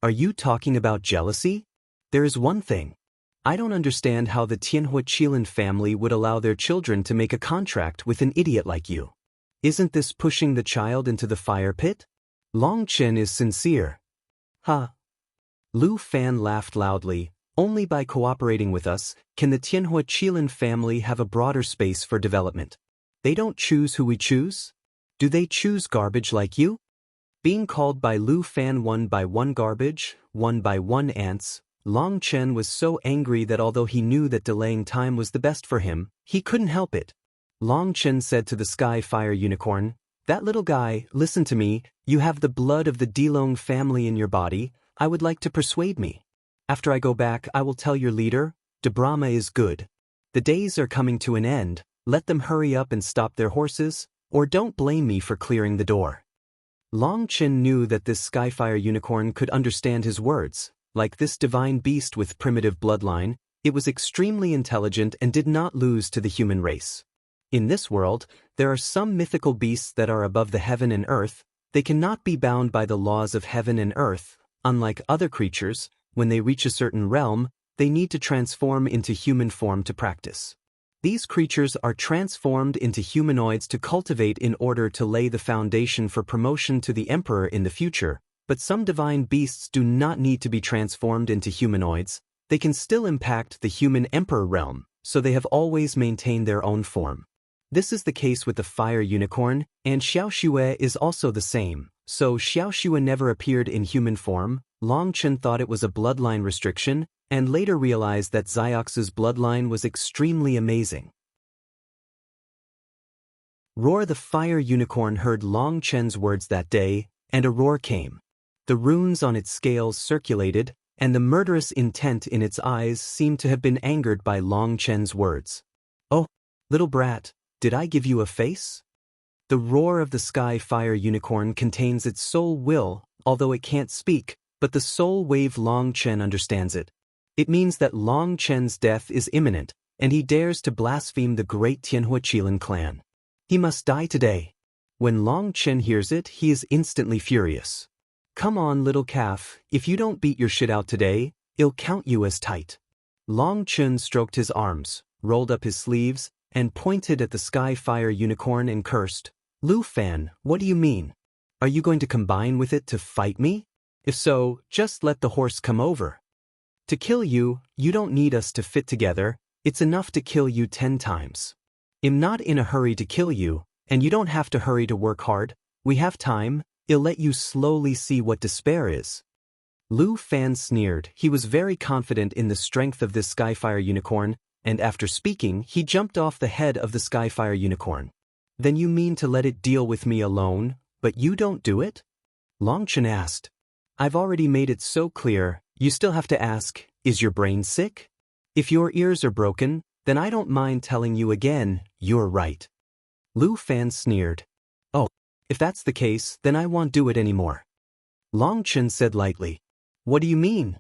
Are you talking about jealousy? There is one thing. I don't understand how the Tianhua Qilin family would allow their children to make a contract with an idiot like you. Isn't this pushing the child into the fire pit? Long Chen is sincere. Ha! Lu Fan laughed loudly. Only by cooperating with us can the Tianhua Qilin family have a broader space for development. They don't choose who we choose? Do they choose garbage like you? Being called by Lu Fan one by one garbage, one by one ants, Long Chen was so angry that although he knew that delaying time was the best for him, he couldn't help it. Long Chen said to the Sky Fire Unicorn, "That little guy, listen to me, you have the blood of the Dilong family in your body, I would like to persuade me. After I go back I will tell your leader, De Brahma is good. The days are coming to an end. Let them hurry up and stop their horses, or don't blame me for clearing the door." Long Chen knew that this Skyfire unicorn could understand his words. Like this divine beast with primitive bloodline, it was extremely intelligent and did not lose to the human race. In this world, there are some mythical beasts that are above the heaven and earth. They cannot be bound by the laws of heaven and earth. Unlike other creatures, when they reach a certain realm, they need to transform into human form to practice. These creatures are transformed into humanoids to cultivate in order to lay the foundation for promotion to the emperor in the future, but some divine beasts do not need to be transformed into humanoids. They can still impact the human emperor realm, so they have always maintained their own form. This is the case with the fire unicorn, and Xiaoxue is also the same. So Xiaoxue never appeared in human form. Long Chen thought it was a bloodline restriction, and later realized that Xiox's bloodline was extremely amazing. Roar the fire unicorn heard Long Chen's words that day, and a roar came. The runes on its scales circulated, and the murderous intent in its eyes seemed to have been angered by Long Chen's words. "Oh, little brat, did I give you a face?" The roar of the sky fire unicorn contains its soul will, although it can't speak, but the soul wave Long Chen understands it. It means that Long Chen's death is imminent, and he dares to blaspheme the great Tianhua Qilin clan. He must die today. When Long Chen hears it, he is instantly furious. "Come on, little calf, if you don't beat your shit out today, I'll count you as tight." Long Chen stroked his arms, rolled up his sleeves, and pointed at the sky fire unicorn and cursed. "Lu Fan, what do you mean? Are you going to combine with it to fight me? If so, just let the horse come over. To kill you, you don't need us to fit together, it's enough to kill you 10 times. I'm not in a hurry to kill you, and you don't have to hurry to work hard. We have time, I'll let you slowly see what despair is." Lu Fan sneered. He was very confident in the strength of this Skyfire unicorn, and after speaking, he jumped off the head of the Skyfire unicorn. "Then you mean to let it deal with me alone, but you don't do it?" Long Chen asked. "I've already made it so clear, you still have to ask, is your brain sick? If your ears are broken, then I don't mind telling you again, you're right." Lu Fan sneered. "Oh, if that's the case, then I won't do it anymore." Long Chen said lightly. "What do you mean?"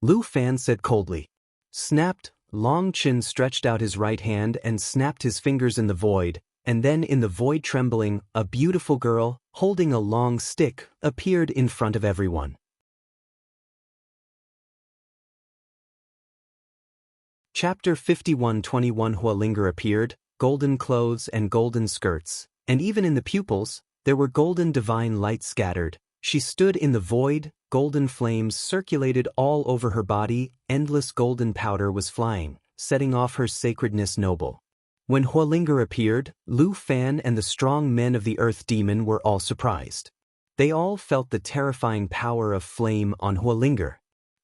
Lu Fan said coldly. Snapped. Long Chen stretched out his right hand and snapped his fingers in the void, and then in the void trembling, a beautiful girl, holding a long stick, appeared in front of everyone. Chapter 51:21 Huolinger appeared, golden clothes and golden skirts, and even in the pupils, there were golden divine lights scattered. She stood in the void, golden flames circulated all over her body, endless golden powder was flying, setting off her sacredness noble. When Huolinger appeared, Lu Fan and the strong men of the Earth Demon were all surprised. They all felt the terrifying power of flame on Huolinger.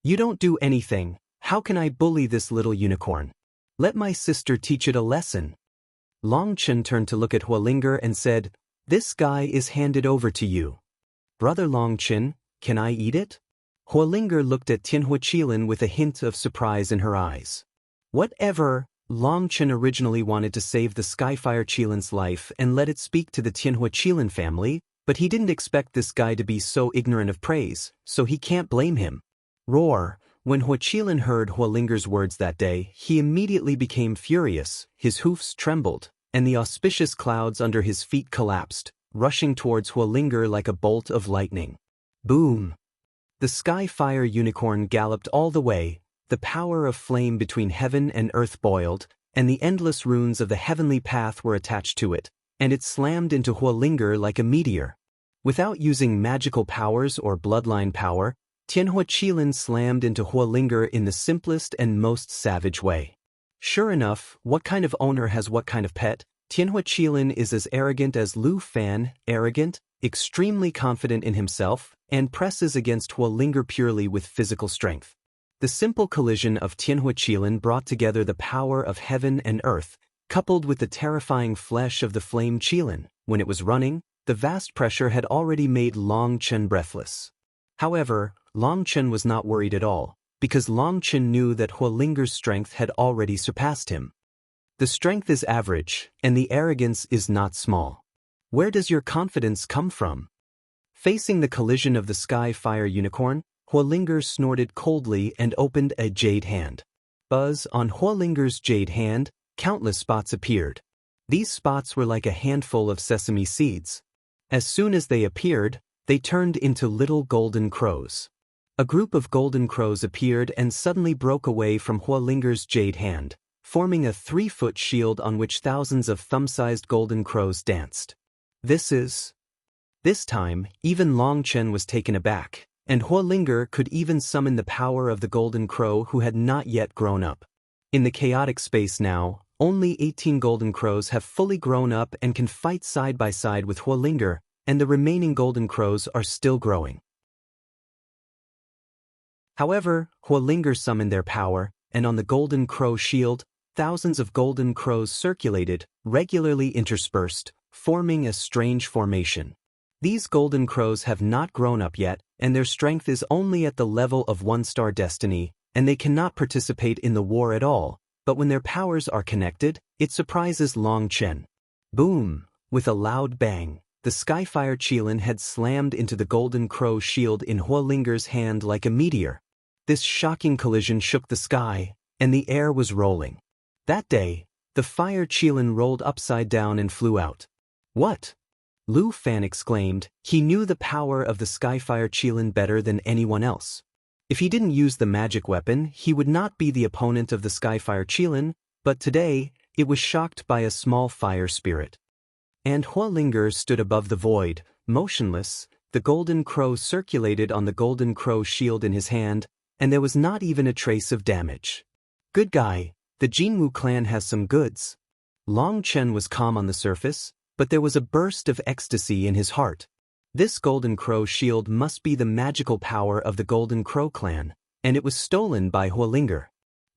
"You don't do anything, how can I bully this little unicorn? Let my sister teach it a lesson." Long Chen turned to look at Huolinger and said, "This guy is handed over to you. Brother Long Chen, can I eat it?" Huolinger looked at Tianhua Qilin with a hint of surprise in her eyes. Whatever, Long Chen originally wanted to save the Skyfire Qilin's life and let it speak to the Tianhua Qilin family, but he didn't expect this guy to be so ignorant of praise, so he can't blame him. Roar. When Hua Qilin heard Huolinger's words that day, he immediately became furious, his hoofs trembled, and the auspicious clouds under his feet collapsed, rushing towards Huolinger like a bolt of lightning. Boom! The Skyfire unicorn galloped all the way, the power of flame between heaven and earth boiled, and the endless runes of the heavenly path were attached to it, and it slammed into Huolinger like a meteor. Without using magical powers or bloodline power, Tianhua Qilin slammed into Huolinger in the simplest and most savage way. Sure enough, what kind of owner has what kind of pet? Tianhua Qilin is as arrogant as Lu Fan, arrogant, extremely confident in himself, and presses against Huolinger purely with physical strength. The simple collision of Tianhua Qilin brought together the power of heaven and earth, coupled with the terrifying flesh of the flame Qilin. When it was running, the vast pressure had already made Long Chen breathless. However, Long Chen was not worried at all, because Long Chen knew that Huolinger's strength had already surpassed him. The strength is average, and the arrogance is not small. Where does your confidence come from? Facing the collision of the Skyfire unicorn, Huolinger snorted coldly and opened a jade hand. Buzz on Huolinger's jade hand, countless spots appeared. These spots were like a handful of sesame seeds. As soon as they appeared, they turned into little golden crows. A group of golden crows appeared and suddenly broke away from Huolinger's jade hand, forming a 3-foot shield on which thousands of thumb-sized golden crows danced. This time, even Long Chen was taken aback, and Huolinger could even summon the power of the golden crow who had not yet grown up. In the chaotic space now, only 18 golden crows have fully grown up and can fight side by side with Huolinger, and the remaining golden crows are still growing. However, Huolinger summoned their power, and on the golden crow shield, thousands of golden crows circulated, regularly interspersed, forming a strange formation. These golden crows have not grown up yet, and their strength is only at the level of 1-star destiny, and they cannot participate in the war at all, but when their powers are connected, it surprises Long Chen. Boom! With a loud bang, the Skyfire Qilin had slammed into the golden crow shield in Huolinger's hand like a meteor. This shocking collision shook the sky, and the air was rolling. That day, the Fire Qilin rolled upside down and flew out. What? Lu Fan exclaimed. He knew the power of the Skyfire Qilin better than anyone else. If he didn't use the magic weapon, he would not be the opponent of the Skyfire Qilin, but today, it was shocked by a small fire spirit. And Huolinger stood above the void, motionless. The golden crow circulated on the golden crow shield in his hand, and there was not even a trace of damage. Good guy, the Jinwu clan has some goods. Long Chen was calm on the surface, but there was a burst of ecstasy in his heart. This golden crow shield must be the magical power of the golden crow clan, and it was stolen by Huolinger.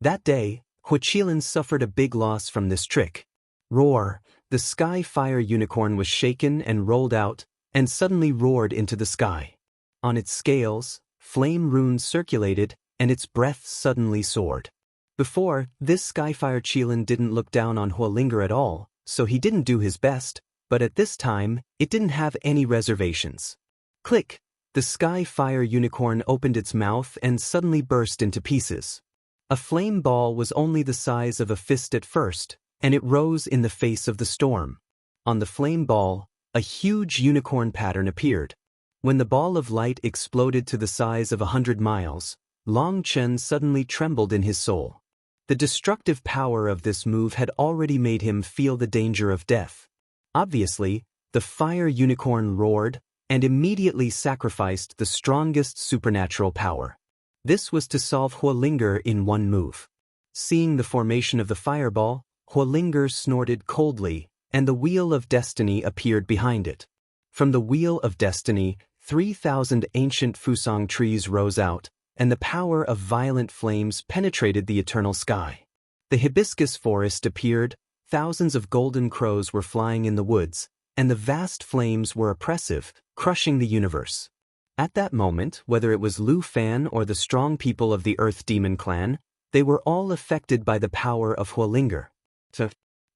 That day, Huoqilin suffered a big loss from this trick. Roar! The sky fire unicorn was shaken and rolled out, and suddenly roared into the sky. On its scales, flame runes circulated, and its breath suddenly soared. Before, this Skyfire Qilin didn't look down on Huolinger at all, so he didn't do his best, but at this time, it didn't have any reservations. Click! The Skyfire unicorn opened its mouth and suddenly burst into pieces. A flame ball was only the size of a fist at first, and it rose in the face of the storm. On the flame ball, a huge unicorn pattern appeared. When the ball of light exploded to the size of 100 miles, Long Chen suddenly trembled in his soul. The destructive power of this move had already made him feel the danger of death. Obviously, the fire unicorn roared and immediately sacrificed the strongest supernatural power. This was to solve Huolinger in one move. Seeing the formation of the fireball, Huolinger snorted coldly, and the Wheel of Destiny appeared behind it. From the Wheel of Destiny, 3,000 ancient Fusang trees rose out, and the power of violent flames penetrated the eternal sky. The hibiscus forest appeared, thousands of golden crows were flying in the woods, and the vast flames were oppressive, crushing the universe. At that moment, whether it was Lu Fan or the strong people of the Earth Demon clan, they were all affected by the power of Huolinger.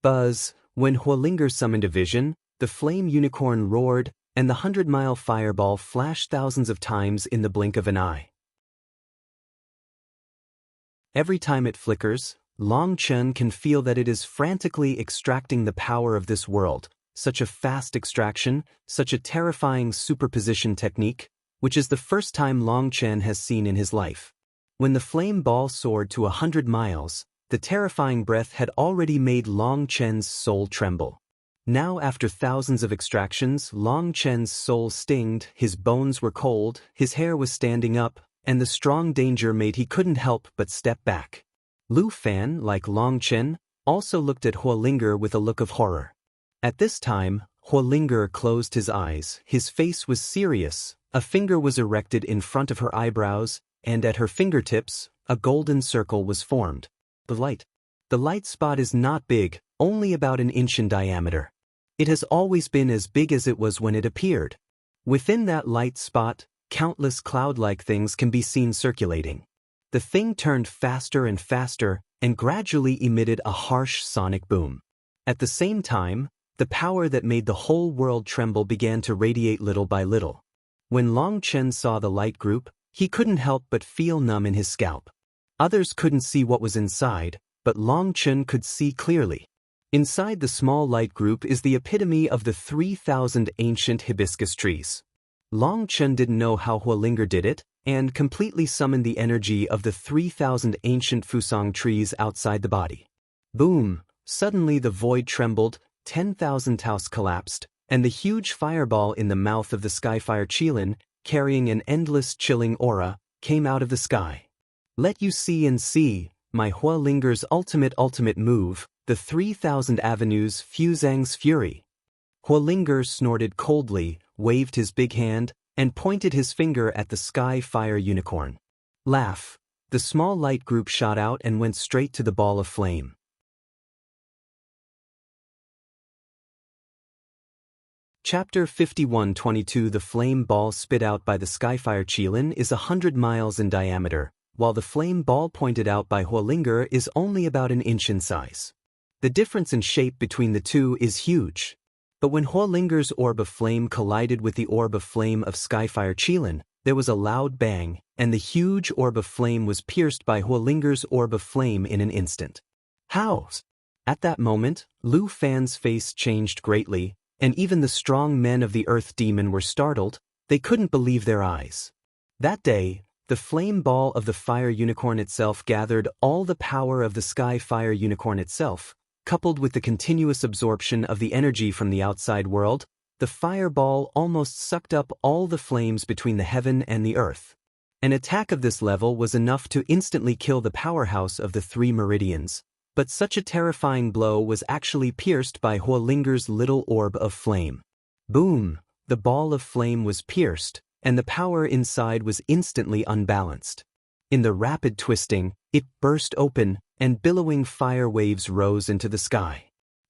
Buzz! When Huolinger summoned a vision, the flame unicorn roared, and the 100-mile fireball flashed thousands of times in the blink of an eye. Every time it flickers, Long Chen can feel that it is frantically extracting the power of this world. Such a fast extraction, such a terrifying superposition technique, which is the first time Long Chen has seen in his life. When the flame ball soared to 100 miles, the terrifying breath had already made Long Chen's soul tremble. Now after thousands of extractions, Long Chen's soul stinged, his bones were cold, his hair was standing up, and the strong danger made he couldn't help but step back. Lu Fan, like Long Chen, also looked at Huolinger with a look of horror. At this time, Huolinger closed his eyes, his face was serious, a finger was erected in front of her eyebrows, and at her fingertips, a golden circle was formed. The light spot is not big, only about an inch in diameter. It has always been as big as it was when it appeared. Within that light spot, countless cloud-like things can be seen circulating. The thing turned faster and faster, and gradually emitted a harsh sonic boom. At the same time, the power that made the whole world tremble began to radiate little by little. When Long Chen saw the light group, he couldn't help but feel numb in his scalp. Others couldn't see what was inside, but Long Chen could see clearly. Inside the small light group is the epitome of the 3,000 ancient hibiscus trees. Long Chen didn't know how Huolinger did it, and completely summoned the energy of the 3,000 ancient Fusang trees outside the body. Boom! Suddenly the void trembled, 10,000 Taos collapsed, and the huge fireball in the mouth of the Skyfire Qilin, carrying an endless chilling aura, came out of the sky. Let you see and see, my Hualinger's ultimate move, the 3,000 avenues Fusang's fury. Hualinger snorted coldly, waved his big hand, and pointed his finger at the Skyfire Unicorn. Laugh. The small light group shot out and went straight to the ball of flame. Chapter 51:22 The flame ball spit out by the Skyfire Qilin is 100 miles in diameter, while the flame ball pointed out by Hualinger is only about an inch in size. The difference in shape between the two is huge. But when Hualinger's orb of flame collided with the orb of flame of Skyfire Qilin, there was a loud bang, and the huge orb of flame was pierced by Hualinger's orb of flame in an instant. How? At that moment, Lu Fan's face changed greatly, and even the strong men of the Earth Demon were startled. They couldn't believe their eyes. That day, the flame ball of the Fire Unicorn itself gathered all the power of the Skyfire Unicorn itself, coupled with the continuous absorption of the energy from the outside world. The fireball almost sucked up all the flames between the heaven and the earth. An attack of this level was enough to instantly kill the powerhouse of the three meridians. But such a terrifying blow was actually pierced by Hualinger's little orb of flame. Boom! The ball of flame was pierced, and the power inside was instantly unbalanced. In the rapid twisting, it burst open, and billowing fire waves rose into the sky.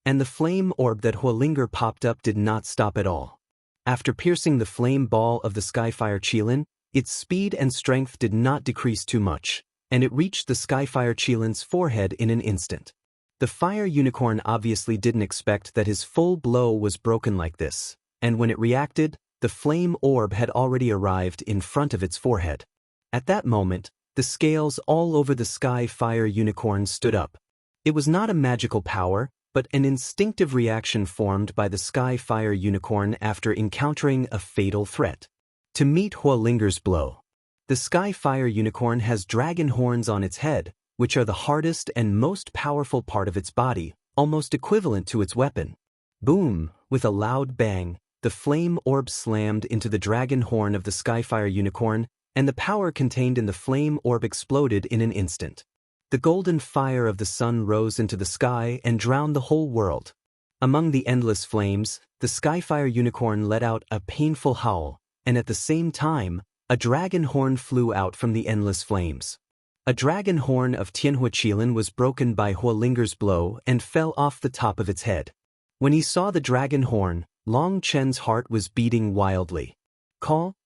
And the flame orb that Hualinger popped up did not stop at all. After piercing the flame ball of the Skyfire Qilin, its speed and strength did not decrease too much, and it reached the Skyfire Qilin's forehead in an instant. The Fire Unicorn obviously didn't expect that his full blow was broken like this, and when it reacted, the flame orb had already arrived in front of its forehead. At that moment, the scales all over the Skyfire Unicorn stood up. It was not a magical power, but an instinctive reaction formed by the Skyfire Unicorn after encountering a fatal threat. To meet Hualinger's blow. The Skyfire Unicorn has dragon horns on its head, which are the hardest and most powerful part of its body, almost equivalent to its weapon. Boom! With a loud bang, the flame orb slammed into the dragon horn of the Skyfire Unicorn, and the power contained in the flame orb exploded in an instant. The golden fire of the sun rose into the sky and drowned the whole world. Among the endless flames, the Skyfire Unicorn let out a painful howl, and at the same time, a dragon horn flew out from the endless flames. A dragon horn of Tianhua Qilin was broken by Hualinger's blow and fell off the top of its head. When he saw the dragon horn, Long Chen's heart was beating wildly.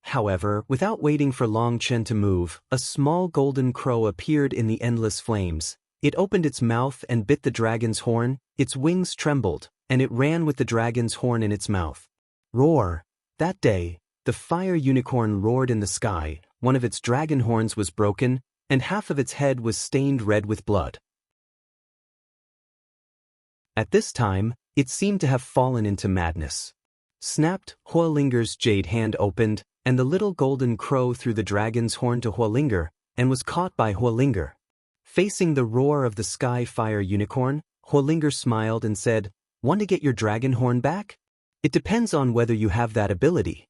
However, without waiting for Long Chen to move, a small golden crow appeared in the endless flames. It opened its mouth and bit the dragon's horn, its wings trembled, and it ran with the dragon's horn in its mouth. Roar! That day, the Fire Unicorn roared in the sky, one of its dragon horns was broken, and half of its head was stained red with blood. At this time, it seemed to have fallen into madness. Snapped, Hualinger's jade hand opened, and the little golden crow threw the dragon's horn to Hualinger, and was caught by Hualinger. Facing the roar of the Skyfire Unicorn, Hualinger smiled and said, "Want to get your dragon horn back? It depends on whether you have that ability."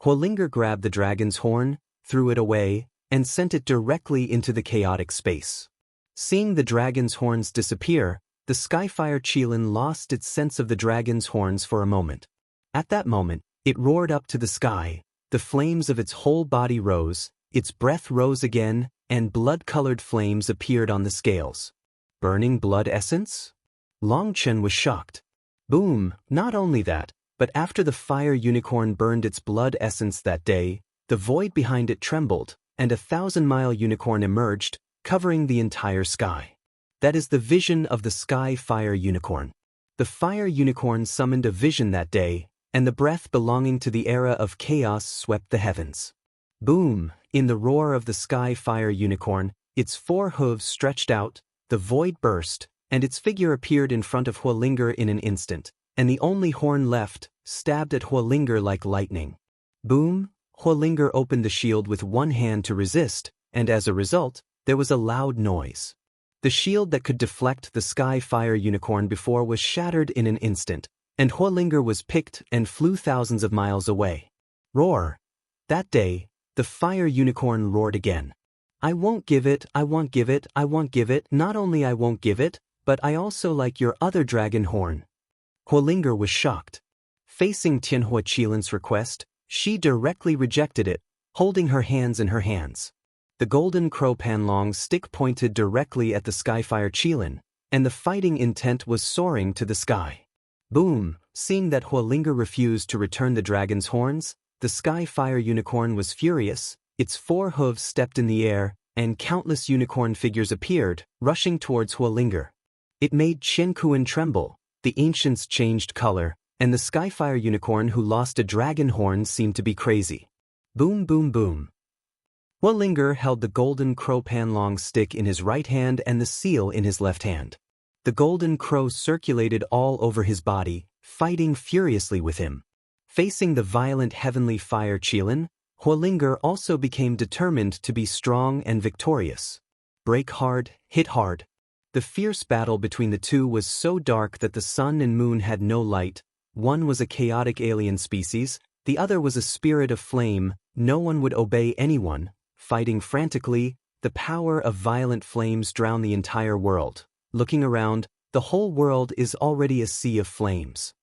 Hualinger grabbed the dragon's horn, threw it away, and sent it directly into the chaotic space. Seeing the dragon's horns disappear, the Skyfire Qilin lost its sense of the dragon's horns for a moment. At that moment, it roared up to the sky, the flames of its whole body rose, its breath rose again, and blood-colored flames appeared on the scales. Burning blood essence? Long Chen was shocked. Boom! Not only that, but after the Fire Unicorn burned its blood essence that day, the void behind it trembled, and a 1,000-mile unicorn emerged, covering the entire sky. That is the vision of the Skyfire Unicorn. The Fire Unicorn summoned a vision that day, and the breath belonging to the era of chaos swept the heavens. Boom! In the roar of the Skyfire Unicorn, its 4 hooves stretched out, the void burst, and its figure appeared in front of Hualinger in an instant, and the only horn left stabbed at Hualinger like lightning. Boom! Huolinger opened the shield with one hand to resist, and as a result, there was a loud noise. The shield that could deflect the sky fire unicorn before was shattered in an instant, and Huolinger was picked and flew thousands of miles away. Roar! That day, the fire unicorn roared again. I won't give it, I won't give it, I won't give it, not only I won't give it, but I also like your other dragon horn. Huolinger was shocked. Facing Tianhua Qilin's request, she directly rejected it, holding her hands in her hands. The golden crow Panlong's stick pointed directly at the Skyfire Qilin, and the fighting intent was soaring to the sky. Boom! Seeing that Huolinger refused to return the dragon's horns, the Skyfire unicorn was furious, its 4 hooves stepped in the air, and countless unicorn figures appeared, rushing towards Huolinger. It made Chen Kuan tremble, the ancients changed color, and the Skyfire unicorn who lost a dragon horn seemed to be crazy. Boom boom boom. Huolinger held the golden crow Panlong stick in his right hand and the seal in his left hand. The golden crow circulated all over his body, fighting furiously with him. Facing the violent heavenly fire Qilin, Huolinger also became determined to be strong and victorious. Break hard, hit hard. The fierce battle between the two was so dark that the sun and moon had no light. One was a chaotic alien species, the other was a spirit of flame. No one would obey anyone. Fighting frantically, the power of violent flames drowned the entire world. Looking around, the whole world is already a sea of flames.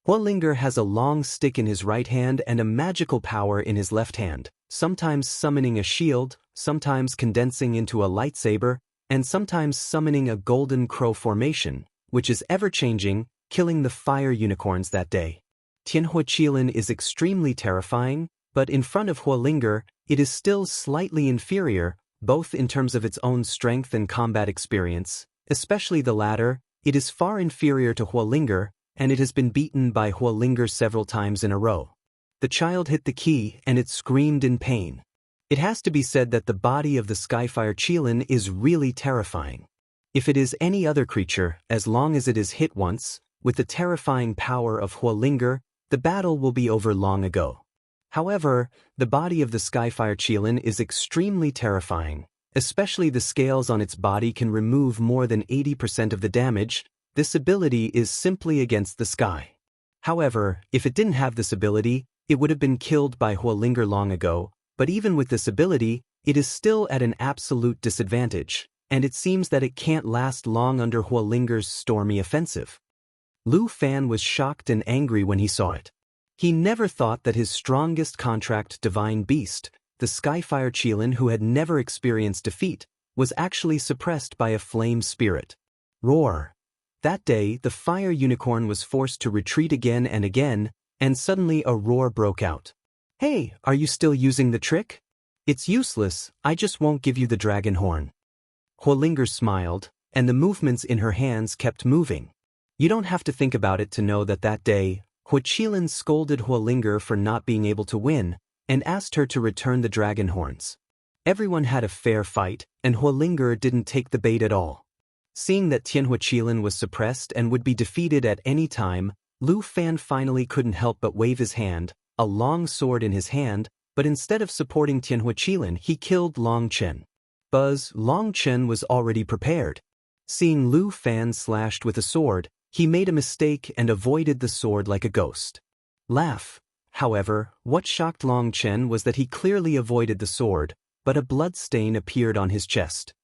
Huolinger has a long stick in his right hand and a magical power in his left hand, sometimes summoning a shield, sometimes condensing into a lightsaber, and sometimes summoning a golden crow formation, which is ever-changing, killing the fire unicorns that day. Tianhua Qilin is extremely terrifying, but in front of Huolinger, it is still slightly inferior, both in terms of its own strength and combat experience, especially the latter. It is far inferior to Huolinger, and it has been beaten by Huolinger several times in a row. The child hit the key and it screamed in pain. It has to be said that the body of the Skyfire Qilin is really terrifying. If it is any other creature, as long as it is hit once, with the terrifying power of Huolinger, the battle will be over long ago. However, the body of the Skyfire Qilin is extremely terrifying, especially the scales on its body can remove more than 80% of the damage. This ability is simply against the sky. However, if it didn't have this ability, it would have been killed by Huolinger long ago, but even with this ability, it is still at an absolute disadvantage, and it seems that it can't last long under Huolinger's stormy offensive. Lu Fan was shocked and angry when he saw it. He never thought that his strongest contract divine beast, the Skyfire Qilin who had never experienced defeat, was actually suppressed by a flame spirit. Roar! That day, the fire unicorn was forced to retreat again, and suddenly a roar broke out. Hey, are you still using the trick? It's useless, I just won't give you the dragon horn. Huolinger smiled, and the movements in her hands kept moving. You don't have to think about it to know that that day, Qilin scolded Huolinger for not being able to win, and asked her to return the dragon horns. Everyone had a fair fight, and Huolinger didn't take the bait at all. Seeing that Tianhua Qilin was suppressed and would be defeated at any time, Lu Fan finally couldn't help but wave his hand, a long sword in his hand, but instead of supporting Tianhua Qilin, he killed Long Chen. Buzz, Long Chen was already prepared. Seeing Lu Fan slashed with a sword, he made a mistake and avoided the sword like a ghost. Laugh. However, what shocked Long Chen was that he clearly avoided the sword, but a blood stain appeared on his chest.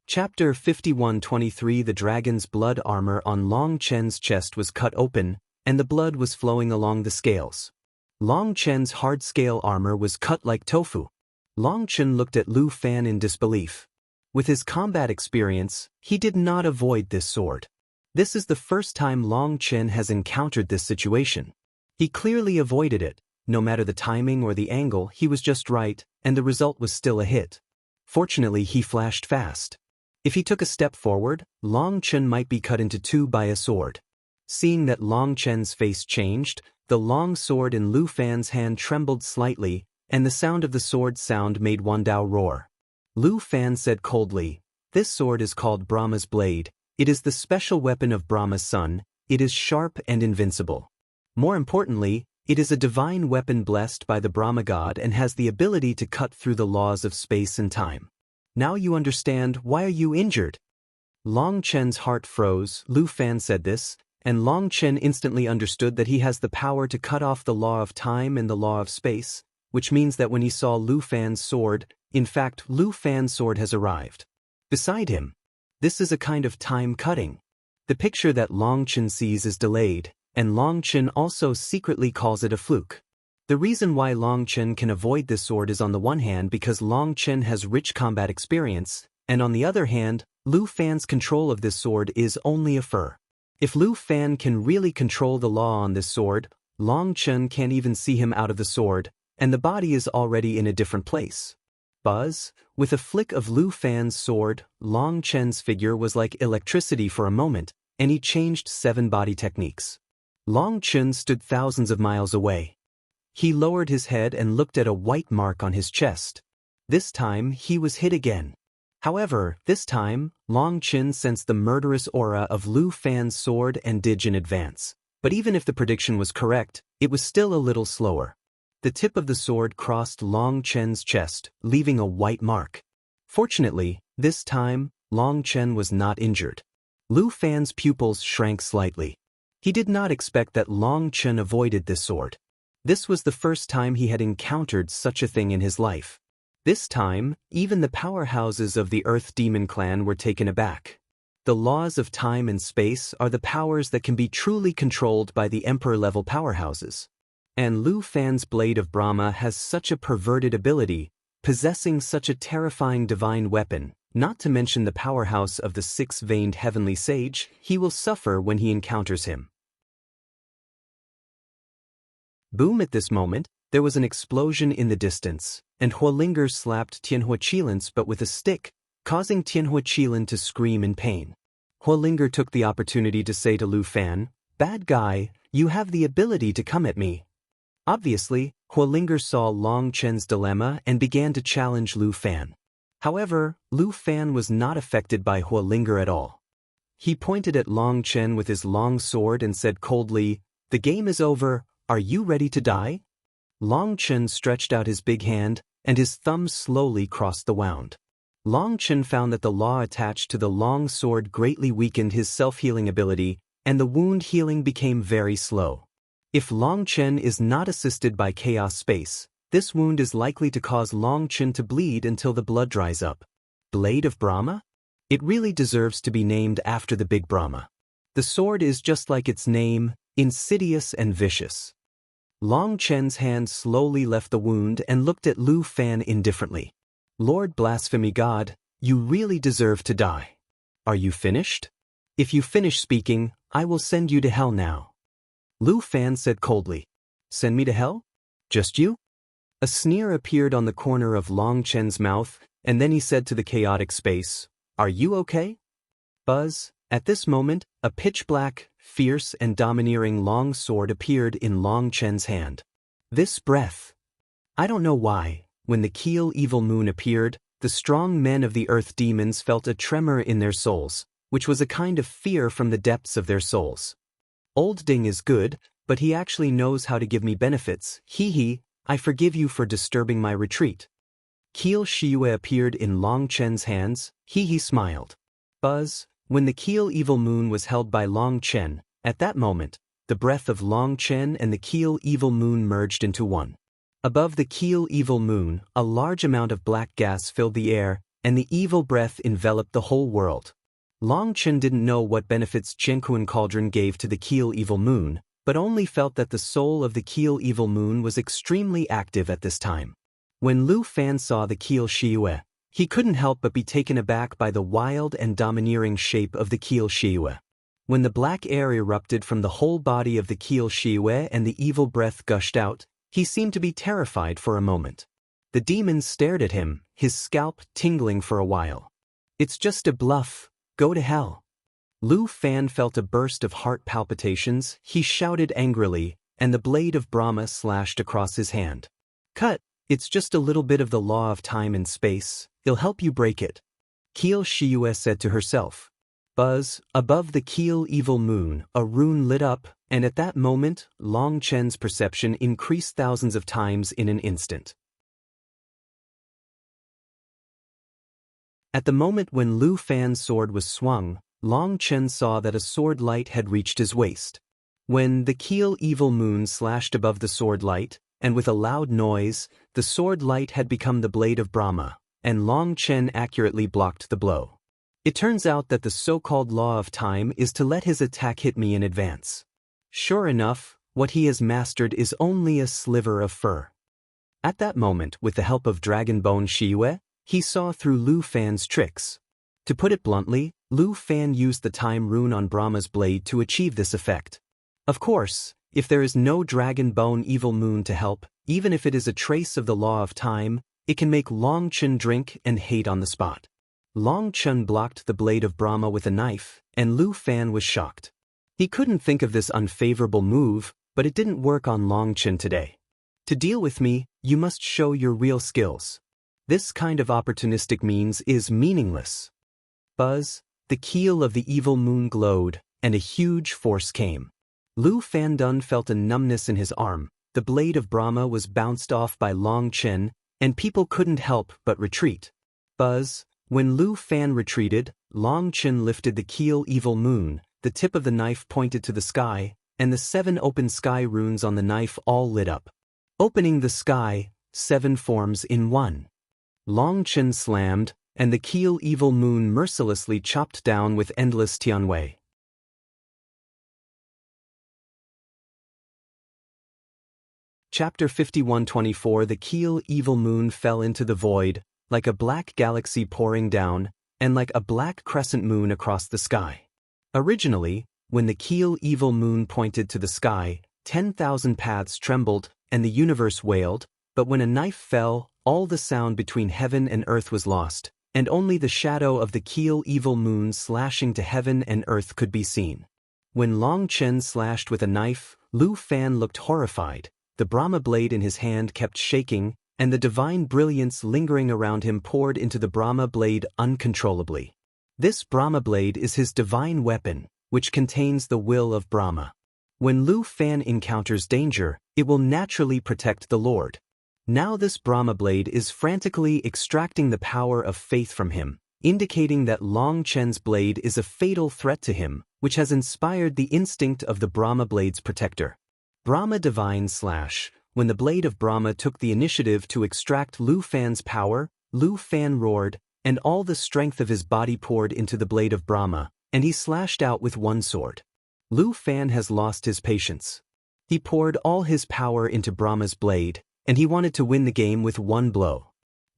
Chapter 51-23 The dragon's blood armor on Long Chen's chest was cut open, and the blood was flowing along the scales. Long Chen's hard scale armor was cut like tofu. Long Chen looked at Lu Fan in disbelief. With his combat experience, he did not avoid this sword. This is the first time Long Chen has encountered this situation. He clearly avoided it. No matter the timing or the angle, he was just right, and the result was still a hit. Fortunately, he flashed fast. If he took a step forward, Long Chen might be cut into two by a sword. Seeing that Long Chen's face changed, the long sword in Lu Fan's hand trembled slightly, and the sound of the sword sound made Wandao roar. Lu Fan said coldly, "This sword is called Brahma's blade. It is the special weapon of Brahma's son. It is sharp and invincible. More importantly, it is a divine weapon blessed by the Brahma god and has the ability to cut through the laws of space and time. Now you understand why are you injured? Long Chen's heart froze. Lu Fan said this, and Long Chen instantly understood that he has the power to cut off the law of time and the law of space, which means that when he saw Lu Fan's sword, in fact, Lu Fan's sword has arrived beside him. This is a kind of time cutting. The picture that Long Chen sees is delayed, and Long Chen also secretly calls it a fluke. The reason why Long Chen can avoid this sword is on the one hand because Long Chen has rich combat experience, and on the other hand, Lu Fan's control of this sword is only a fur. If Lu Fan can really control the law on this sword, Long Chen can't even see him out of the sword, and the body is already in a different place. Buzz, with a flick of Lu Fan's sword, Long Chen's figure was like electricity for a moment, and he changed 7 body techniques. Long Chen stood thousands of miles away. He lowered his head and looked at a white mark on his chest. This time, he was hit again. However, this time, Long Chen sensed the murderous aura of Lu Fan's sword and did in advance. But even if the prediction was correct, it was still a little slower. The tip of the sword crossed Long Chen's chest, leaving a white mark. Fortunately, this time, Long Chen was not injured. Lu Fan's pupils shrank slightly. He did not expect that Long Chen avoided this sword. This was the first time he had encountered such a thing in his life. This time, even the powerhouses of the Earth Demon clan were taken aback. The laws of time and space are the powers that can be truly controlled by the Emperor-level powerhouses. And Lu Fan's Blade of Brahma has such a perverted ability, possessing such a terrifying divine weapon, not to mention the powerhouse of the 6-veined heavenly sage. He will suffer when he encounters him. Boom! At this moment, there was an explosion in the distance, and Huolinger slapped Tianhua Qilin but with a stick, causing Tianhua Qilin to scream in pain. Huolinger took the opportunity to say to Lu Fan, "Bad guy, you have the ability to come at me." Obviously, Huolinger saw Long Chen's dilemma and began to challenge Lu Fan. However, Lu Fan was not affected by Huolinger at all. He pointed at Long Chen with his long sword and said coldly, "The game is over. Are you ready to die?" Long Chen stretched out his big hand, and his thumb slowly crossed the wound. Long Chen found that the law attached to the long sword greatly weakened his self-healing ability, and the wound healing became very slow. If Long Chen is not assisted by chaos space, this wound is likely to cause Long Chen to bleed until the blood dries up. Blade of Brahma? It really deserves to be named after the big Brahma. The sword is just like its name, insidious and vicious. Long Chen's hand slowly left the wound and looked at Lu Fan indifferently. "Lord Blasphemy God, you really deserve to die. Are you finished? If you finish speaking, I will send you to hell now." Lu Fan said coldly, "Send me to hell? Just you?" A sneer appeared on the corner of Long Chen's mouth, and then he said to the chaotic space, "Are you okay?" Buzz, at this moment, a pitch-black, fierce and domineering long sword appeared in Long Chen's hand. This breath. I don't know why, when the Keel Evil Moon appeared, the strong men of the Earth Demons felt a tremor in their souls, which was a kind of fear from the depths of their souls. Old Ding is good, but he actually knows how to give me benefits. Hee, I forgive you for disturbing my retreat. Keel Shiyue appeared in Long Chen's hands. He smiled. Buzz, when the Keel Evil Moon was held by Long Chen, at that moment, the breath of Long Chen and the Keel Evil Moon merged into one. Above the Keel Evil Moon, a large amount of black gas filled the air, and the evil breath enveloped the whole world. Long Chen didn't know what benefits Chenkuan Cauldron gave to the Keel Evil Moon, but only felt that the soul of the Keel Evil Moon was extremely active at this time. When Lu Fan saw the Keel Shiyue, he couldn't help but be taken aback by the wild and domineering shape of the Keel Shiyue. When the black air erupted from the whole body of the Keel Shiyue and the evil breath gushed out, he seemed to be terrified for a moment. The demon stared at him, his scalp tingling for a while. "It's just a bluff. Go to hell." Lu Fan felt a burst of heart palpitations. He shouted angrily, and the blade of Brahma slashed across his hand. "Cut! It's just a little bit of the law of time and space. It'll help you break it," Keel Shiyue said to herself. Buzz, above the Keel evil moon, a rune lit up, and at that moment, Long Chen's perception increased thousands of times in an instant. At the moment when Lu Fan's sword was swung, Long Chen saw that a sword light had reached his waist. When the Keel evil moon slashed above the sword light, and with a loud noise, the sword light had become the blade of Brahma, and Long Chen accurately blocked the blow. It turns out that the so-called law of time is to let his attack hit me in advance. Sure enough, what he has mastered is only a sliver of fur. At that moment, with the help of Dragon Bone Shiyue, he saw through Lu Fan's tricks. To put it bluntly, Lu Fan used the time rune on Brahma's blade to achieve this effect. Of course, if there is no Dragon Bone evil moon to help, even if it is a trace of the law of time, it can make Long Chen drink and hate on the spot. Long Chen blocked the blade of Brahma with a knife, and Lu Fan was shocked. He couldn't think of this unfavorable move, but it didn't work on Long Chen today. To deal with me, you must show your real skills. This kind of opportunistic means is meaningless. Buzz, the keel of the evil moon glowed, and a huge force came. Lu Fandun felt a numbness in his arm, the blade of Brahma was bounced off by Long Chen, and people couldn't help but retreat. Buzz, when Lu Fan retreated, Long Chen lifted the keel evil moon, the tip of the knife pointed to the sky, and the 7 open sky runes on the knife all lit up. Opening the sky, 7 forms in 1. Long Chen slammed, and the keel evil moon mercilessly chopped down with endless Tianwei. Chapter 51-24 The keel evil moon fell into the void, like a black galaxy pouring down, and like a black crescent moon across the sky. Originally, when the keel evil moon pointed to the sky, 10,000 paths trembled, and the universe wailed, but when a knife fell, all the sound between heaven and earth was lost, and only the shadow of the keel evil moon slashing to heaven and earth could be seen. When Long Chen slashed with a knife, Lu Fan looked horrified. The Brahma blade in his hand kept shaking, and the divine brilliance lingering around him poured into the Brahma blade uncontrollably. This Brahma blade is his divine weapon, which contains the will of Brahma. When Lu Fan encounters danger, it will naturally protect the Lord. Now this Brahma blade is frantically extracting the power of faith from him, indicating that Long Chen's blade is a fatal threat to him, which has inspired the instinct of the Brahma blade's protector. Brahma Divine Slash. When the blade of Brahma took the initiative to extract Lu Fan's power, Lu Fan roared, and all the strength of his body poured into the blade of Brahma, and he slashed out with one sword. Lu Fan has lost his patience. He poured all his power into Brahma's blade, and he wanted to win the game with one blow.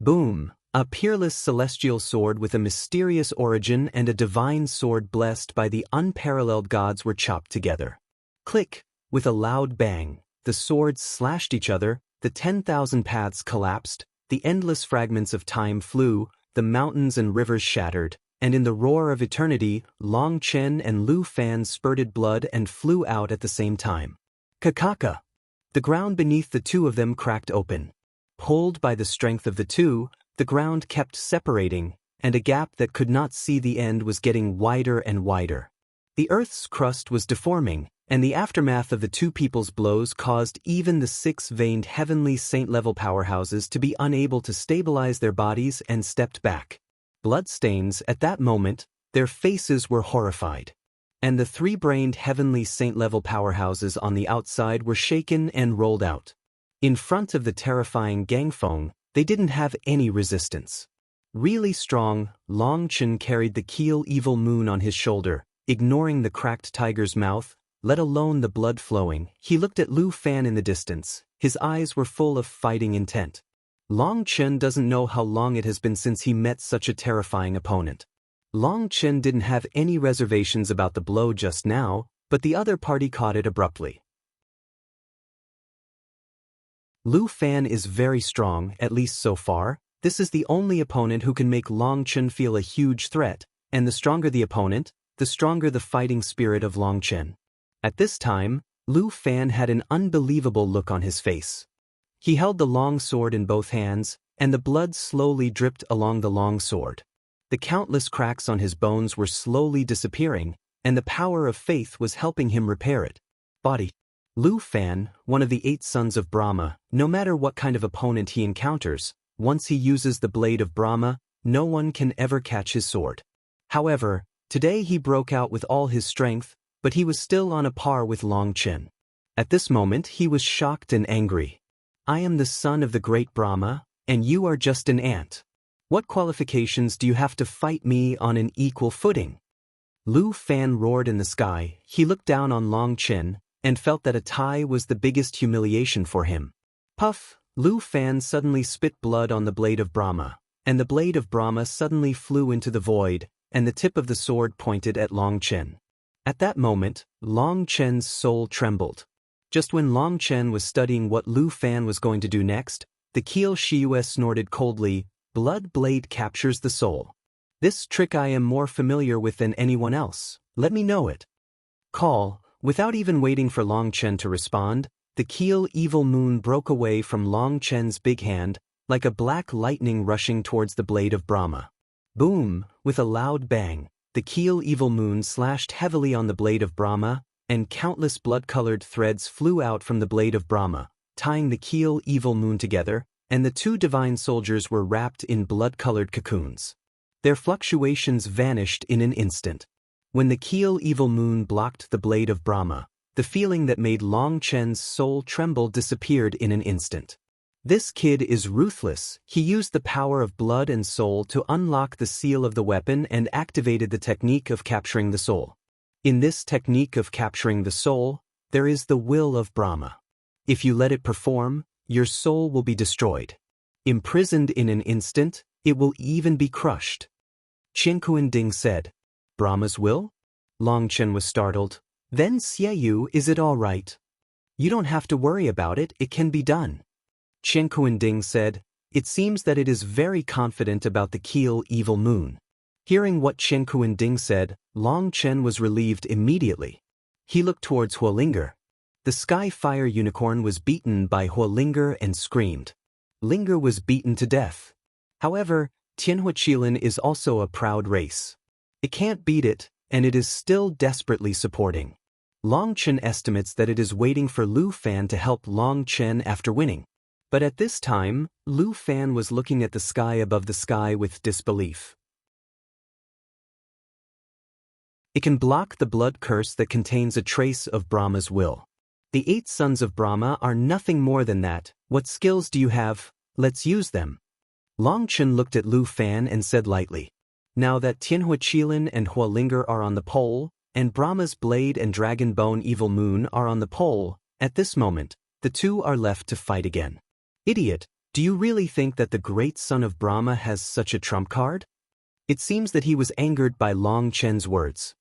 Boom! A peerless celestial sword with a mysterious origin and a divine sword blessed by the unparalleled gods were chopped together. Click! With a loud bang, the swords slashed each other, the 10,000 paths collapsed, the endless fragments of time flew, the mountains and rivers shattered, and in the roar of eternity, Long Chen and Lu Fan spurted blood and flew out at the same time. Kakaka! The ground beneath the two of them cracked open. Pulled by the strength of the two, the ground kept separating, and a gap that could not see the end was getting wider and wider. The earth's crust was deforming, and the aftermath of the two people's blows caused even the 6-veined heavenly saint-level powerhouses to be unable to stabilize their bodies and stepped back. Bloodstains at that moment, their faces were horrified. And the 3-brained heavenly saint-level powerhouses on the outside were shaken and rolled out. In front of the terrifying Gangfeng, they didn't have any resistance. Really strong, Long Chen carried the keel evil moon on his shoulder, ignoring the cracked tiger's mouth, let alone the blood flowing. He looked at Lu Fan in the distance. His eyes were full of fighting intent. Long Chen doesn't know how long it has been since he met such a terrifying opponent. Long Chen didn't have any reservations about the blow just now, but the other party caught it abruptly. Lu Fan is very strong, at least so far. This is the only opponent who can make Long Chen feel a huge threat, and the stronger the opponent, the stronger the fighting spirit of Long Chen. At this time, Lu Fan had an unbelievable look on his face. He held the long sword in both hands, and the blood slowly dripped along the long sword. The countless cracks on his bones were slowly disappearing, and the power of faith was helping him repair it. Body. Lu Fan, one of the 8 sons of Brahma, no matter what kind of opponent he encounters, once he uses the blade of Brahma, no one can ever catch his sword. However, today he broke out with all his strength, but he was still on a par with Long Chen. At this moment he was shocked and angry. I am the son of the great Brahma, and you are just an ant. What qualifications do you have to fight me on an equal footing? Lu Fan roared in the sky. He looked down on Long Chen, and felt that a tie was the biggest humiliation for him. Puff! Lu Fan suddenly spit blood on the blade of Brahma, and the blade of Brahma suddenly flew into the void, and the tip of the sword pointed at Long Chen. At that moment, Long Chen's soul trembled. Just when Long Chen was studying what Lu Fan was going to do next, the Keel Shiyue snorted coldly, "Blood blade captures the soul. This trick I am more familiar with than anyone else. Let me know it." Call. Without even waiting for Long Chen to respond, the Keel Evil Moon broke away from Long Chen's big hand, like a black lightning rushing towards the blade of Brahma. Boom! With a loud bang, the Keel Evil Moon slashed heavily on the blade of Brahma, and countless blood-colored threads flew out from the blade of Brahma, tying the Keel Evil Moon together, and the 2 divine soldiers were wrapped in blood-colored cocoons. Their fluctuations vanished in an instant. When the Keel Evil Moon blocked the blade of Brahma, the feeling that made Long Chen's soul tremble disappeared in an instant. This kid is ruthless. He used the power of blood and soul to unlock the seal of the weapon and activated the technique of capturing the soul. In this technique of capturing the soul, there is the will of Brahma. If you let it perform, your soul will be destroyed. Imprisoned in an instant, it will even be crushed. Qian Ding said, "Brahma's will?" Long Chen was startled. "Then Xie, is it all right? You don't have to worry about it, it can be done." Qian Ding said, "It seems that it is very confident about the Keel Evil Moon." Hearing what Qian Ding said, Long Chen was relieved immediately. He looked towards Huolinger. The Sky Fire Unicorn was beaten by Huolinger and screamed. Linger was beaten to death. However, Tianhuaqilin is also a proud race. It can't beat it, and it is still desperately supporting. Long Chen estimates that it is waiting for Lu Fan to help Long Chen after winning. But at this time, Lu Fan was looking at the sky above the sky with disbelief. It can block the blood curse that contains a trace of Brahma's will. The 8 sons of Brahma are nothing more than that. What skills do you have? Let's use them. Long Chen looked at Lu Fan and said lightly, "Now that Tianhuaqilin and Huolinger are on the pole, and Brahma's blade and dragon bone evil moon are on the pole, at this moment, the 2 are left to fight again." Idiot, do you really think that the great son of Brahma has such a trump card? It seems that he was angered by Long Chen's words.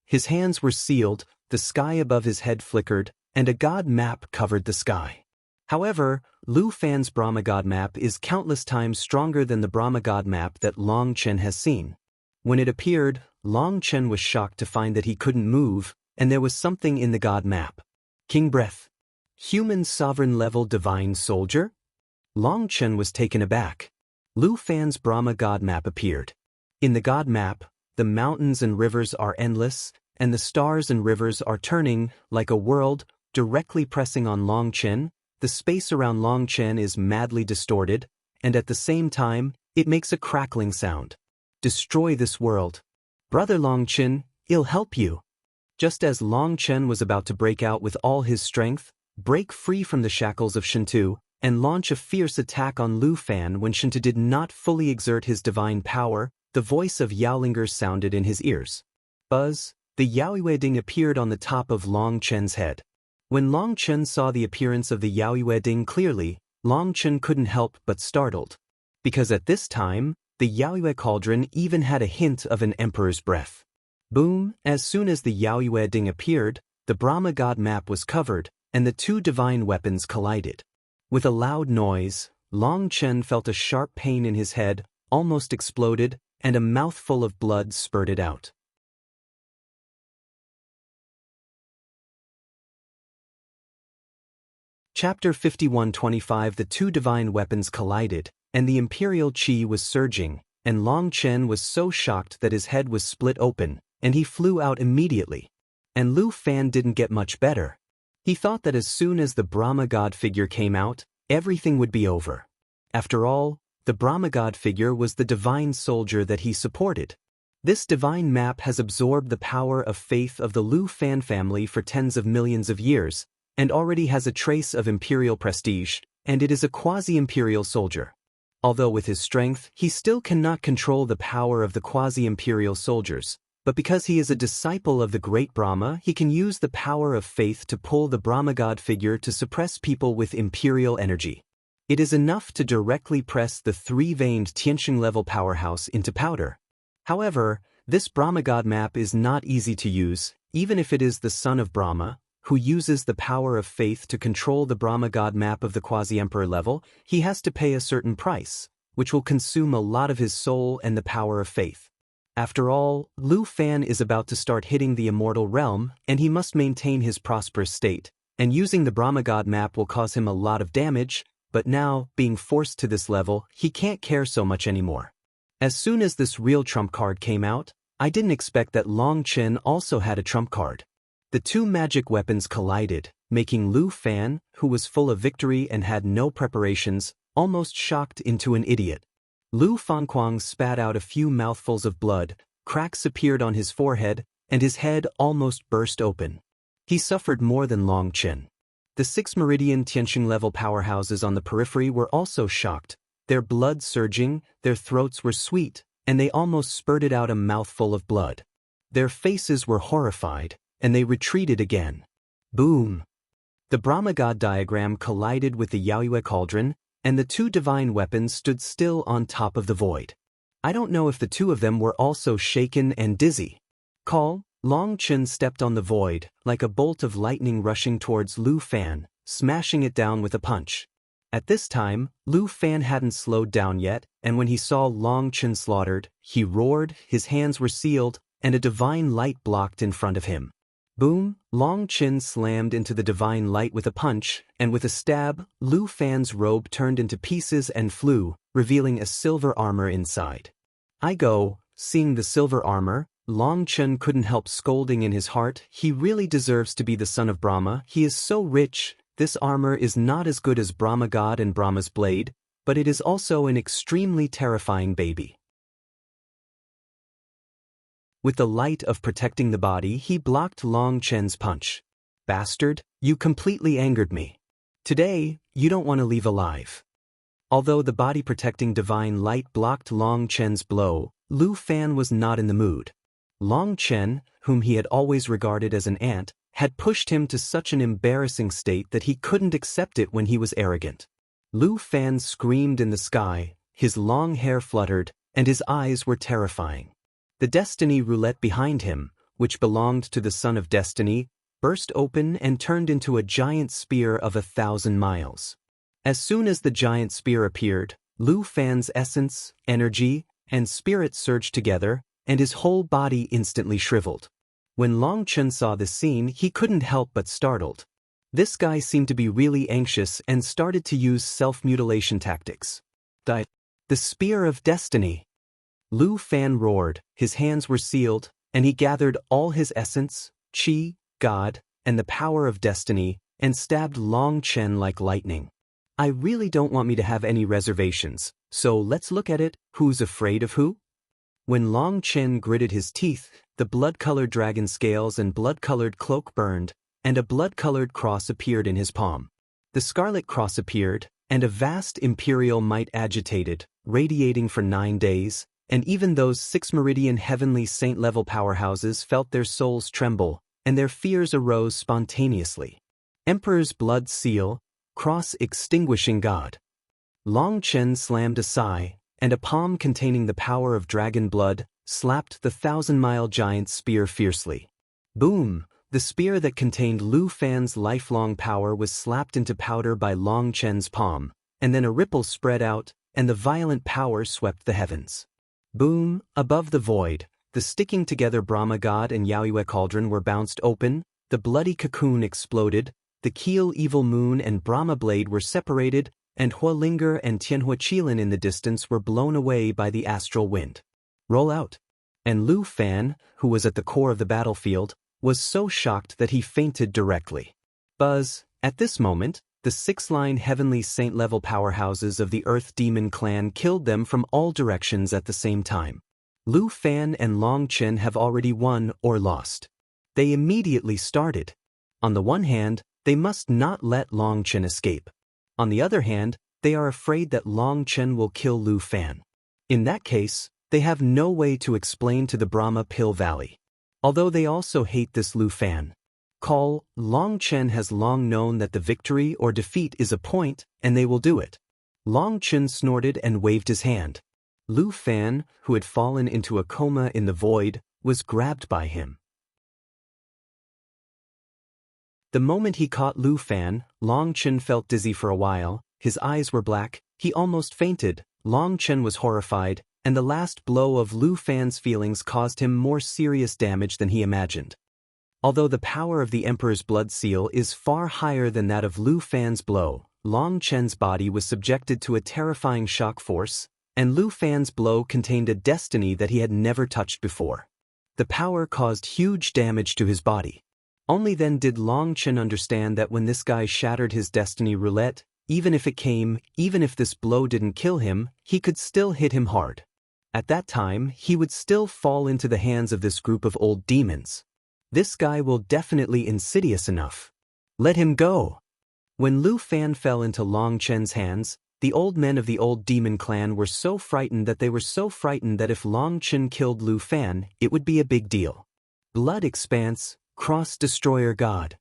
His hands were sealed, the sky above his head flickered, and a god map covered the sky. However, Lu Fan's Brahma god map is countless times stronger than the Brahma god map that Long Chen has seen. When it appeared, Long Chen was shocked to find that he couldn't move, and there was something in the god map. King Breath. Human sovereign level divine soldier? Long Chen was taken aback. Lu Fan's Brahma god map appeared. In the god map, the mountains and rivers are endless, and the stars and rivers are turning, like a world, directly pressing on Long Chen. The space around Long Chen is madly distorted, and at the same time, it makes a crackling sound. Destroy this world. Brother Long Chen, I'll help you. Just as Long Chen was about to break out with all his strength, break free from the shackles of Shintu, and launch a fierce attack on Lu Fan when Shintu did not fully exert his divine power, the voice of Yaolinger sounded in his ears. Buzz, the Yaoyue Ding appeared on the top of Long Chen's head. When Long Chen saw the appearance of the Yaoyue Ding clearly, Long Chen couldn't help but startled. Because at this time, the Yaoyue Cauldron even had a hint of an emperor's breath. Boom! As soon as the Yaoyue Ding appeared, the Brahma god map was covered, and the 2 divine weapons collided. With a loud noise, Long Chen felt a sharp pain in his head, almost exploded, and a mouthful of blood spurted out. Chapter 51-25 The 2 divine weapons collided, and the imperial qi was surging, and Long Chen was so shocked that his head was split open, and he flew out immediately. And Lu Fan didn't get much better. He thought that as soon as the Brahma God figure came out, everything would be over. After all, the Brahma God figure was the divine soldier that he supported. This divine map has absorbed the power of faith of the Lu Fan family for tens of millions of years, and already has a trace of imperial prestige, and it is a quasi-imperial soldier. Although with his strength, he still cannot control the power of the quasi-imperial soldiers, but because he is a disciple of the great Brahma, he can use the power of faith to pull the Brahma God figure to suppress people with imperial energy. It is enough to directly press the three-veined Tianqing-level powerhouse into powder. However, this Brahma God map is not easy to use, even if it is the son of Brahma, who uses the power of faith to control the Brahma God map of the quasi-emperor level. He has to pay a certain price, which will consume a lot of his soul and the power of faith. After all, Lu Fan is about to start hitting the immortal realm, and he must maintain his prosperous state, and using the Brahma God map will cause him a lot of damage, but now, being forced to this level, he can't care so much anymore. As soon as this real trump card came out, I didn't expect that Long Chen also had a trump card. The two magic weapons collided, making Lu Fan, who was full of victory and had no preparations, almost shocked into an idiot. Lu Fanquang spat out a few mouthfuls of blood, cracks appeared on his forehead, and his head almost burst open. He suffered more than Long Chen. The 6 Meridian Tianqing-level powerhouses on the periphery were also shocked, their blood surging, their throats were sweet, and they almost spurted out a mouthful of blood. Their faces were horrified, and they retreated again. Boom! The Brahma God diagram collided with the Yaoyue cauldron, and the two divine weapons stood still on top of the void. I don't know if the two of them were also shaken and dizzy. Long Chen stepped on the void, like a bolt of lightning rushing towards Lu Fan, smashing it down with a punch. At this time, Lu Fan hadn't slowed down yet, and when he saw Long Chen slaughtered, he roared, his hands were sealed, and a divine light blocked in front of him. Boom! Long Chen slammed into the divine light with a punch, and with a stab, Lu Fan's robe turned into pieces and flew, revealing a silver armor inside. Seeing the silver armor, Long Chen couldn't help scolding in his heart, he really deserves to be the son of Brahma, he is so rich. This armor is not as good as Brahma God and Brahma's blade, but it is also an extremely terrifying baby. With the light of protecting the body, he blocked Long Chen's punch. Bastard, you completely angered me. Today, you don't want to leave alive. Although the body-protecting divine light blocked Long Chen's blow, Lu Fan was not in the mood. Long Chen, whom he had always regarded as an ant, had pushed him to such an embarrassing state that he couldn't accept it when he was arrogant. Lu Fan screamed in the sky, his long hair fluttered, and his eyes were terrifying. The destiny roulette behind him, which belonged to the son of destiny, burst open and turned into a giant spear of 1,000 miles. As soon as the giant spear appeared, Lu Fan's essence, energy, and spirit surged together, and his whole body instantly shriveled. When Long Chen saw this scene, he couldn't help but startled. This guy seemed to be really anxious and started to use self-mutilation tactics. The Spear of Destiny! Lu Fan roared, his hands were sealed, and he gathered all his essence, chi, God, and the power of destiny, and stabbed Long Chen like lightning. I really don't want me to have any reservations, so let's look at it. Who's afraid of who? When Long Chen gritted his teeth, the blood-colored dragon scales and blood-colored cloak burned, and a blood-colored cross appeared in his palm. The scarlet cross appeared, and a vast imperial might agitated, radiating for 9 days, and even those 6 Meridian heavenly saint-level powerhouses felt their souls tremble, and their fears arose spontaneously. Emperor's blood seal, cross extinguishing God. Long Chen slammed a sigh, and a palm containing the power of dragon blood slapped the 1,000-mile giant spear fiercely. Boom! The spear that contained Lu Fan's lifelong power was slapped into powder by Long Chen's palm, and then a ripple spread out, and the violent power swept the heavens. Boom! Above the void, the sticking together Brahma God and Yaoyue cauldron were bounced open, the bloody cocoon exploded, the Keel evil moon and Brahma blade were separated, and Huolinger and Tianhuaqilin in the distance were blown away by the astral wind. Roll out. And Lu Fan, who was at the core of the battlefield, was so shocked that he fainted directly. Buzz, at this moment, the 6-line heavenly saint-level powerhouses of the Earth Demon clan killed them from all directions at the same time. Lu Fan and Long Chen have already won or lost. They immediately started. On the one hand, they must not let Long Chen escape. On the other hand, they are afraid that Long Chen will kill Lu Fan. In that case, they have no way to explain to the Brahma Pill Valley. Although they also hate this Lu Fan. Long Chen has long known that the victory or defeat is a point, and they will do it. Long Chen snorted and waved his hand. Lu Fan, who had fallen into a coma in the void, was grabbed by him. The moment he caught Lu Fan, Long Chen felt dizzy for a while, his eyes were black, he almost fainted, Long Chen was horrified, and the last blow of Lu Fan's feelings caused him more serious damage than he imagined. Although the power of the Emperor's blood seal is far higher than that of Lu Fan's blow, Long Chen's body was subjected to a terrifying shock force, and Lu Fan's blow contained a destiny that he had never touched before. The power caused huge damage to his body. Only then did Long Chen understand that when this guy shattered his destiny roulette, even if this blow didn't kill him, he could still hit him hard. At that time, he would still fall into the hands of this group of old demons. This guy will definitely insidious enough. Let him go. When Lu Fan fell into Long Chen's hands, the old men of the old demon clan were so frightened that if Long Chen killed Lu Fan, it would be a big deal. Blood expanse, cross destroyer god.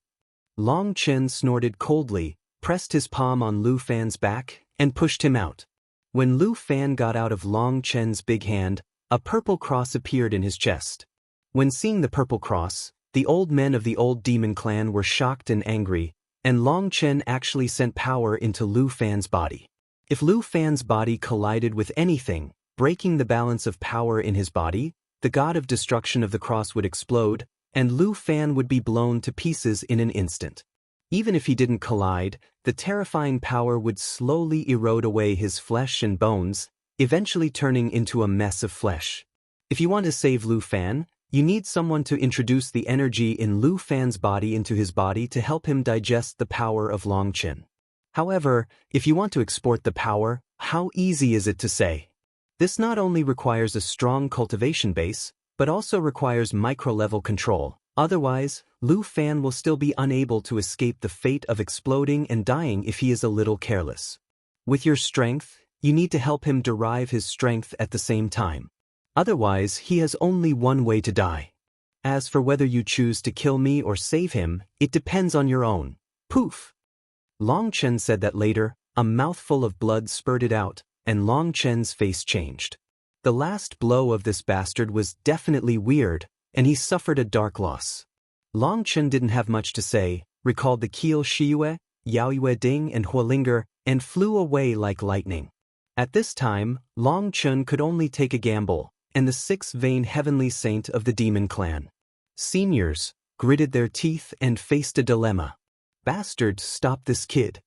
Long Chen snorted coldly, pressed his palm on Lu Fan's back, and pushed him out. When Lu Fan got out of Long Chen's big hand, a purple cross appeared in his chest. When seeing the purple cross, the old men of the old demon clan were shocked and angry, and Long Chen actually sent power into Lu Fan's body. If Lu Fan's body collided with anything, breaking the balance of power in his body, the god of destruction of the cross would explode, and Lu Fan would be blown to pieces in an instant. Even if he didn't collide, the terrifying power would slowly erode away his flesh and bones, eventually turning into a mess of flesh. If you want to save Lu Fan, you need someone to introduce the energy in Lu Fan's body into his body to help him digest the power of Long Chen. However, if you want to export the power, how easy is it to say? This not only requires a strong cultivation base, but also requires micro-level control. Otherwise, Lu Fan will still be unable to escape the fate of exploding and dying if he is a little careless. With your strength, you need to help him derive his strength at the same time. Otherwise, he has only one way to die. As for whether you choose to kill me or save him, it depends on your own. Poof! Long Chen said that later, a mouthful of blood spurted out, and Long Chen's face changed. The last blow of this bastard was definitely weird, and he suffered a dark loss. Long Chen didn't have much to say, recalled the Kiel Shiyue, Yaoyue Ding and Huolinger, and flew away like lightning. At this time, Long Chen could only take a gamble, and the 6-vein heavenly saint of the demon clan. Seniors gritted their teeth and faced a dilemma. Bastard, stop this kid.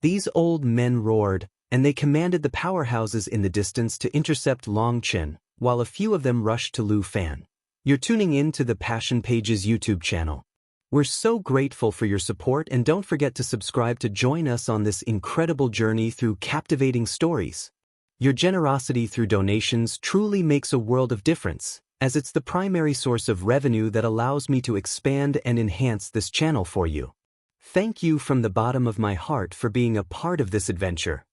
These old men roared, and they commanded the powerhouses in the distance to intercept Long Chen, while a few of them rushed to Lu Fan. You're tuning in to the Passion Pages YouTube channel. We're so grateful for your support, and don't forget to subscribe to join us on this incredible journey through captivating stories. Your generosity through donations truly makes a world of difference, as it's the primary source of revenue that allows me to expand and enhance this channel for you. Thank you from the bottom of my heart for being a part of this adventure.